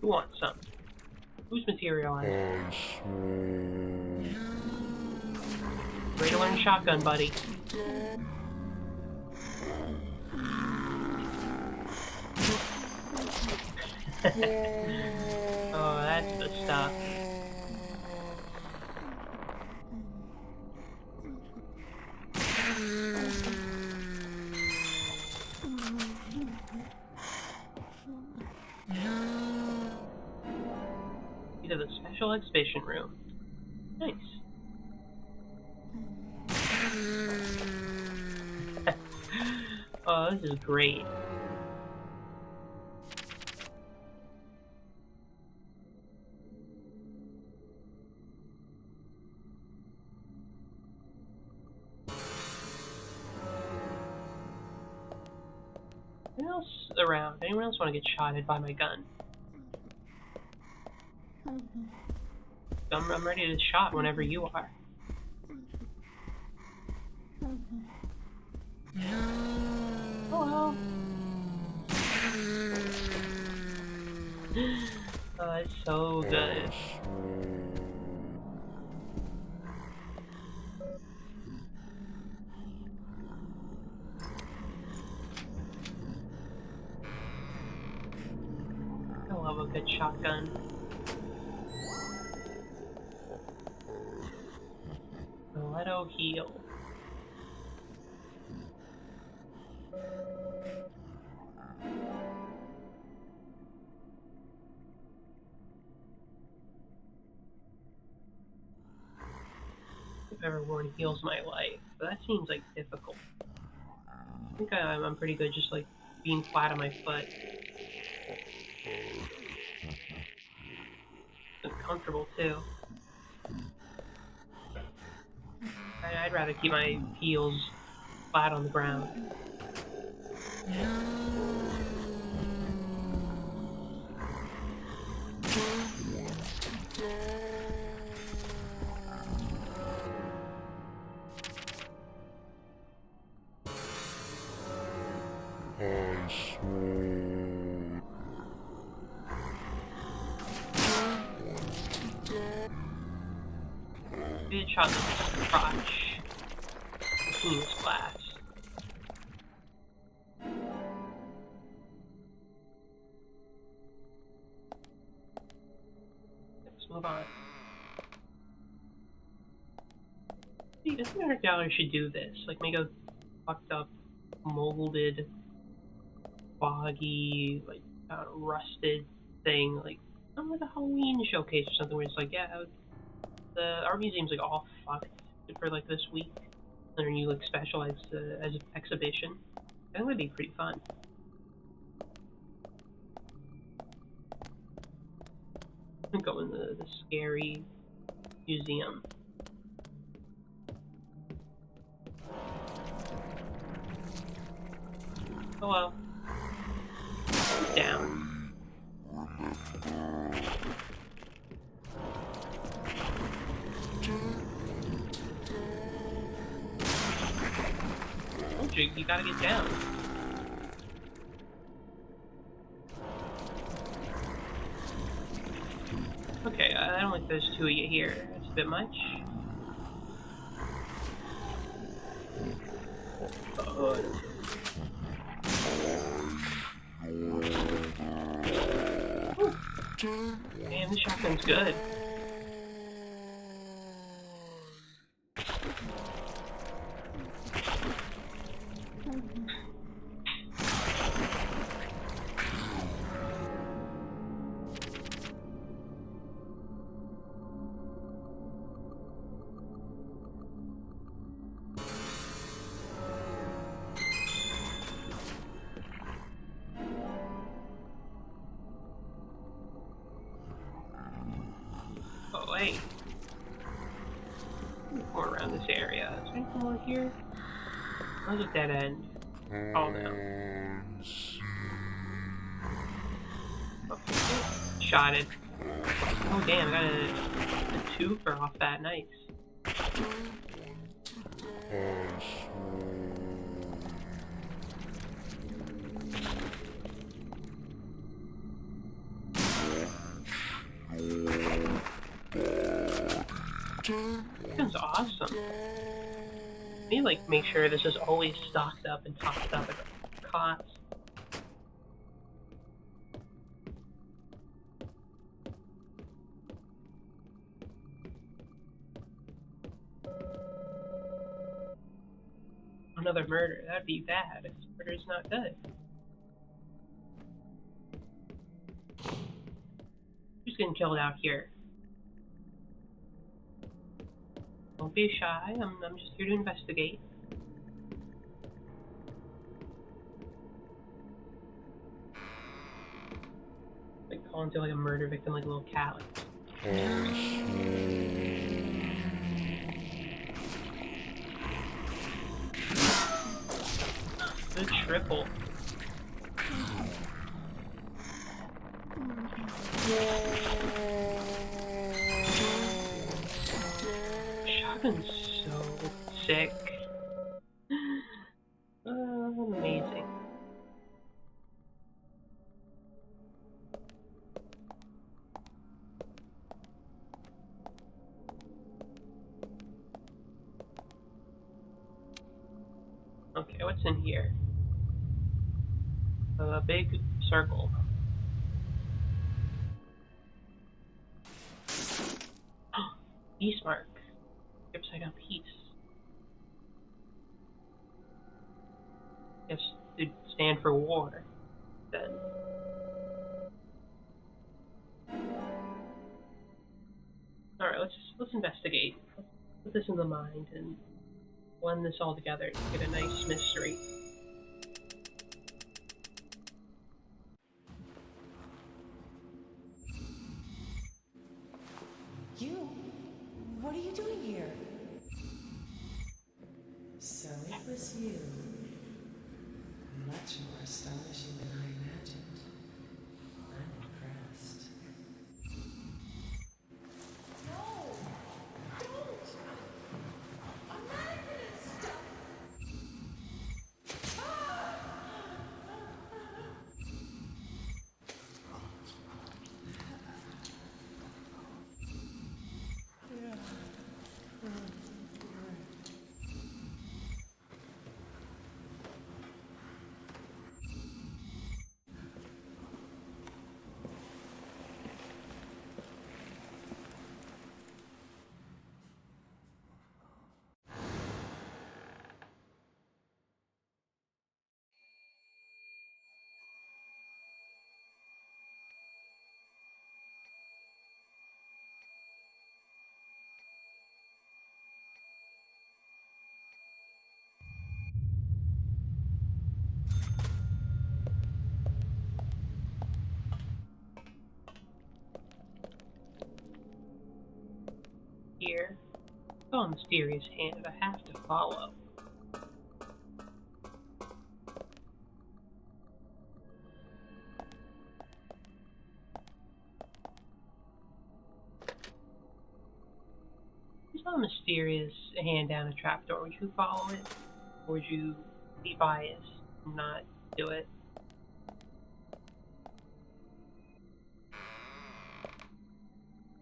Who wants some? Who's materialized? Ready to learn shotgun, buddy. Oh, that's the stuff. These are the special exhibition room. Nice. Oh, this is great. Anyone else around? Anyone else want to get shotted by my gun? I'm ready to shot whenever you are. Hello. Oh, it's so good. I love a good shotgun. Stiletto heal. If everyone heals my life, but that seems like difficult. I think I'm pretty good just like being flat on my foot. It's comfortable too. I'd rather keep my heels flat on the ground. Good shot in the crotch. Seems glass. Let's move on. See, this $100 should do this. Like make a fucked up, molded, foggy, like rusted thing, like like a Halloween showcase or something where it's like, yeah, our museum's like all fucked for like this week, and then you like specialize as an exhibition. I think that'd be pretty fun. Go in the scary museum. Oh well. Down. Oh, Jig, you gotta get down. Okay, I don't like those two of you here. That's a bit much. Damn, this shotgun's good. Oh, wait. More around this area. Is there anything more here? That was a dead end. Oh no. Okay. Shot it. Oh damn, I got a twofer off that. Nice. This is awesome. I need to like make sure this is always stocked up and topped up at cots. Another murder. That'd be bad. Murder's not good. Who's getting killed out here? Don't be shy. I'm just here to investigate. Like calling to like a murder victim like a little cat. The triple. Shotgun's so sick. Amazing. Okay, what's in here? A big circle. Peace mark. Upside down peace. Guess to stand for war. Then. Alright, let's investigate. Let's put this in the mind and blend this all together to get a nice mystery. You? What are you doing here? So it was you. Much more astonishing than I imagined. I'm impressed. No! Don't! I'm not gonna stop! Here. Oh, mysterious hand I have to follow. You saw a mysterious hand down a trapdoor. Would you follow it? Or would you be biased and not do it?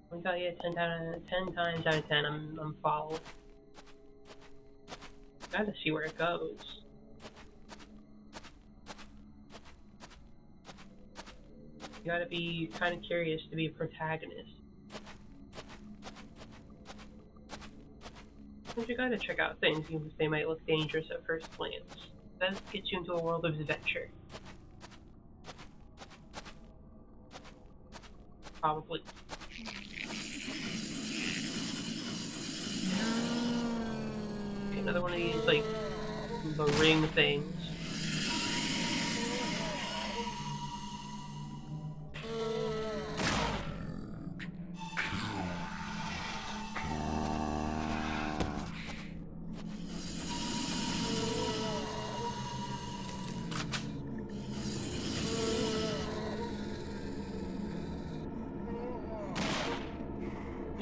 Let me tell you, 10 times out of 10, I'm following. Gotta see where it goes. You gotta be kind of curious to be a protagonist. But you gotta check out things even if they might look dangerous at first glance. That gets you into a world of adventure. Probably. Okay, another one of these, like, the ring things.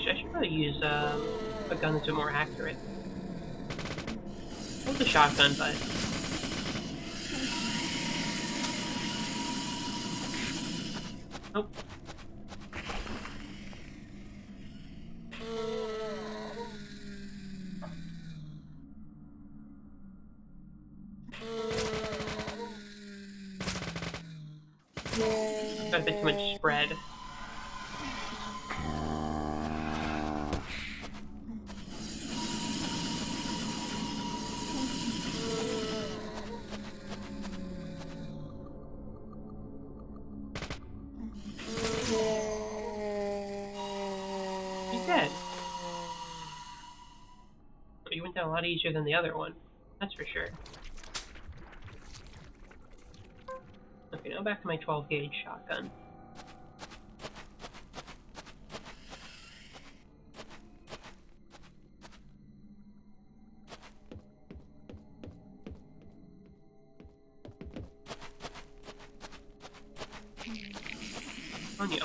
I should probably use a gun that's a bit more accurate. Hold the shotgun, but nope. Got a bit too much spread. He's dead. You went down a lot easier than the other one. That's for sure. Okay, now back to my 12 gauge shotgun. On you.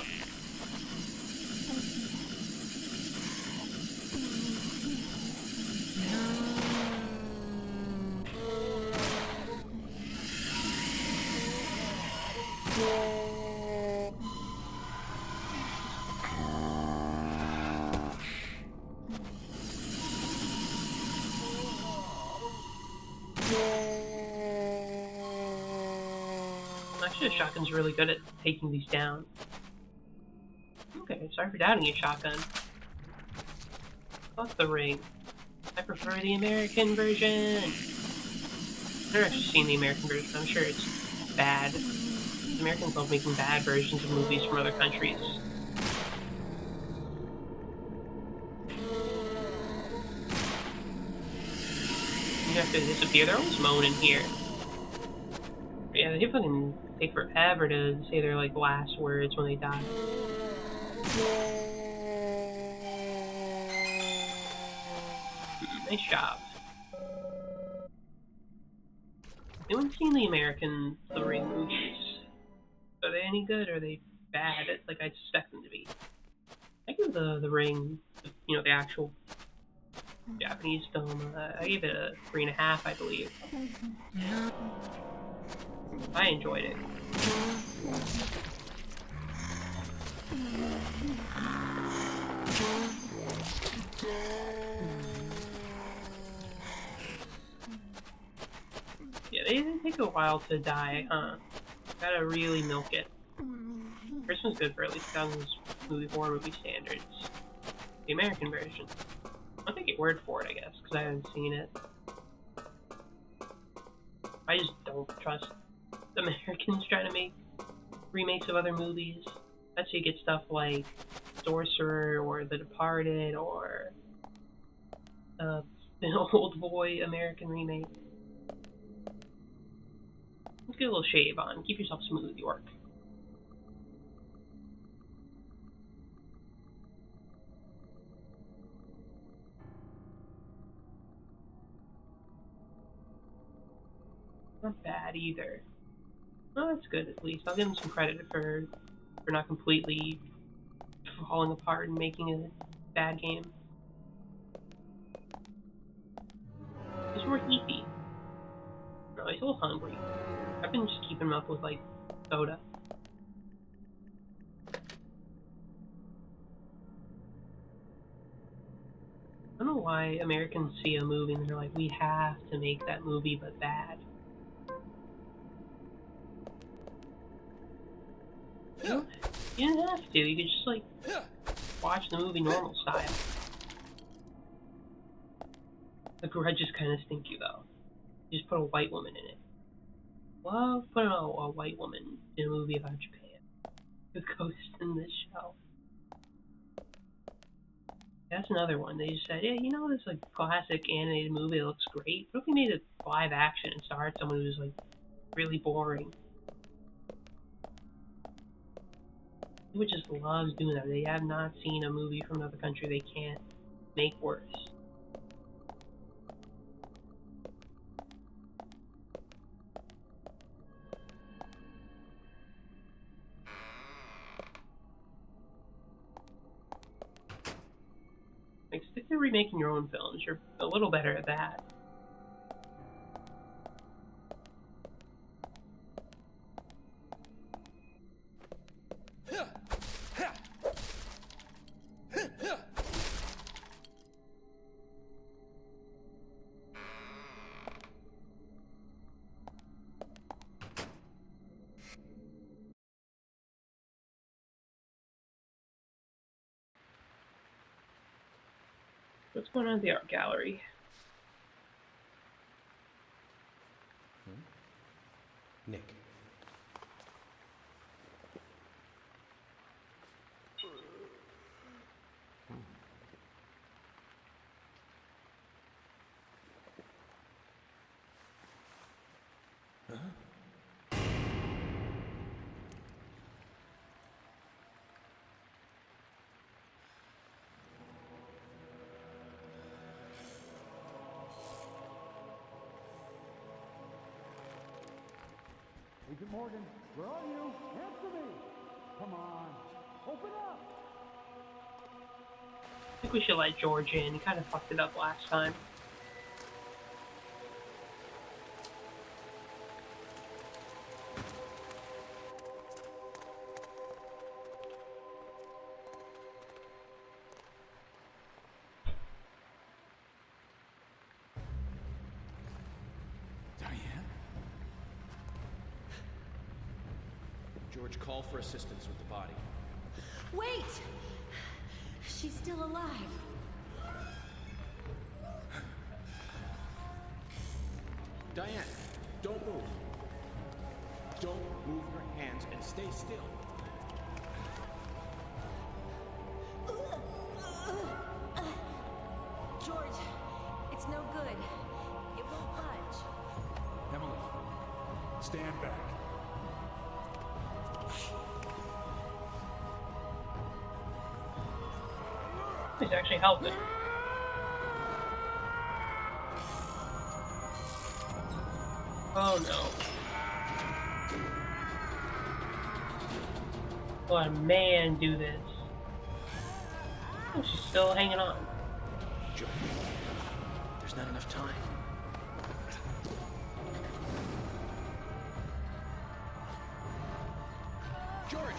Actually, the shotgun's really good at taking these down. Okay, sorry for doubting your shotgun. Fuck the ring. I prefer the American version. I've never actually seen the American version. I'm sure it's bad. Americans love making bad versions of movies from other countries. You have to disappear. They're always moaning here. But yeah, they fucking take forever to say their like last words when they die. Nice job. Anyone seen the American The Ring movies? Are they any good or are they bad? It's like I suspect them to be. I give the Ring, you know, the actual Japanese film, I gave it a 3.5, I believe. I enjoyed it. Yeah, they take a while to die, huh? Gotta really milk it. First one's good for at least 2000s horror movie standards. The American version. I'll take your word for it, I guess, because I haven't seen it. I just don't trust Americans trying to make remakes of other movies. That's how you get stuff like Sorcerer or The Departed or an Old Boy American remake. Let's get a little shave on. Keep yourself smooth, York. Not bad either. Oh, that's good at least. I'll give him some credit for not completely falling apart and making a bad game. He's more heathy. No, he's a little hungry. I've been just keeping him up with, like, soda. I don't know why Americans see a movie and they're like, we have to make that movie but bad. You didn't have to. You could just, like, watch the movie normal style. The Grudge is kind of stinky, though. You just put a white woman in it. Love putting a white woman in a movie about Japan. The ghost in this show. That's another one. They just said, yeah, you know this like classic animated movie that looks great? What if we made it live action and starred someone who's like really boring? People just loves doing that. They have not seen a movie from another country they can't make worse. Like, stick to remaking your own films. You're a little better at that. What's going on at the art gallery? Nick. Huh? Agent Morgan, where are you? Answer me! Come on, open up! I think we should let George in. He kind of fucked it up last time. George, call for assistance with the body. Wait! She's still alive. Diane, don't move. Don't move your hands and stay still. George, it's no good. It won't budge. Emily, stand back. He's actually helping. Oh no. Let a man do this. Oh, she's still hanging on. George, there's not enough time. George,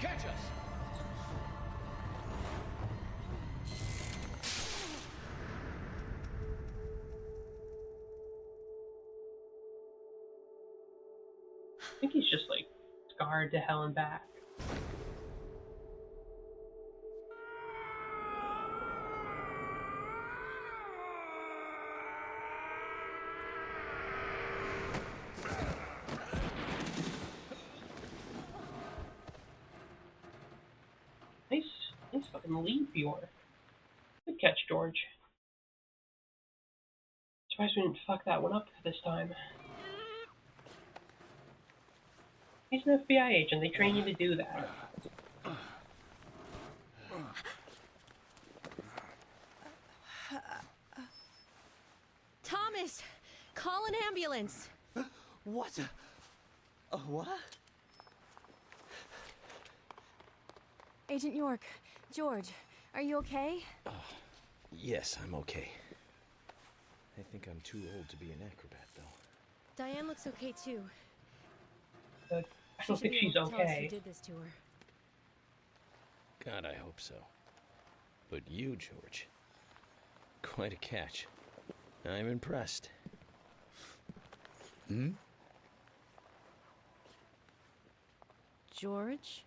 catch us! I think he's just like scarred to hell and back. Nice fucking lead, Bjorn. Good catch, George. Surprised we didn't fuck that one up this time. He's an FBI agent. They train you to do that. Thomas, call an ambulance. What? What? Agent York, George, are you okay? Yes, I'm okay. I think I'm too old to be an acrobat, though. Diane looks okay too. I don't think she's okay. Who did this to her? God, I hope so. But you, George, quite a catch. I'm impressed. Hmm? George?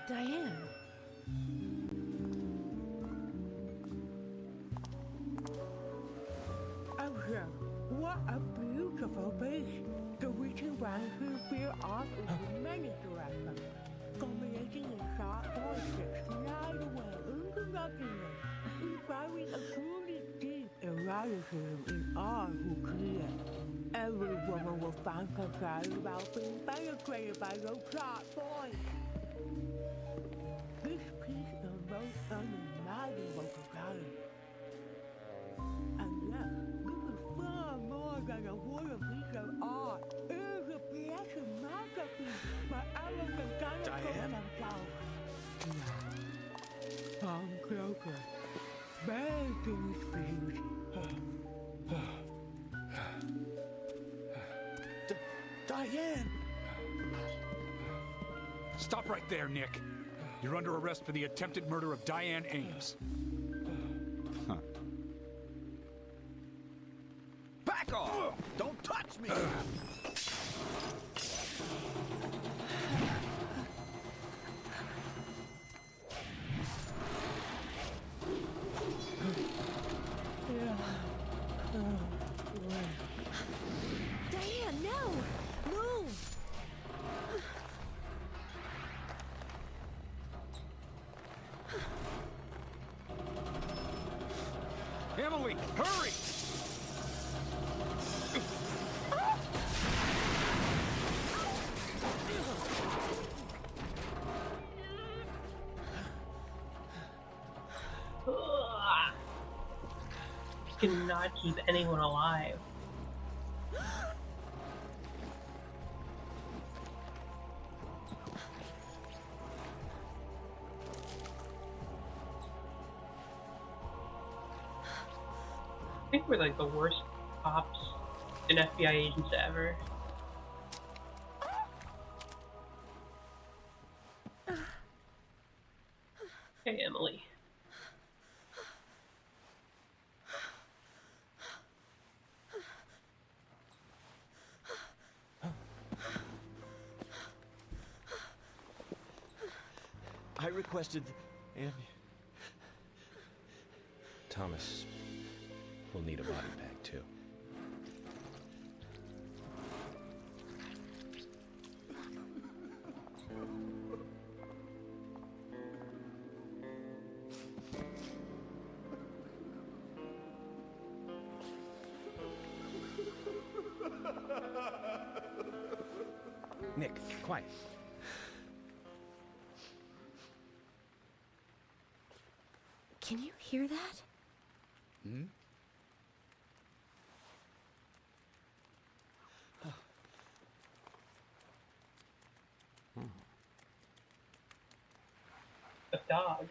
Diane. Oh, yeah. What a beautiful beach. The reaching one who feel off in many directions. Combinating in sharp voices, glide away into nothingness, inspiring a truly deep eroticism in all who clear. Every woman will find herself about being penetrated by those sharp voices. This piece evokes unimaginable compelling. And yet, this is far more than a wooden piece of art. It is a piece of masterpiece by elegant Diane? themselves. Come closer. Bathe in its beauty. Diane! Stop right there, Nick. You're under arrest for the attempted murder of Diane Ames. Huh. Back off! Don't touch me! Diane, no! Move! Emily, hurry! You cannot keep anyone alive. I think we're like the worst cops and FBI agents ever. Hey, Emily. I requested Thomas will need a body bag, too. Nick, quiet. Can you hear that? Hmm? A dog.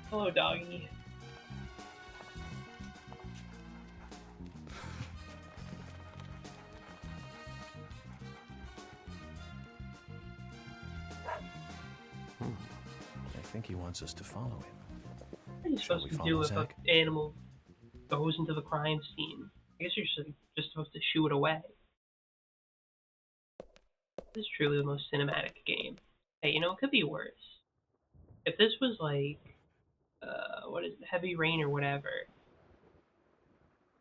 Hello, doggy. I think he wants us to follow him. What are you supposed to do if an animal goes into the crime scene? I guess you're just supposed to shoo it away. This is truly the most cinematic game. Hey, you know, it could be worse. If this was like, what is it, Heavy Rain or whatever,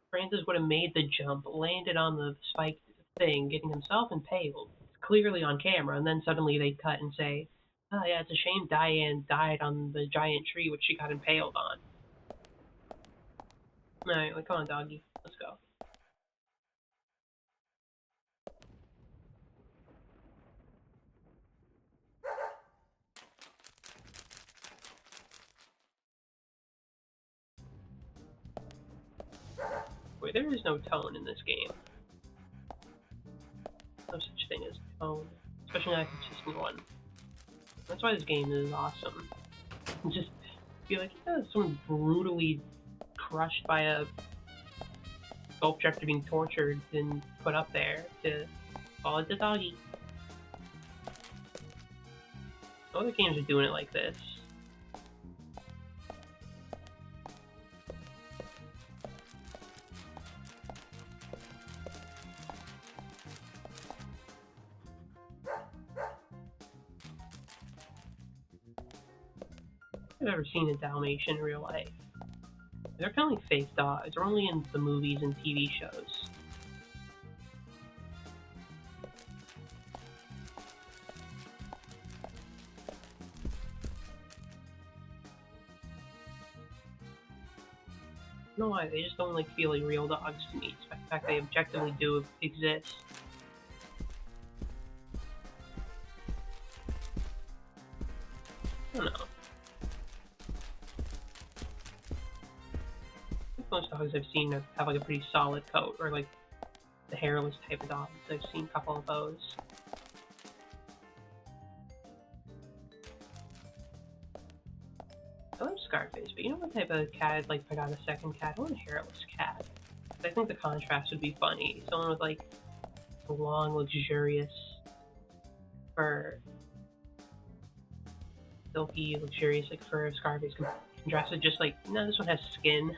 Francis would have made the jump, landed on the spiked thing, getting himself impaled, clearly on camera, and then suddenly they cut and say, oh yeah, it's a shame Diane died on the giant tree which she got impaled on. Alright, like, come on, doggy. Let's go. Wait, there is no tone in this game. No such thing as tone. Especially not a consistent one. That's why this game is awesome. Just be like, yeah, someone brutally crushed by a sculpture after being tortured and put up there to call it the doggy. Other games are doing it like this. I've never seen a Dalmatian in real life. They're kind of like fake dogs. They're only in the movies and TV shows. I don't know why, they just don't like feel like real dogs to me, despite the fact they objectively do exist. I don't know. Most dogs I've seen have like a pretty solid coat, or like the hairless type of dogs. I've seen a couple of those. I love Scarface, but you know what type of cat I'd like if I got a second cat? I want a hairless cat. I think the contrast would be funny. Someone with like a long, luxurious fur. Silky, luxurious like fur of Scarface contrasted just like, no, this one has skin.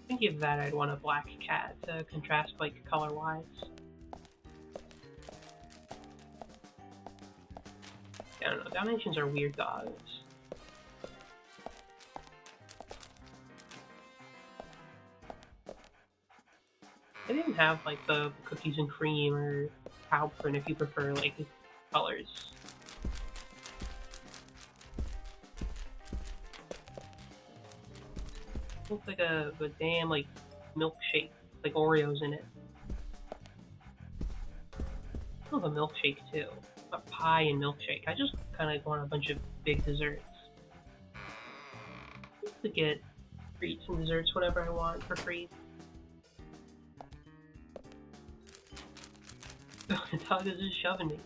Thinking of that, I'd want a black cat to contrast like color-wise. I don't know, Dalmatians are weird dogs. They didn't have like the cookies and cream or cow print if you prefer like colors. Looks like a damn like milkshake, like Oreos in it. I love a milkshake too. A pie and milkshake. I just kind of want a bunch of big desserts. To get treats and desserts whenever I want for free. The dog is just shoving me.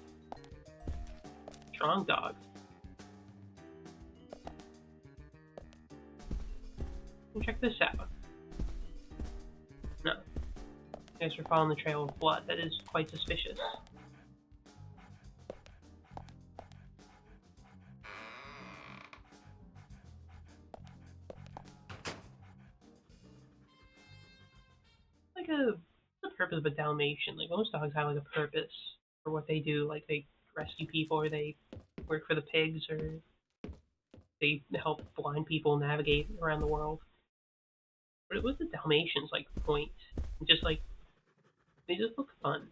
Strong dog. Check this out. You guys are following the trail of blood. That is quite suspicious. Like the purpose of a Dalmatian. Like most dogs have like a purpose for what they do. Like they rescue people, or they work for the pigs, or they help blind people navigate around the world. But it was the Dalmatians like point. Just like they just look fun.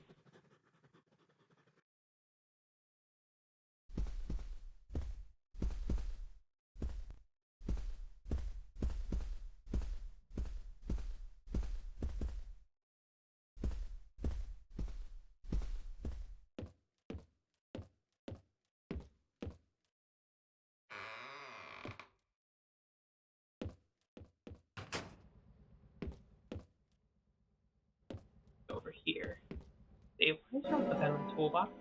Over here. Why is there put that in my toolbox?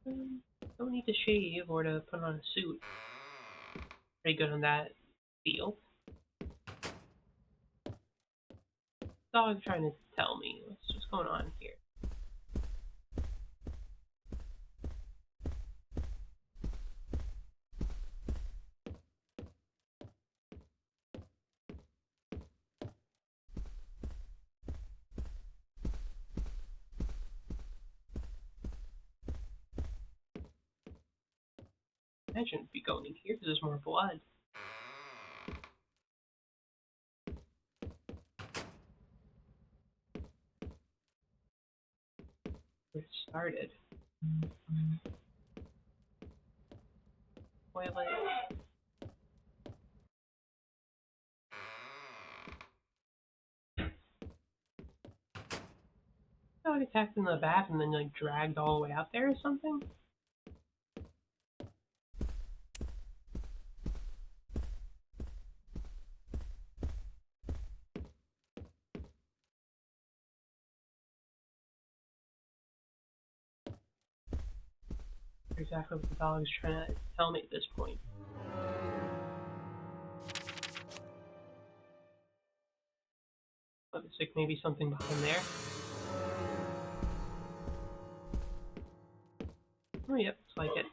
Don't need to shave or to put on a suit. Pretty good on that field. Dog trying to tell me what's going on here. I shouldn't be going in here because there's more blood. Where it started. Toilet. Dog attacked in the bath and then like dragged all the way out there or something? Exactly what the dog is trying to tell me at this point. Looks like maybe something behind there. Oh, yep, looks like it.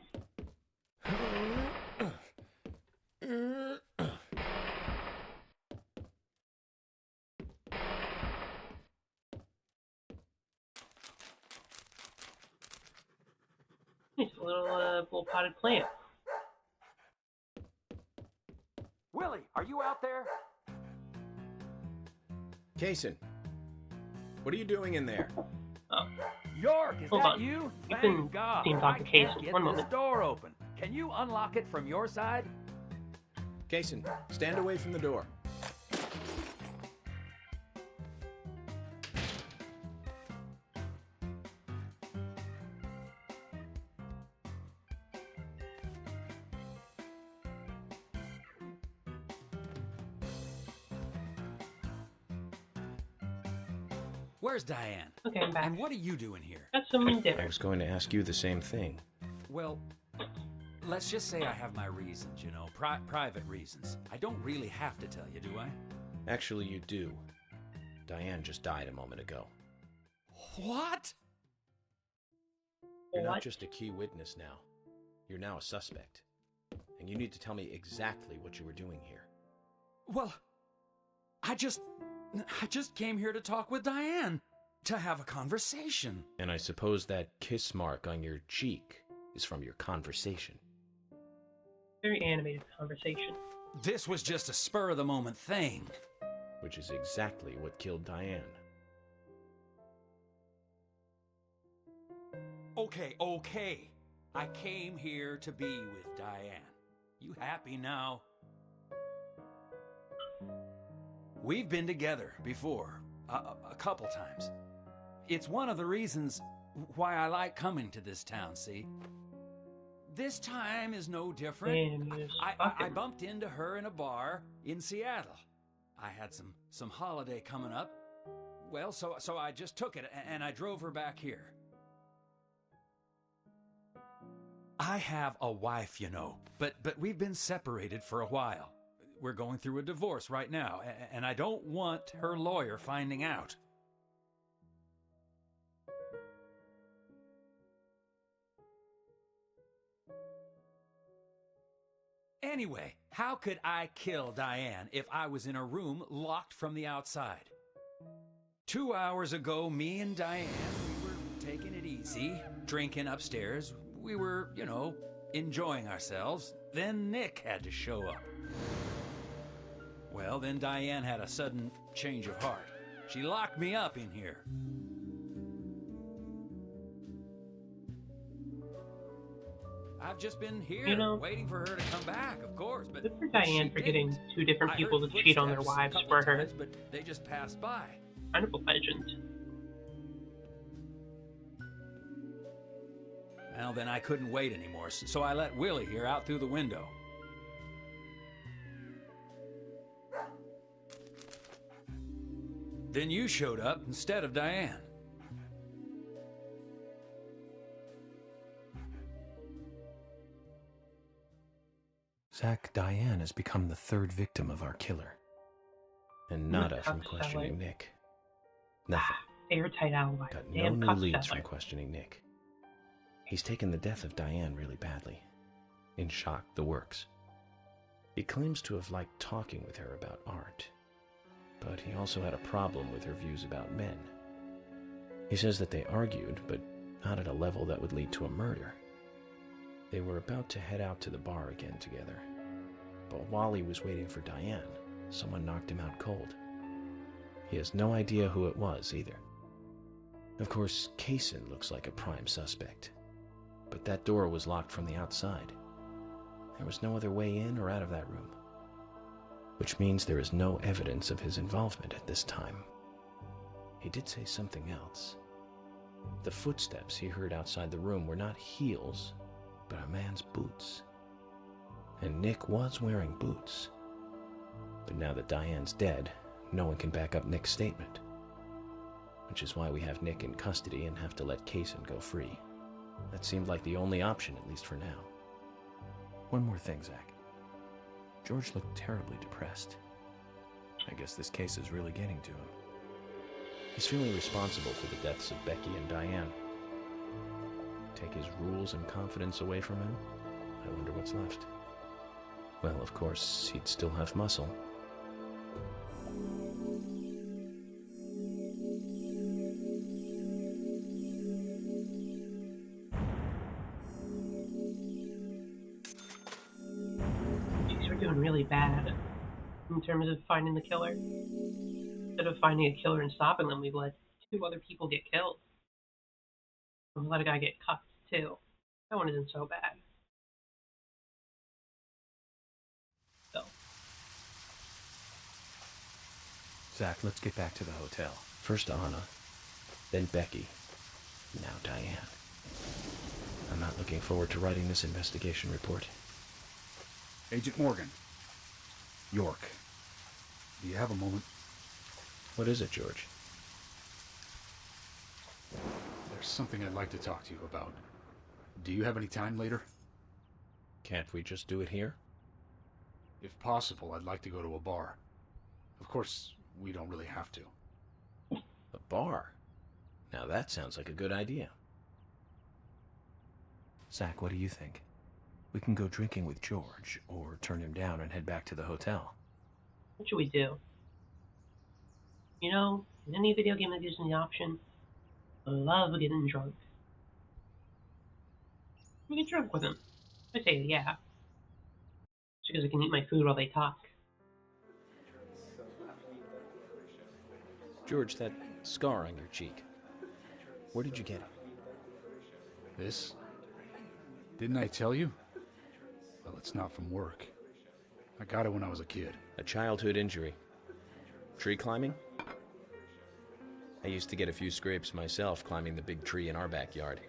It's a little potted plant. Willie, are you out there? Kaysen, what are you doing in there? Oh. York, is Hold that on. you? You Thank can God. seem I Dr. can't Kaysen. get One this moment. door open. Can you unlock it from your side? Kaysen, stand away from the door. Where's Diane? Okay, I'm back. And what are you doing here? Got some dinner. I was going to ask you the same thing. Well, let's just say I have my reasons, you know, private reasons. I don't really have to tell you, do I? Actually, you do. Diane just died a moment ago. What? You're not just a key witness now. You're now a suspect. And you need to tell me exactly what you were doing here. Well, I just came here to talk with Diane, to have a conversation. And I suppose that kiss mark on your cheek is from your conversation. Very animated conversation. This was just a spur-of-the-moment thing. Which is exactly what killed Diane. Okay. I came here to be with Diane. You happy now? We've been together before, a couple times. It's one of the reasons why I like coming to this town, see? This time is no different. I bumped into her in a bar in Seattle. I had some holiday coming up. Well, so I just took it and I drove her back here. I have a wife, you know, but we've been separated for a while. we're going through a divorce right now, and I don't want her lawyer finding out. Anyway, how could I kill Diane if I was in a room locked from the outside? 2 hours ago, me and Diane, we were taking it easy, drinking upstairs. We were, enjoying ourselves. Then Nick had to show up. Well, then Diane had a sudden change of heart. She locked me up in here. I've just been here, waiting for her to come back, of course, but... Good for Diane for getting two different people to cheat on their wives for her. But they just passed by. Kind of a legend. Well, then I couldn't wait anymore, so I let Willie here out through the window. Then you showed up instead of Diane. Zach, Diane has become the third victim of our killer. And nada from questioning Nick. Nothing. Airtight alibi. Got no new leads from questioning Nick. He's taken the death of Diane really badly. In shock, the works. He claims to have liked talking with her about art. But he also had a problem with her views about men. He says that they argued, but not at a level that would lead to a murder. They were about to head out to the bar again together. But while he was waiting for Diane, someone knocked him out cold. He has no idea who it was either. Of course, Kaysen looks like a prime suspect. But that door was locked from the outside. There was no other way in or out of that room. Which means there is no evidence of his involvement at this time. He did say something else. The footsteps he heard outside the room were not heels, but a man's boots. And Nick was wearing boots. But now that Diane's dead, no one can back up Nick's statement. Which is why we have Nick in custody and have to let Kaysen go free. That seemed like the only option, at least for now. One more thing, Zach. George looked terribly depressed. I guess this case is really getting to him. He's feeling responsible for the deaths of Becky and Diane. Take his rules and confidence away from him? I wonder what's left. Well, of course, he'd still have muscle. Jeez, we're doing really bad in terms of finding the killer. Instead of finding a killer and stopping them, we've let 2 other people get killed. We let a guy get cuffed, too. That one isn't so bad. So. Zach, let's get back to the hotel. First Anna, then Becky, now Diane. I'm not looking forward to writing this investigation report. Agent Morgan. York. Do you have a moment? What is it, George? There's something I'd like to talk to you about. Do you have any time later? Can't we just do it here? If possible, I'd like to go to a bar. Of course, we don't really have to. A bar? Now that sounds like a good idea. Zach, what do you think? We can go drinking with George, or turn him down and head back to the hotel. What should we do? You know, in any video game that gives me the option, I love getting drunk. We get drunk with him. I say yeah. Just because I can eat my food while they talk. George, that scar on your cheek. Where did you get it? This? Didn't I tell you? Well, it's not from work. I got it when I was a kid. A childhood injury. Tree climbing? I used to get a few scrapes myself climbing the big tree in our backyard.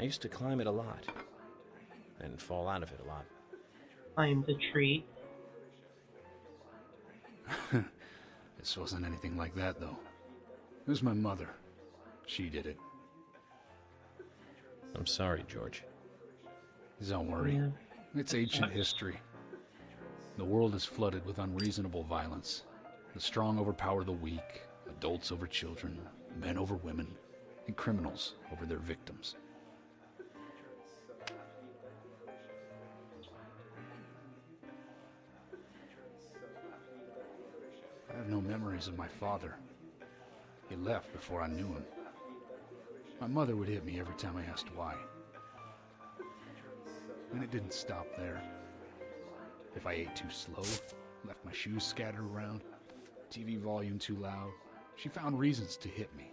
I used to climb it a lot. And fall out of it a lot. Climb the tree? This wasn't anything like that, though. It was my mother. She did it. I'm sorry, George. Don't worry. Yeah. It's ancient history. The world is flooded with unreasonable violence. The strong overpower the weak, adults over children, men over women, and criminals over their victims. I have no memories of my father. He left before I knew him. My mother would hit me every time I asked why. And it didn't stop there. If I ate too slow, left my shoes scattered around, TV volume too loud, she found reasons to hit me.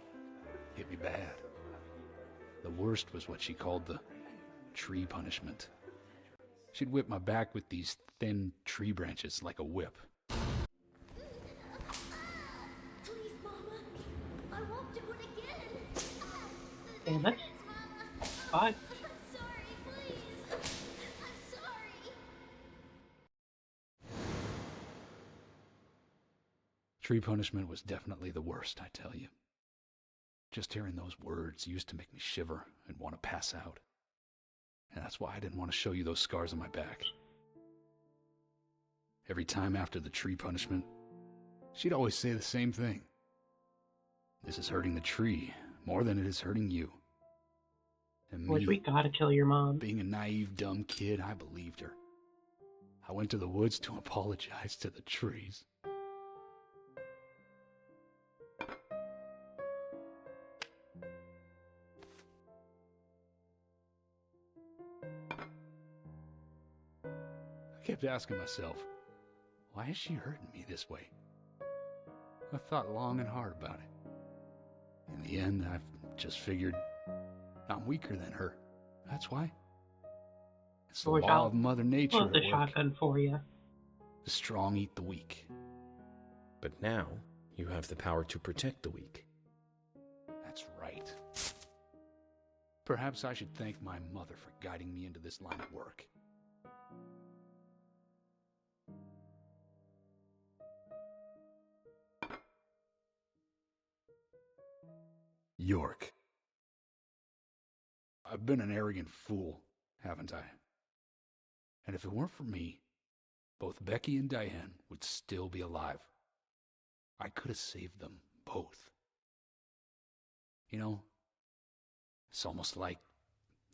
Hit me bad. The worst was what she called the tree punishment. She'd whip my back with these thin tree branches like a whip. Please, Mama. I won't do it again. Damn it. Bye. I'm sorry, please. I'm sorry. Tree punishment was definitely the worst, I tell you. Just hearing those words used to make me shiver and want to pass out. And that's why I didn't want to show you those scars on my back. Every time after the tree punishment, she'd always say the same thing. This is hurting the tree more than it is hurting you. And Which we gotta kill your mom. Being a naive, dumb kid, I believed her. I went to the woods to apologize to the trees. I kept asking myself, why is she hurting me this way? I thought long and hard about it. In the end, I've just figured I'm weaker than her. That's why. It's the law of Mother Nature Pull the at work. shotgun for you. The strong eat the weak. But now you have the power to protect the weak. That's right. Perhaps I should thank my mother for guiding me into this line of work. York. I've been an arrogant fool, haven't I? And if it weren't for me, both Becky and Diane would still be alive. I could have saved them both. You know, it's almost like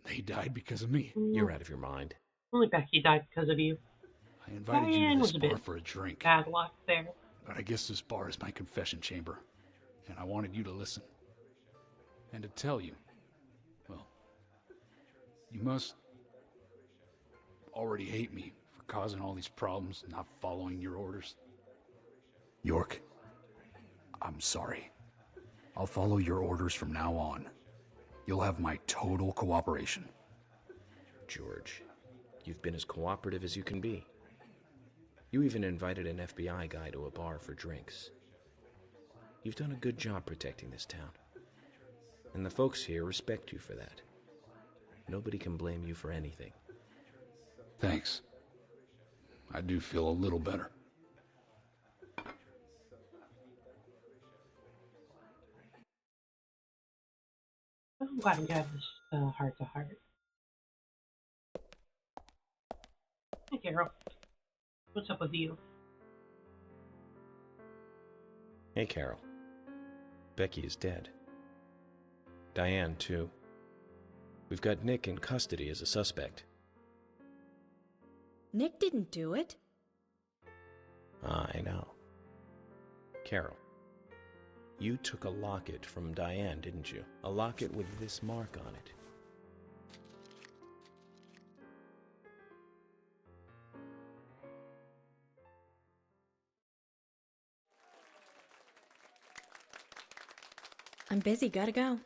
they died because of me. You're out of your mind. Only Becky died because of you. I invited Diane you to was this a bar bit for a drink. bad luck there. But I guess this bar is my confession chamber, and I wanted you to listen. And to tell you, well, you must already hate me for causing all these problems and not following your orders. York, I'm sorry. I'll follow your orders from now on. You'll have my total cooperation. George, you've been as cooperative as you can be. You even invited an FBI guy to a bar for drinks. You've done a good job protecting this town. And the folks here respect you for that. Nobody can blame you for anything. Thanks. I do feel a little better. I'm glad we had this heart-to-heart. Hey, Carol. What's up with you? Hey, Carol. Becky is dead. Diane, too. We've got Nick in custody as a suspect. Nick didn't do it. I know. Carol, you took a locket from Diane, didn't you? A locket with this mark on it. I'm busy, gotta go.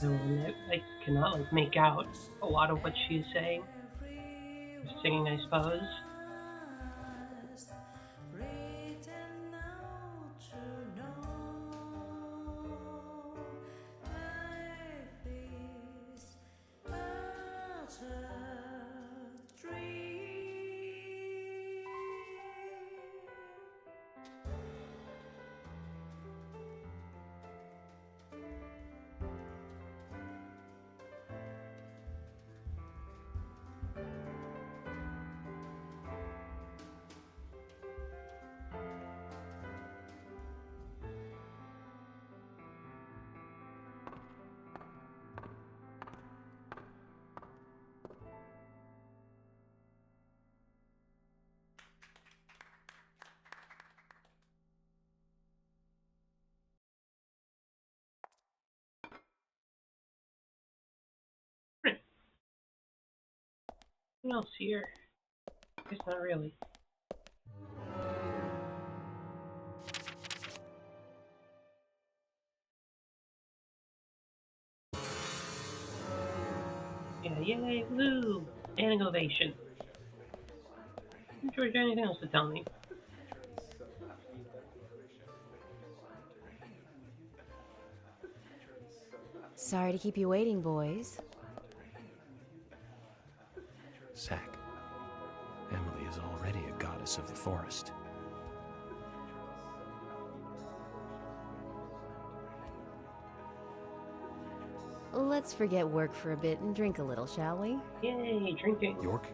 And I cannot like make out a lot of what she's saying. Singing, I suppose. Anything else here? I guess not really. Yeah, yay, woo! Standing ovation. George, anything else to tell me? Sorry to keep you waiting, boys. Zach, Emily is already a goddess of the forest. Let's forget work for a bit and drink a little, shall we? Yay, drinking. York?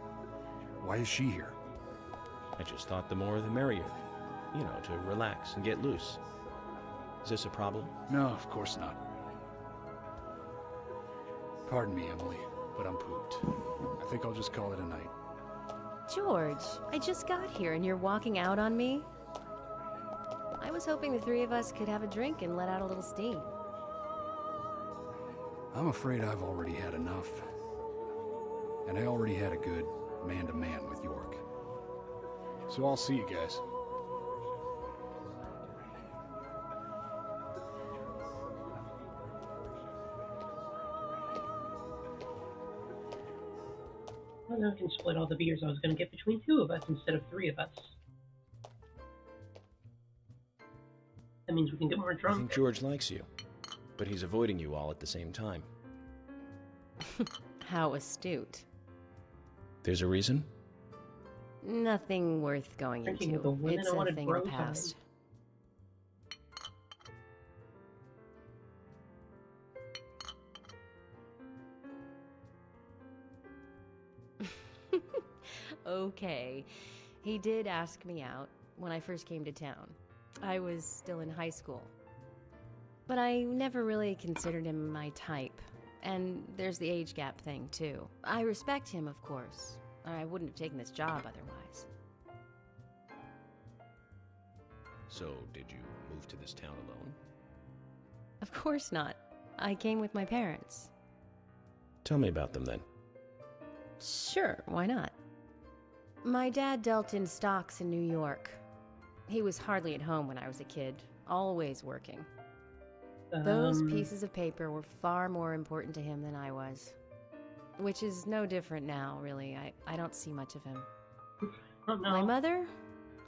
Why is she here? I just thought the more the merrier. You know, to relax and get loose. Is this a problem? No, of course not. Pardon me, Emily, but I'm pooped. I think I'll just call it a night. George, I just got here and you're walking out on me? I was hoping the three of us could have a drink and let out a little steam. I'm afraid I've already had enough. And I already had a good man-to-man with York. So I'll see you guys. Well, now I can split all the beers I was going to get between two of us instead of three of us. That means we can get more drunk. I think George likes you, but he's avoiding you all at the same time. How astute. There's a reason? Nothing worth going Drinking into. with the women It's I a wanted thing of the bro time. past. Okay. He did ask me out when I first came to town. I was still in high school. But I never really considered him my type. And there's the age gap thing, too. I respect him, of course. I wouldn't have taken this job otherwise. So, did you move to this town alone? Of course not. I came with my parents. Tell me about them then. Sure, why not? My dad dealt in stocks in New York. He was hardly at home when I was a kid, always working. Those pieces of paper were far more important to him than I was. Which is no different now, really. I don't see much of him. Oh, no. My mother?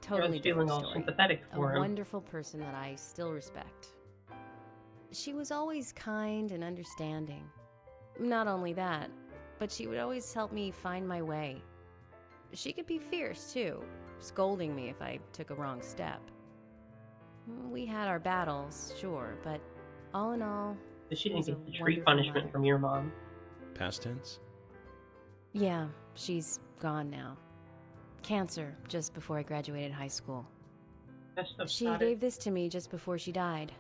Totally different feeling all story. sympathetic for A him. wonderful person that I still respect. She was always kind and understanding. Not only that, but she would always help me find my way. She could be fierce, too, scolding me if I took a wrong step. We had our battles, sure, but all in all, But she she was didn't a get the tree wonderful punishment mother. from your mom. Past tense? Yeah, she's gone now. Cancer, just before I graduated high school. That stuff She started. gave this to me just before she died.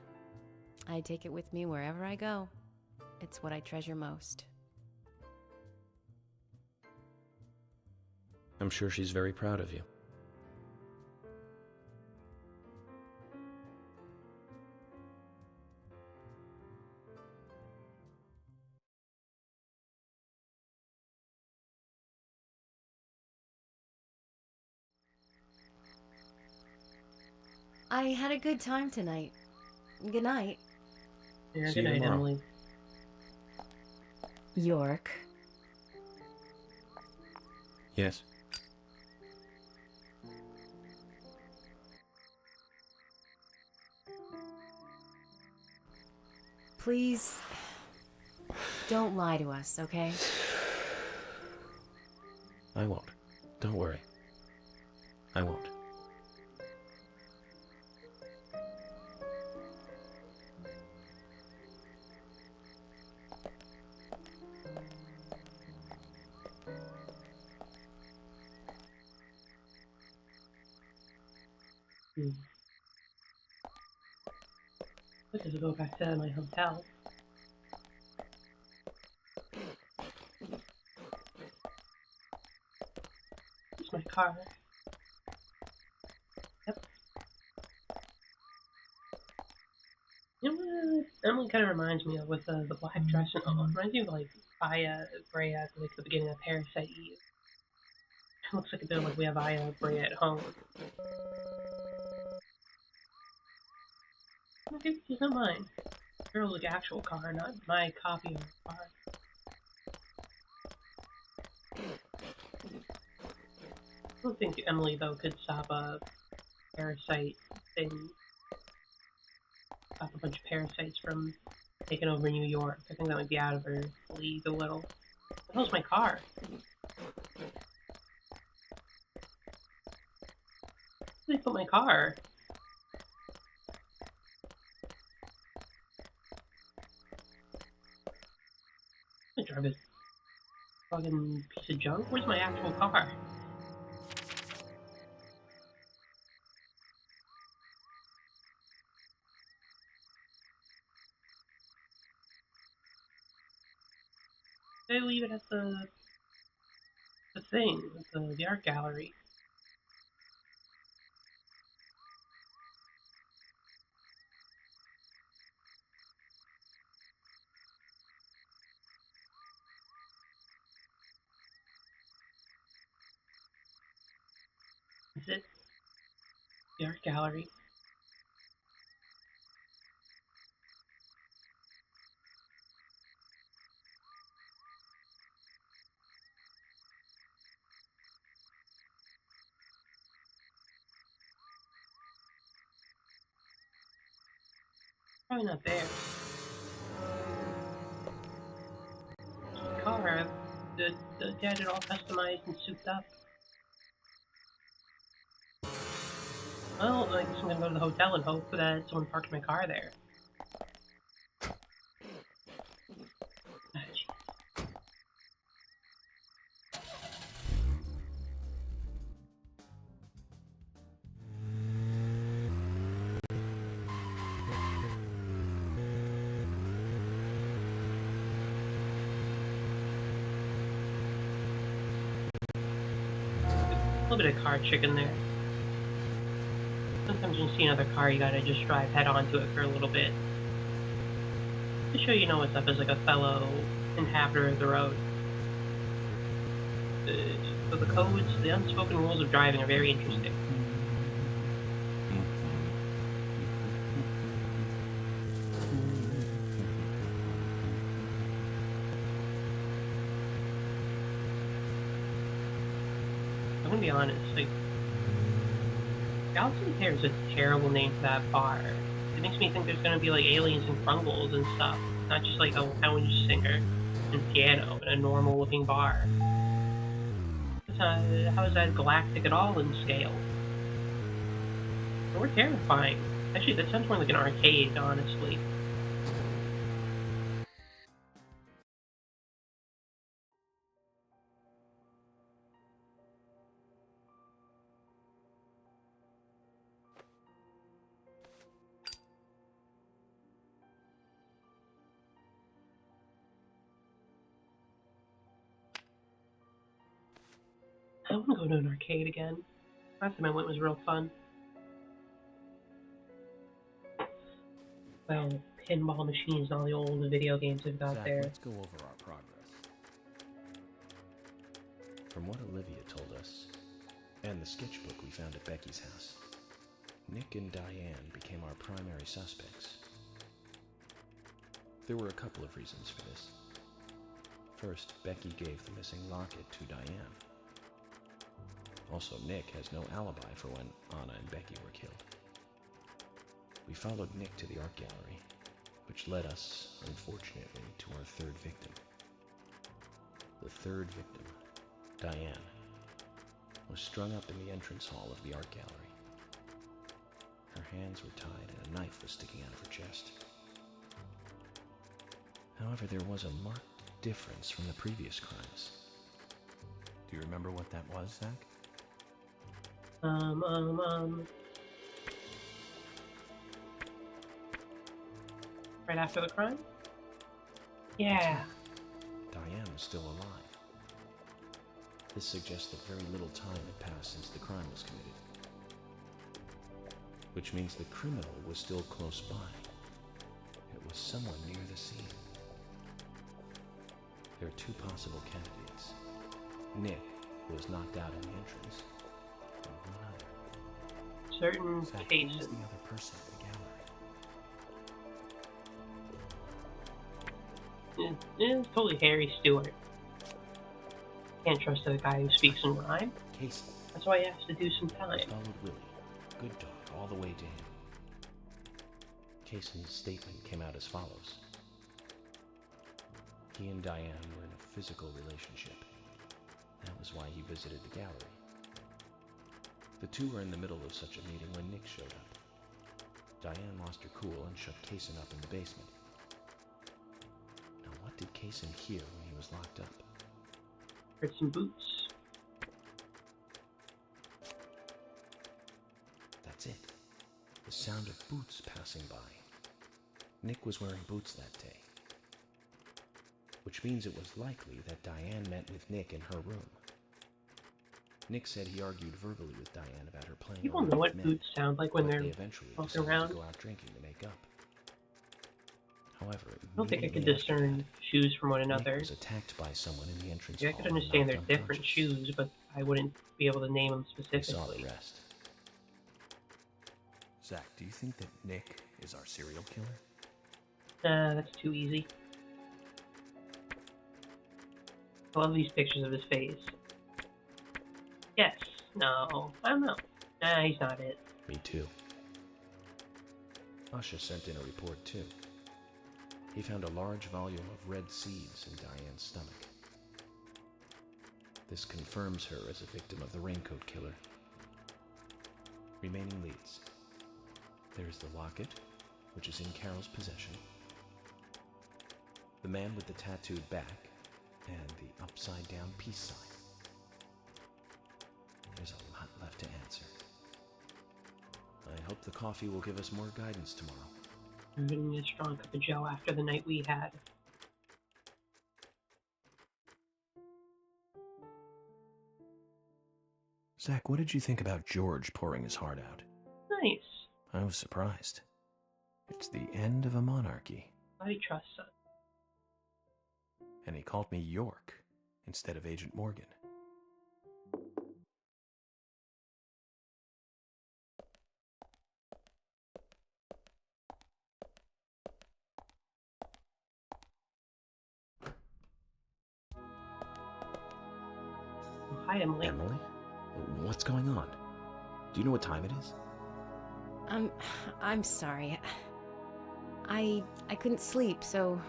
I take it with me wherever I go. It's what I treasure most. I'm sure she's very proud of you. I had a good time tonight. Good night. Yeah, See good you night, tomorrow. Emily. York. Yes? Please, don't lie to us, okay? I won't. Don't worry. I won't. What does it go back to my hotel? It's my car. Yep. You know what Emily kind of reminds me of with the black dress and all. Reminds me of like Aya Brea at like the beginning of Parasite Eve. It looks like a bit like we have Aya Brea at home. Maybe it's not mine. Girl's like actual car, not my copy of the car. I don't think Emily though could stop a parasite thing. Stop a bunch of parasites from taking over New York. I think that might be out of her league a little. What the hell's my car? Where did they put my car? I drive this fucking piece of junk. Where's my actual car? Did I leave it at the thing, at the art gallery? Is it the art gallery? Probably not there. The car, the had it all customized and souped up. Well, I guess I'm gonna go to the hotel and hope that someone parked my car there. A little bit of car chicken there. Sometimes when you see another car, you gotta just drive head onto it for a little bit. To show you know what's up as like a fellow inhabitor of the road. So the codes, the unspoken rules of driving are very interesting. I'm gonna be honest, like, Galaxy Fair is a terrible name for that bar. It makes me think there's gonna be like aliens and crumbles and stuff, not just like a lounge singer and piano in a normal looking bar. How is that galactic at all in scale? Or terrifying. Actually, that sounds more like an arcade, honestly. I want to go to an arcade again. Last time I went was real fun. Well, pinball machines and all the old video games they've got Zach, there. let's go over our progress. From what Olivia told us, and the sketchbook we found at Becky's house, Nick and Diane became our primary suspects. There were a couple of reasons for this. First, Becky gave the missing locket to Diane. Also, Nick has no alibi for when Anna and Becky were killed. We followed Nick to the art gallery, which led us, unfortunately, to our third victim. The third victim, Diane, was strung up in the entrance hall of the art gallery. Her hands were tied and a knife was sticking out of her chest. However, there was a marked difference from the previous crimes. Do you remember what that was, Zach? Right after the crime? Yeah. Diane was still alive. This suggests that very little time had passed since the crime was committed. Which means the criminal was still close by. It was someone near the scene. There are two possible candidates. Nick, who was knocked out in the entrance, and one other. Certain Zach, cases. who was the other person in the gallery? It's totally Harry Stewart. Can't trust a guy who speaks in rhyme. Casey. That's why he has to do some time. I followed Willie, good dog, all the way to him. Casey's statement came out as follows. He and Diane were in a physical relationship. That was why he visited the gallery. The two were in the middle of such a meeting when Nick showed up. Diane lost her cool and shut Kaysen up in the basement. Now, what did Kaysen hear when he was locked up? Heard some boots. That's it. The sound of boots passing by. Nick was wearing boots that day. Which means it was likely that Diane met with Nick in her room. Nick said he argued verbally with Diane about her playing. People know what boots sound like when they're eventually walking around. To go out drinking to make up. However, I don't think I could discern shoes from one another. Nick was attacked by someone in the entrance Yeah, I hall could and understand they're knocked different unconscious. shoes, but I wouldn't be able to name them We specifically. saw the rest. Zach, do you think that Nick is our serial killer? Nah, that's too easy. I love these pictures of his face. Yes. No. I don't know. Nah, he's not it. Me too. Asha sent in a report too. He found a large volume of red seeds in Diane's stomach. This confirms her as a victim of the raincoat killer. Remaining leads. There's the locket, which is in Carol's possession. The man with the tattooed back, and the upside-down peace sign. There's a lot left to answer. I hope the coffee will give us more guidance tomorrow. I'm gonna need a strong cup of joe after the night we had. Zach, what did you think about George pouring his heart out? Nice. I was surprised. It's the end of a monarchy. I trust us. And he called me York instead of Agent Morgan. Hi, Emily. Emily? What's going on? Do you know what time it is? I'm sorry. I couldn't sleep, so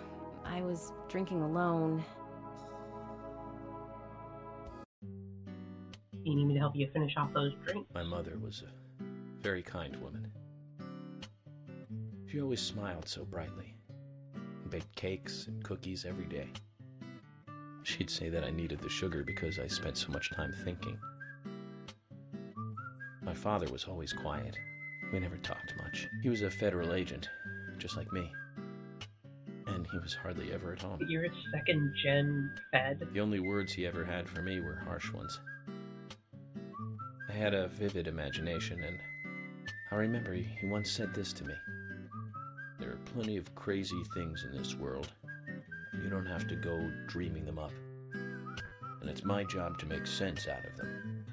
I was drinking alone. You need me to help you finish off those drinks? My mother was a very kind woman. She always smiled so brightly, and baked cakes and cookies every day. She'd say that I needed the sugar because I spent so much time thinking. My father was always quiet. We never talked much. He was a federal agent, just like me. And he was hardly ever at home. You're a second-gen Fed. The only words he ever had for me were harsh ones. I had a vivid imagination, and I remember he once said this to me. There are plenty of crazy things in this world. You don't have to go dreaming them up. And it's my job to make sense out of them.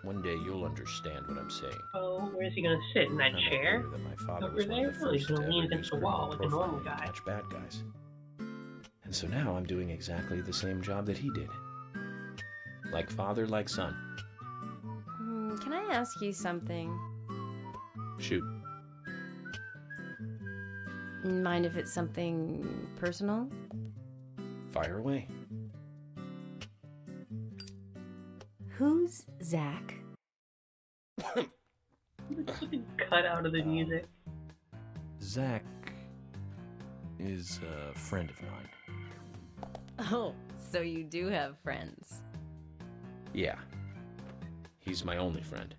One day you'll understand what I'm saying. Oh, where's he gonna sit? In that I found out chair? later that my father Over was one there? of the Oh, he's first to gonna ever lean use against the wall like a criminal normal profiling to guy. catch bad guys. And So now I'm doing exactly the same job that he did. Like father, like son. Can I ask you something? Shoot. Mind if it's something personal? Fire away. Who's Zach? Cut out of the music. Zach is a friend of mine. Oh, so you do have friends. Yeah. He's my only friend.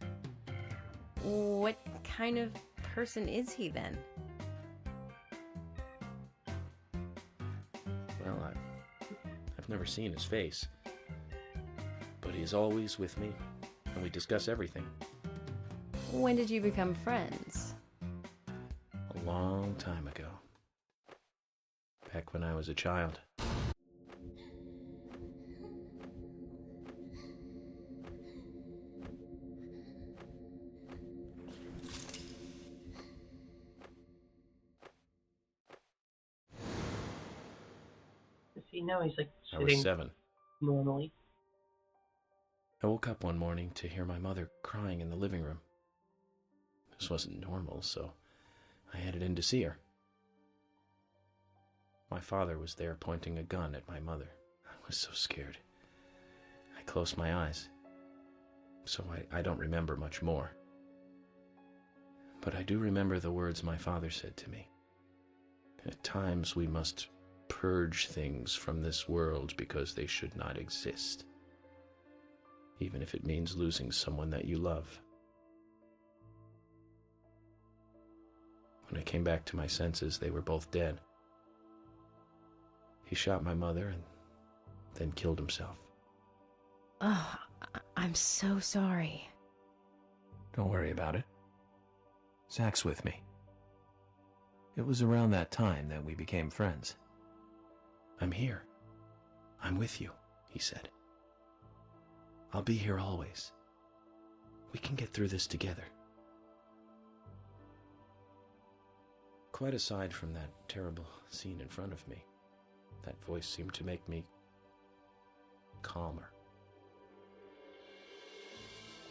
What kind of person is he then? Well, I've never seen his face. But he's always with me, and we discuss everything. When did you become friends? A long time ago. Back when I was a child. See, now he's like I was sitting 7. normally. I woke up one morning to hear my mother crying in the living room. This wasn't normal, so I headed in to see her. My father was there pointing a gun at my mother. I was so scared. I closed my eyes, so I don't remember much more. But I do remember the words my father said to me. At times we must purge things from this world because they should not exist, even if it means losing someone that you love. When I came back to my senses, they were both dead. He shot my mother and then killed himself. Oh, I'm so sorry. Don't worry about it. Zach's with me. It was around that time that we became friends. I'm here. I'm with you, he said. I'll be here always. We can get through this together. Quite aside from that terrible scene in front of me, that voice seemed to make me calmer.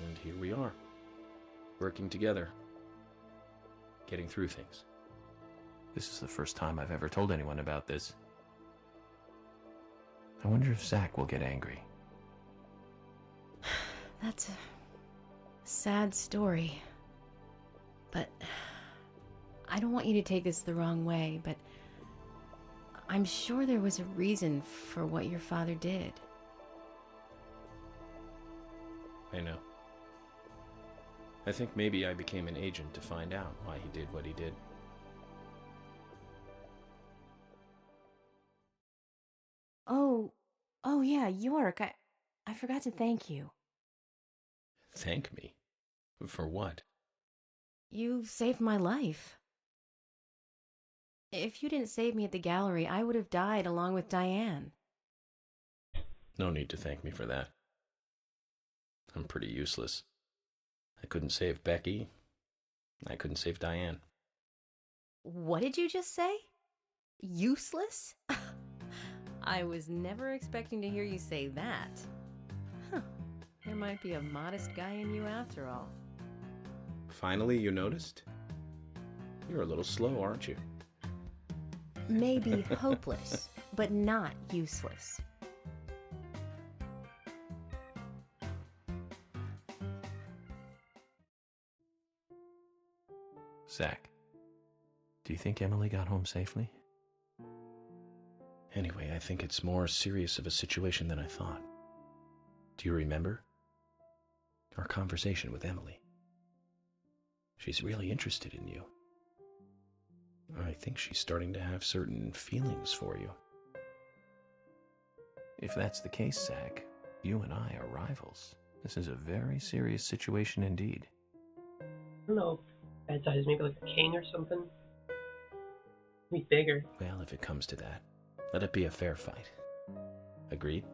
And here we are, working together, getting through things. This is the first time I've ever told anyone about this. I wonder if Zach will get angry. That's a sad story. But I don't want you to take this the wrong way, but I'm sure there was a reason for what your father did. I know. I think maybe I became an agent to find out why he did what he did. Oh yeah, York, I forgot to thank you. Thank me? For what? You saved my life. If you didn't save me at the gallery, I would have died along with Diane. No need to thank me for that. I'm pretty useless. I couldn't save Becky. I couldn't save Diane. What did you just say? Useless? I was never expecting to hear you say that. Huh. There might be a modest guy in you after all. Finally, you noticed? You're a little slow, aren't you? Maybe hopeless, but not useless. Zach, do you think Emily got home safely? Anyway, I think it's more serious of a situation than I thought. Do you remember our conversation with Emily? She's really interested in you. I think she's starting to have certain feelings for you. If that's the case, Zach, you and I are rivals. This is a very serious situation indeed. I don't know. Bad size, maybe like a king or something. Maybe bigger. Well, if it comes to that, let it be a fair fight. Agreed?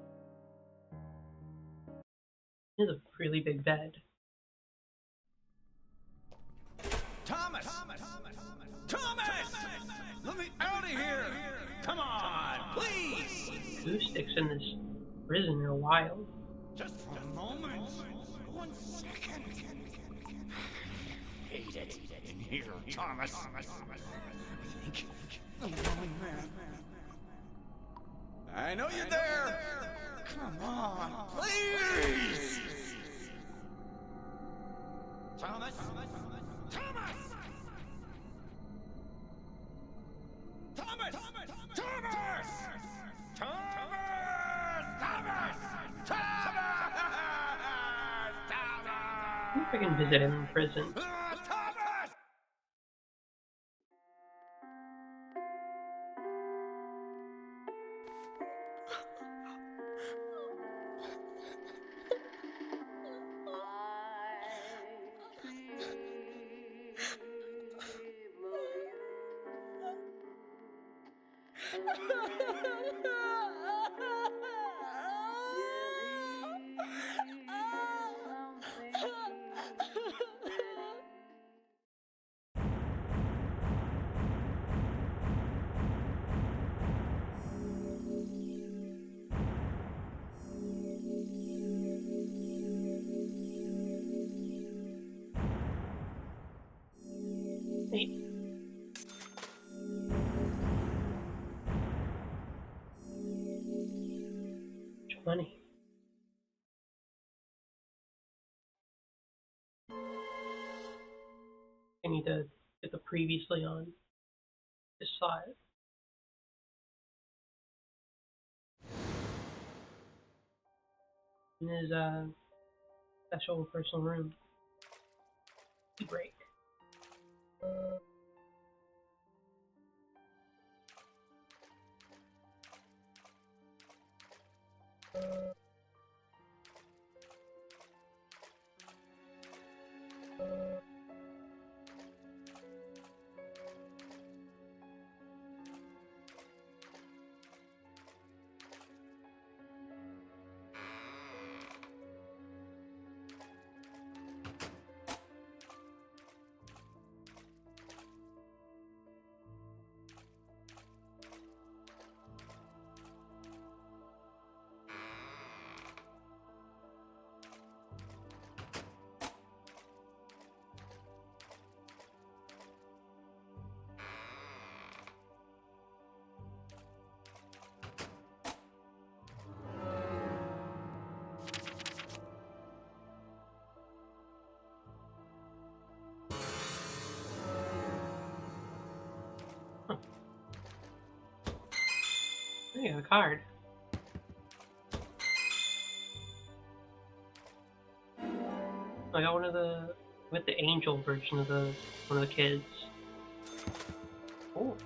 He has a really big bed. Thomas! Thomas! Let me out of here! Come on, please! acoustics in this prison are wild. Just for a moment. 1 second. Hate it in here, Thomas. I think I'm going mad. I know you're there. Come on, please. Thomas. Thomas. Thomas. Thomas. I wonder if I can visit him in prison. Wait. Money. I need to get the previously on. Just saw it. In his special personal room. Tea break. I got a card. I got with the angel version of one of the kids. Oh.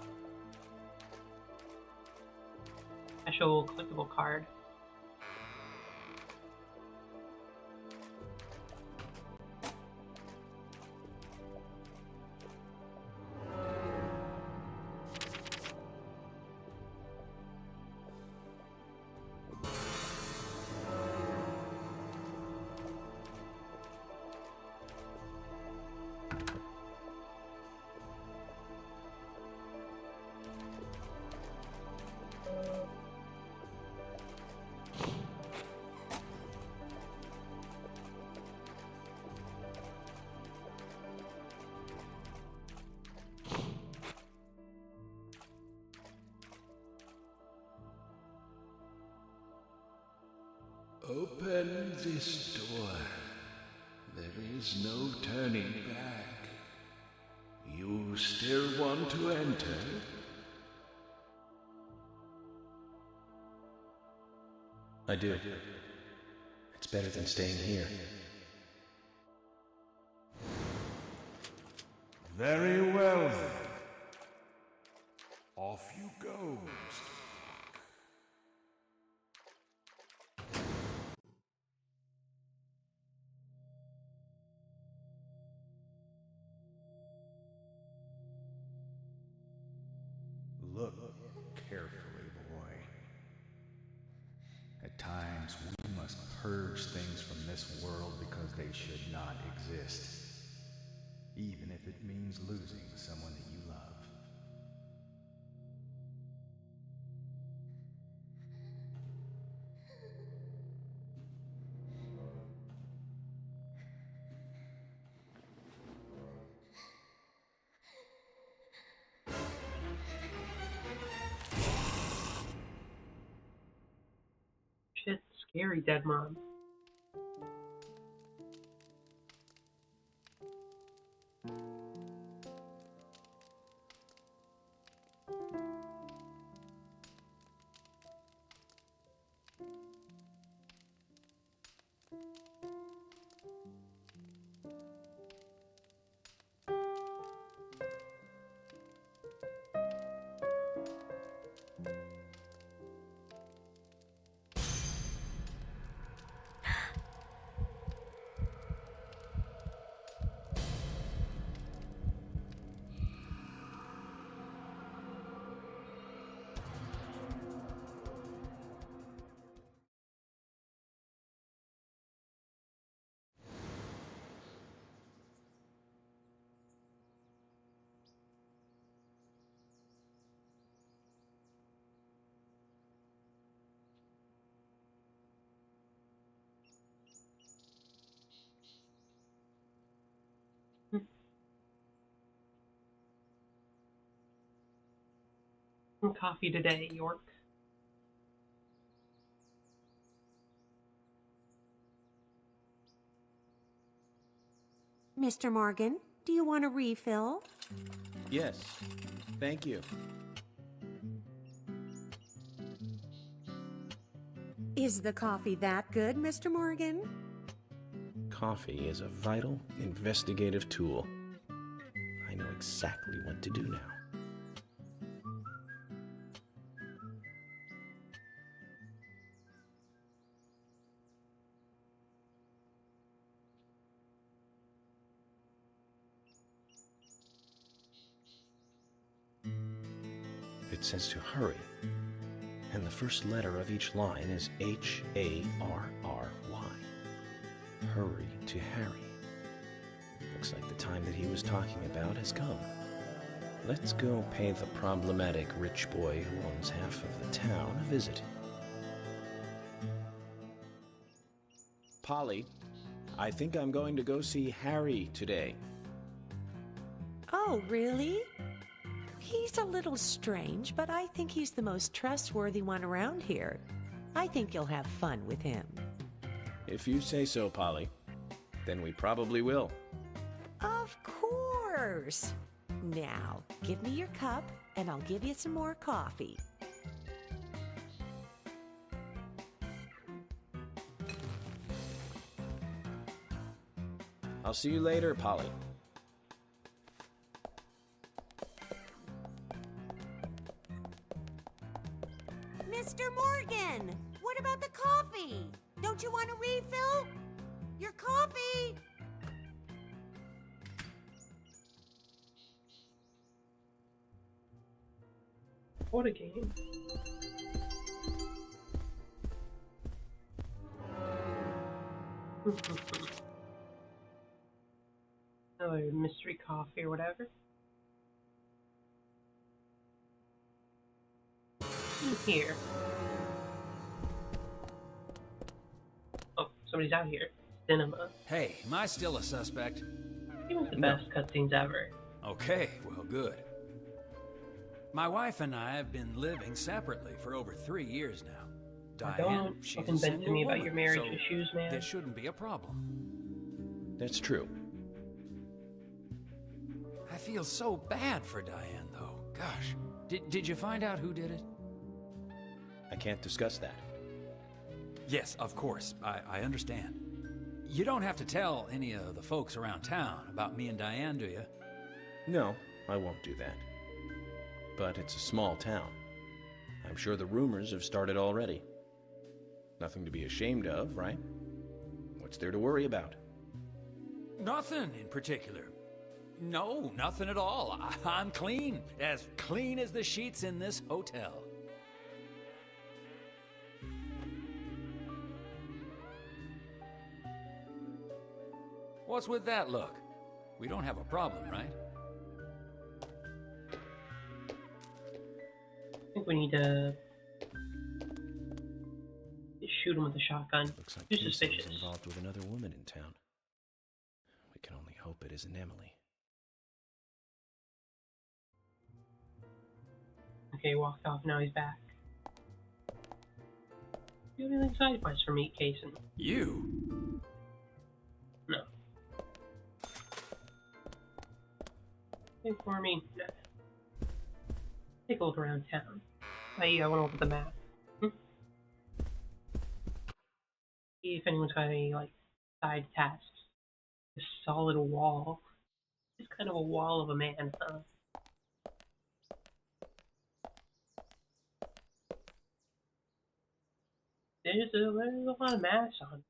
Actual clickable card. Open this door. There is no turning back. You still want to enter? I do. It's better than staying here. Very well then. Off you go, Mr. Look carefully, boy. At times, we must purge things from this world because they should not exist, even if it means losing someone that you love. Very dead mom. Some coffee today, York. Mr. Morgan, do you want a refill? Yes, thank you. Is the coffee that good, Mr. Morgan? Coffee is a vital, investigative tool. I know exactly what to do now. It says to hurry, and the first letter of each line is Harry. Hurry to Harry. Looks like the time that he was talking about has come. Let's go pay the problematic rich boy who owns half of the town a visit. Polly, I think I'm going to go see Harry today. Oh, really? He's a little strange, but I think he's the most trustworthy one around here. I think you'll have fun with him. If you say so, Polly, then we probably will. Of course. Now, give me your cup, and I'll give you some more coffee. I'll see you later, Polly. Mr. Morgan, what about the coffee? Don't you want a refill? Your coffee! What a game. Another mystery coffee or whatever. Here. Oh, somebody's out here. Cinema. Hey, am I still a suspect? He was the best cutscenes ever. Okay, well, good. My wife and I have been living separately for over 3 years now. Diane, Don't she's fucking a vent to single me about woman, your marriage so issues, man. there shouldn't be a problem. That's true. I feel so bad for Diane, though. Gosh, did you find out who did it? I can't discuss that. Yes, of course. I understand. You don't have to tell any of the folks around town about me and Diane, do you? No, I won't do that. But it's a small town. I'm sure the rumors have started already. Nothing to be ashamed of, right? What's there to worry about? Nothing in particular. No, nothing at all. I'm clean as the sheets in this hotel. What's with that look? We don't have a problem, right? I think we need to shoot him with a shotgun. Looks like Too Casey suspicious. is involved with another woman in town. We can only hope it isn't Emily. Okay, he walked off, now he's back. Do you have anything side-wise for me, Kason? You? No. Anything for me? No. Take a look around town. I want to look at the map. See if anyone's got any, like, side tasks. A solid wall. It's kind of a wall of a man, huh? There's a lot of masks on.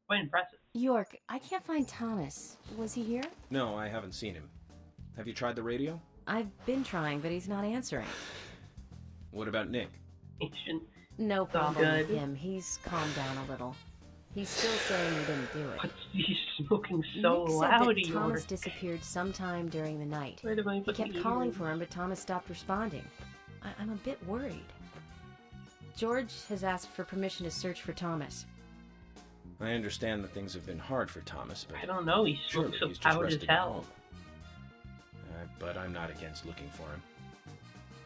Quite impressive. York, I can't find Thomas. Was he here? No, I haven't seen him. Have you tried the radio? I've been trying, but he's not answering. What about Nick? No all problem with good. him. He's calmed down a little. He's still saying he didn't do it. But he's smoking so Nick loud. said that Thomas disappeared sometime during the night. He kept calling for him, but Thomas stopped responding. I'm a bit worried. George has asked for permission to search for Thomas. I understand that things have been hard for Thomas, but I don't know, he surely smokes so he's just loud as resting at hell. home. But I'm not against looking for him.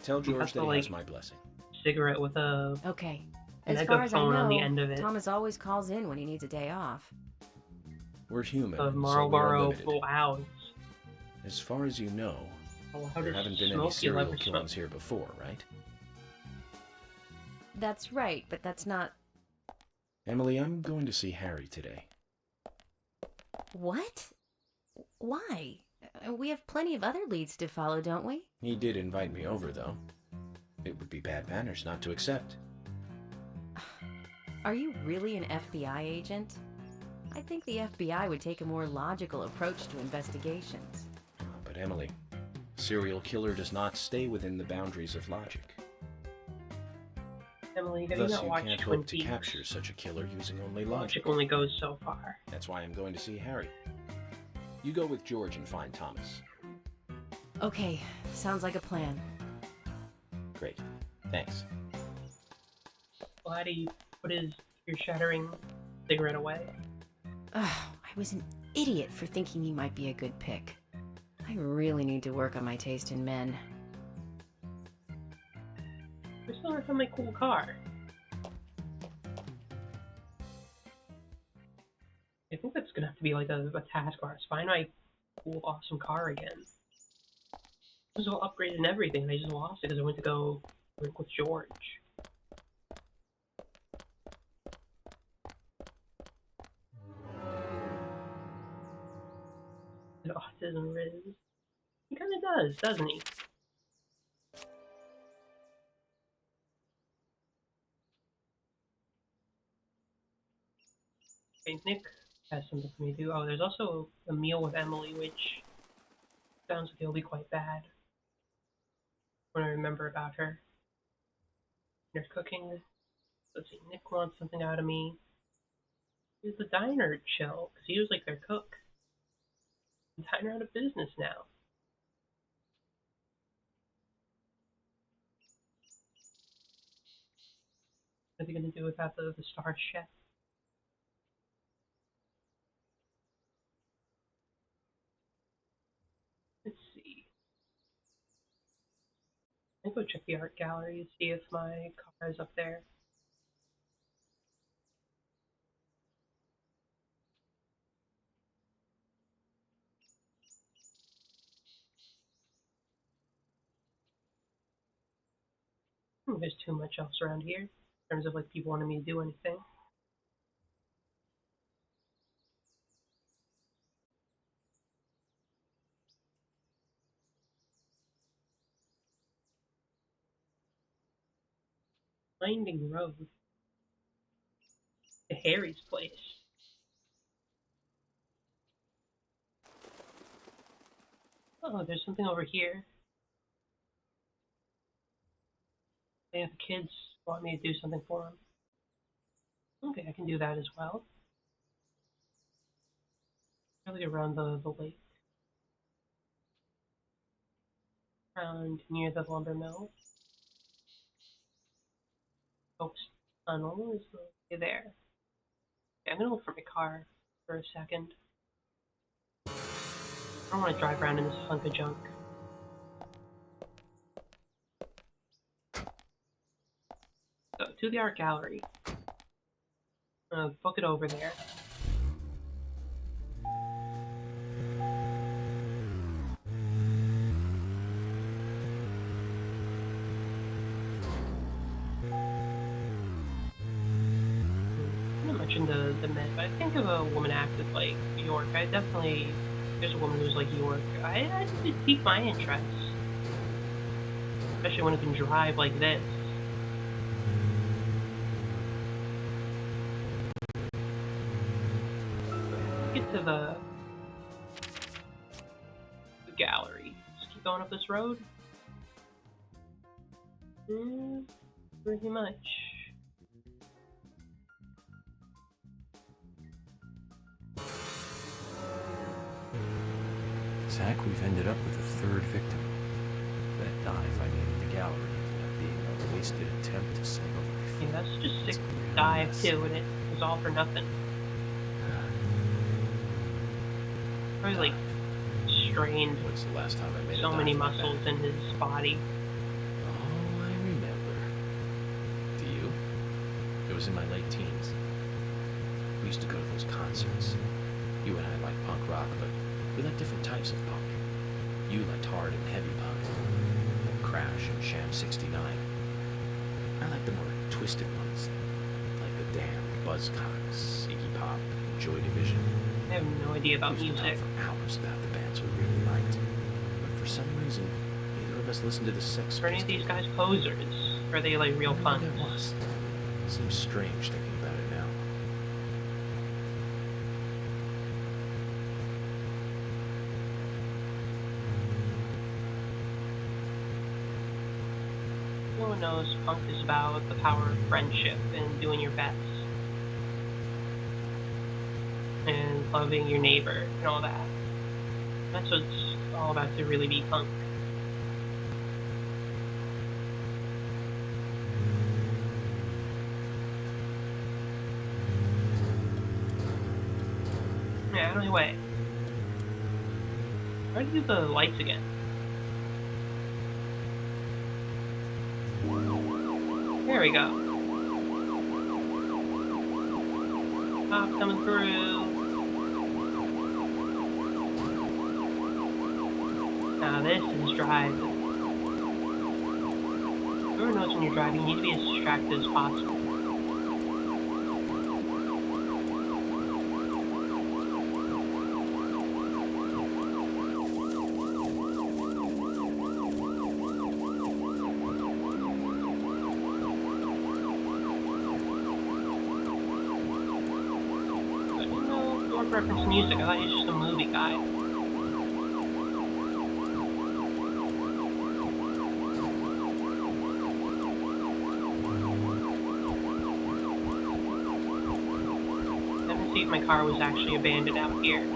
Tell George That's that the, he has like, my blessing. Cigarette with a Okay. As megaphone far as I know, on the end of it. Thomas always calls in when he needs a day off. We're human, Of and so we are Marlboro limited. Clouds. As far as you know, How there does haven't been any smoke you'll serial ever killings smoke? here before, right? That's right, but that's not... Emily, I'm going to see Harry today. What? Why? We have plenty of other leads to follow, don't we? He did invite me over, though. It would be bad manners not to accept. Are you really an FBI agent? I think the FBI would take a more logical approach to investigations. But Emily, a serial killer does not stay within the boundaries of logic. Emily, have you Thus, not you watched can't Twin hope to Peaks? capture such a killer using only Logic logic. only goes so far. That's why I'm going to see Harry. You go with George and find Thomas. Okay, sounds like a plan. Great. Thanks. Well, how do you put your shattering cigarette away? Ugh, I was an idiot for thinking he might be a good pick. I really need to work on my taste in men. I still have my cool car. I think that's gonna have to be like a task for us. Find my cool, awesome car again. It was all upgraded and everything, and I just lost it because I went to go drink with George. And autism Riz. He kinda does, doesn't he? Okay, Nick has something for me to do. Oh, there's also a meal with Emily, which sounds like it'll be quite bad. When I remember about her. They're cooking. Let's see, Nick wants something out of me. Is the diner chill? Because he was like their cook. The diner out of business now. What are they going to do without the star chef? Let's see. I'll go check the art gallery to see if my car is up there. I don't think there's too much else around here in terms of like people wanting me to do anything. Winding Road. To Harry's place. Oh, there's something over here. They have kids want me to do something for them. Okay, I can do that as well. Probably around the lake. Around near the lumber mill. Oaks Tunnel is the way there. Okay, I'm gonna look for my car for a second. I don't want to drive around in this hunk of junk. So, to the art gallery. Book it over there. I mentioned the men, but I think if a woman acted like York, I definitely. There's a woman who's like York. I think it'd pique my interest, especially when it can drive like this. Get to the gallery. Just keep going up this road. Pretty much. Zach, we've ended up with a third victim. That dive I made in the gallery ended up being a wasted attempt to save a life. Yeah, that's just sick dive too, and it was all for nothing. Probably like strained When's the last time I made so a many dive like muscles in his body. Oh, I remember. Do you? It was in my late teens. We used to go to those concerts. You and I liked punk rock, but we liked different types of punk. You liked hard and heavy punk, like Crash and Sham 69. I liked the more twisted ones, like the Damned, Buzzcocks, Iggy Pop, and Joy Division. I have no idea about We used to music. talk for hours about the bands we really liked, but for some reason, neither of us listened to the Sex Are any of these guys posers? Or are they like real punks? It was. Seems strange thinking about it now. No one knows punk is about the power of friendship and doing your best. And loving your neighbor and all that. That's what it's all about to really be punk. Yeah, out of the way. Try to do the lights again. There we go. Cops coming through. Now this is driving. Whoever knows when you're driving, you need to be as distracted as possible. Reference music, I thought he was just a movie guy. Let me see if my car was actually abandoned out here.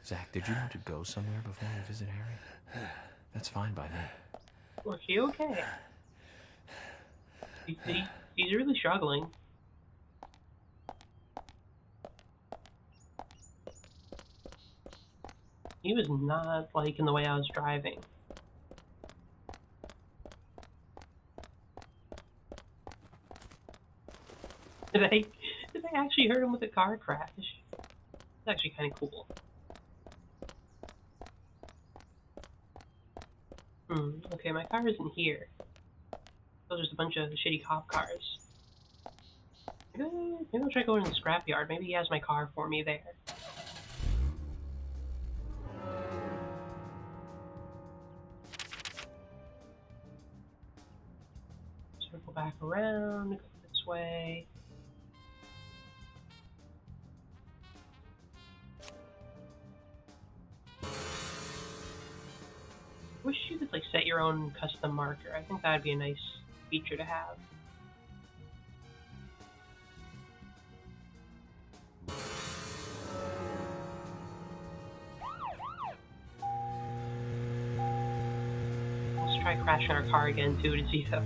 Zach, did you want to go somewhere before we visit Harry? That's fine by me. Was he okay? He's really struggling. He was not liking the way I was driving. Did I actually hurt him with a car crash? It's actually kind of cool. Okay, my car isn't here. So there's a bunch of shitty cop cars. Maybe I'll try going to the scrapyard. Maybe he has my car for me there. Circle back around, go this way. Wish you could like set your own custom marker. I think that'd be a nice feature to have. Let's try crashing our car again too to see if that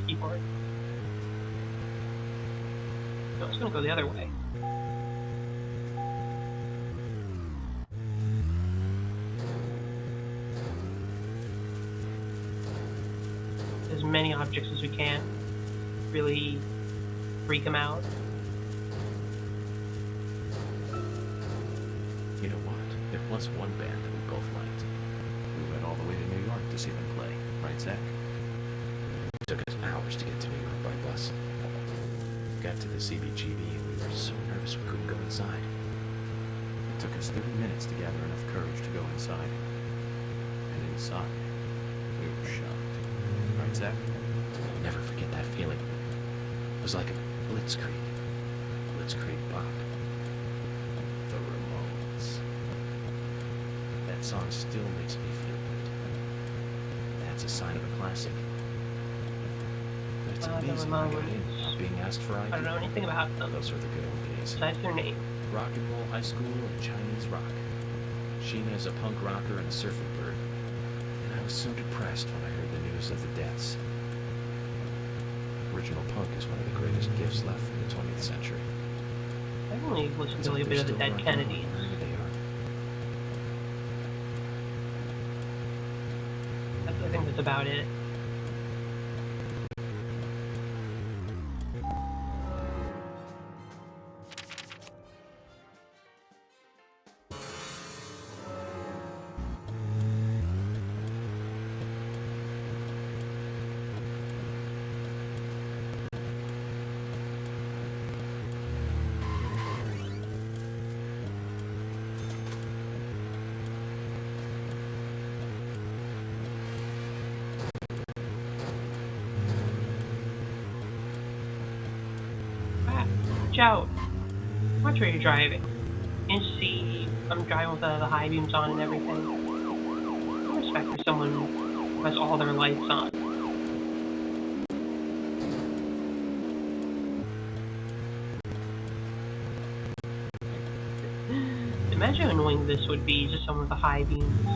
keep working. No, it's gonna go the other way. As many objects as we can. Really freak them out. You know what? There was one band that we both liked. We went all the way to New York to see them play. Right, Zach? It took us hours to get to New York by bus. We got to the CBGB and we were so nervous we couldn't go inside. It took us 30 minutes to gather enough courage to go inside. And inside, we were shocked. Right, Zach? I'll never forget that feeling. It was like a blitzkrieg. Blitzkrieg Bop. The Ramones. That song still makes me feel good. That's a sign of a classic. But it's amazing I got in without being asked for ID. I don't know anything about them. Those were the good old days. Besides their name. Rock and roll high school and Chinese rock. Sheena is a punk rocker and a surfing bird. And I was so depressed when I heard the news of the deaths. Original punk is one of the greatest gifts left from the 20th century. I've only listened to a bit of the Dead Kennedys. I think that's about it. Watch out. Watch where you're driving. You see, I'm driving with the high beams on and everything. I respect for someone who has all their lights on. Imagine how annoying this would be to someone with the high beams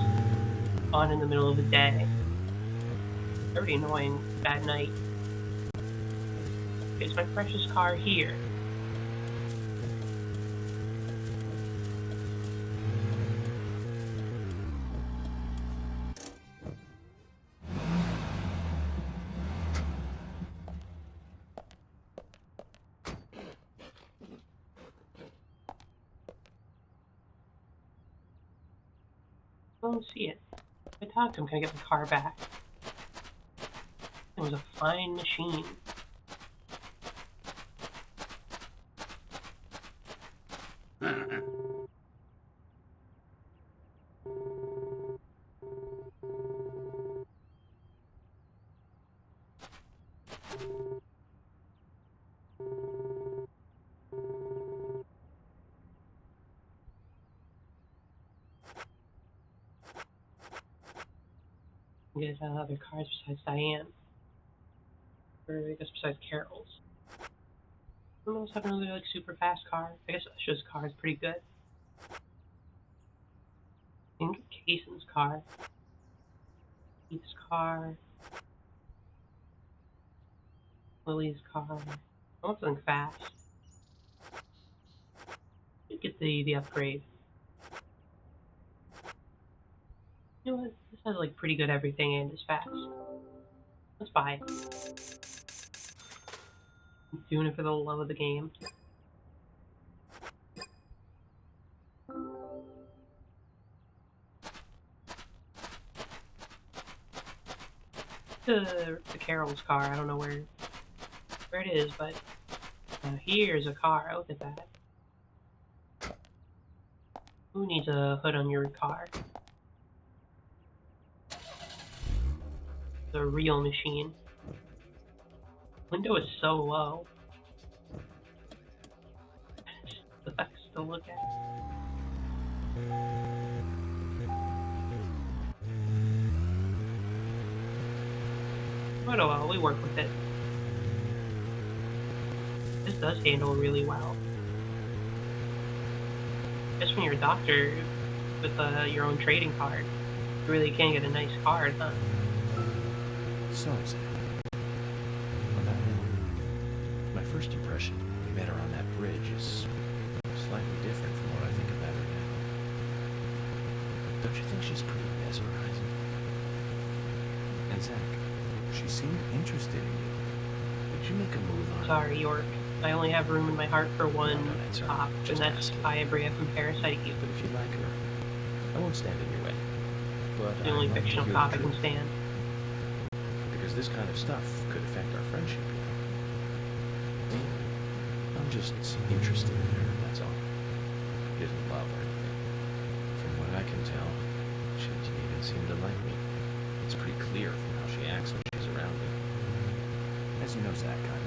on in the middle of the day. Pretty annoying at night. It's my precious car here. I don't see it. If I talk to him, can I get the car back? It was a fine machine. Get other cars besides Diane. Or I guess besides Carol's. Who else have another like super fast car? I guess Usha's car is pretty good. I think Kaysen's car. Keith's car. Lily's car. I want something fast. Get the upgrade. You know what? This has like pretty good everything and is fast. Let's buy it. I'm doing it for the love of the game. The Carol's car. I don't know where it is, but here's a car. Look at that. Who needs a hood on your car? The real machine. Window is so low. It sucks to look at. But oh well, we work with it. This does handle really well. Just when you're a doctor with your own trading card, you really can get a nice card, huh? So, Zach, about Emma. My first impression when we met her on that bridge is slightly different from what I think about her now. Don't you think she's pretty mesmerizing? And Zach, she seemed interested in you. Did you make a move on her? Sorry, York. I only have room in my heart for one top, and that's Iabria from Parasite Eve. But if you like her, I won't stand in your way. But The only fictional cop I can stand. Because this kind of stuff could affect our friendship, you know. I'm just interested in her, that's all. It isn't love or anything. From what I can tell, she doesn't even seem to like me. It's pretty clear from how she acts when she's around me. As you know, Zach, I'm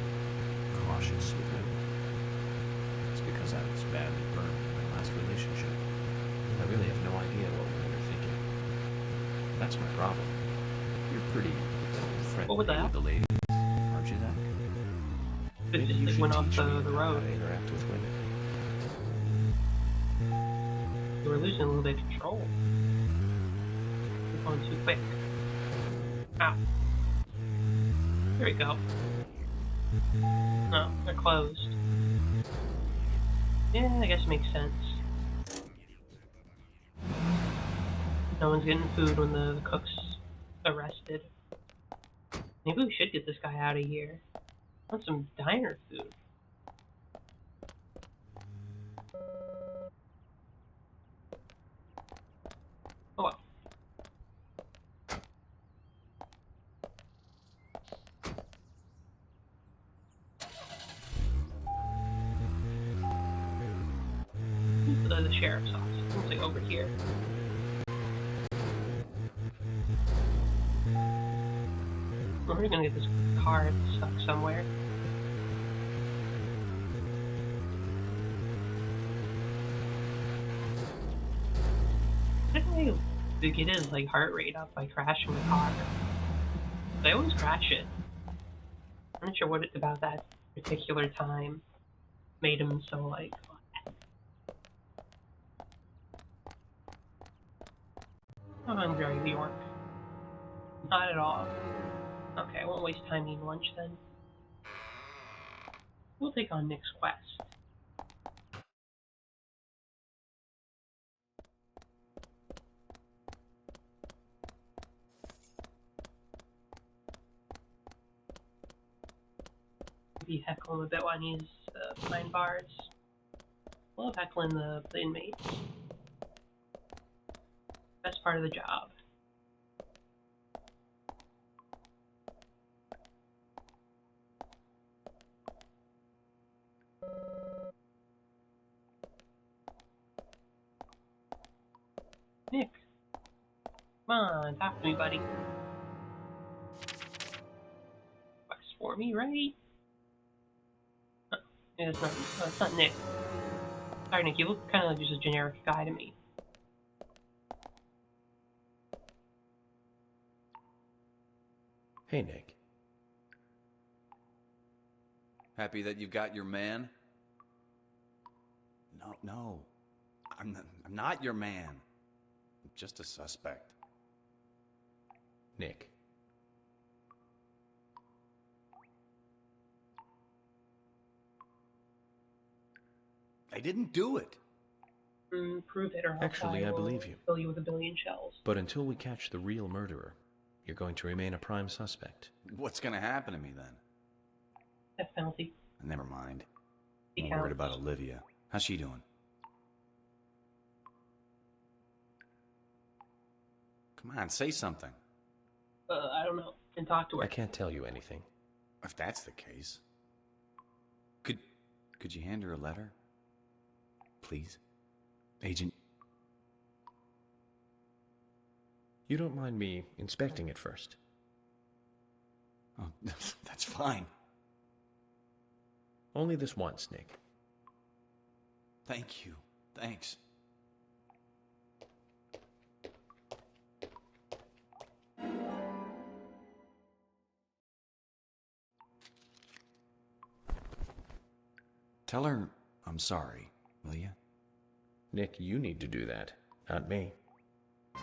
cautious with women. It's because I was badly burned in my last relationship. I really have no idea what women are thinking. That's my problem. You're pretty friendly What was that? with the ladies, aren't you, Zach? It just went off the road. How to interact with women. You were losing a little bit of control. You're going too quick. Ow. There we go. No, they're closed. Yeah, I guess it makes sense. No one's getting food when the cook's arrested. Maybe we should get this guy out of here. I want some diner food. Oh well. The sheriff's office. Looks like over here. We're gonna get this car stuck somewhere. I don't know to get his like heart rate up by crashing the car. They always crash it. I'm not sure what it about that particular time made him so like. I'm hungry, are you, York? Not at all. Okay, I won't waste time eating lunch then. We'll take on Nick's quest. Maybe heckle him a bit while he's behind bars. Love heckling the inmates. Best part of the job. Nick, come on, talk to me, buddy. Quest for me, right? Oh, yeah, it's not Nick. Sorry, Nick, you look kind of like just a generic guy to me. Hey, Nick. Happy that you've got your man? No. I'm not your man. I'm just a suspect. Nick. I didn't do it. Prove it, or else Actually, I will believe you. fill you with a billion shells. But until we catch the real murderer, you're going to remain a prime suspect. What's going to happen to me then? Death penalty. Never mind. He I'm worried counts. about Olivia. How's she doing? Come on, say something. I don't know. Can talk to her. I can't tell you anything. If that's the case, could you hand her a letter? Please? Agent... You don't mind me inspecting it first? Oh, that's fine. Only this once, Nick. Thank you. Thanks. Tell her I'm sorry, will you? Nick, you need to do that, not me. I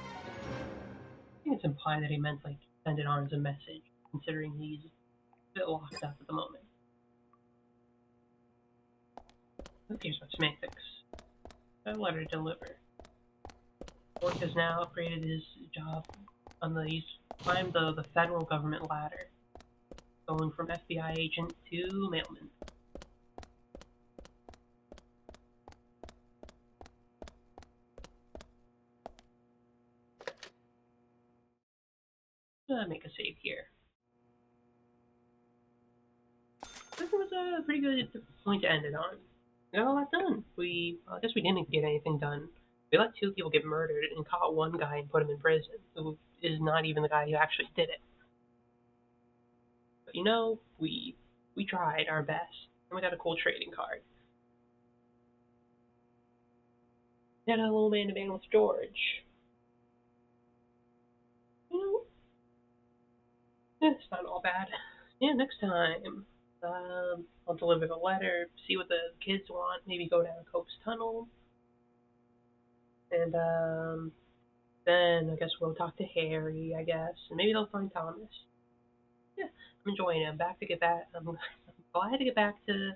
think it's implied that he meant, like, send it on as a message. considering he's a bit locked up at the moment. Here's what semantics. A letter to deliver. Work has now upgraded his job on the he's climbed the federal government ladder, going from FBI agent to mailman. Make a save here. This was a pretty good point to end it on. We got a lot done. I guess we didn't get anything done. We let 2 people get murdered and caught 1 guy and put him in prison, who is not even the guy who actually did it. But you know, we tried our best, and we got a cool trading card. We got a little man-to-man with George. You know, it's not all bad. Yeah, next time, I'll deliver the letter, see what the kids want, maybe go down Cope's Tunnel, and then I guess we'll talk to Harry, I guess, and maybe they'll find Thomas. Yeah, I'm enjoying it. I'm glad to get back to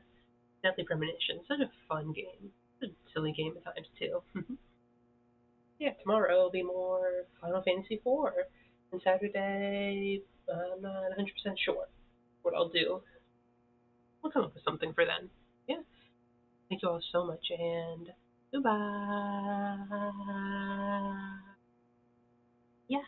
Deadly Premonition. Such a fun game. It's a silly game at times, too. Yeah, tomorrow will be more Final Fantasy IV. And Saturday, I'm not 100% sure what I'll do. We'll come up with something for then. Yeah. Thank you all so much, and goodbye. Yeah.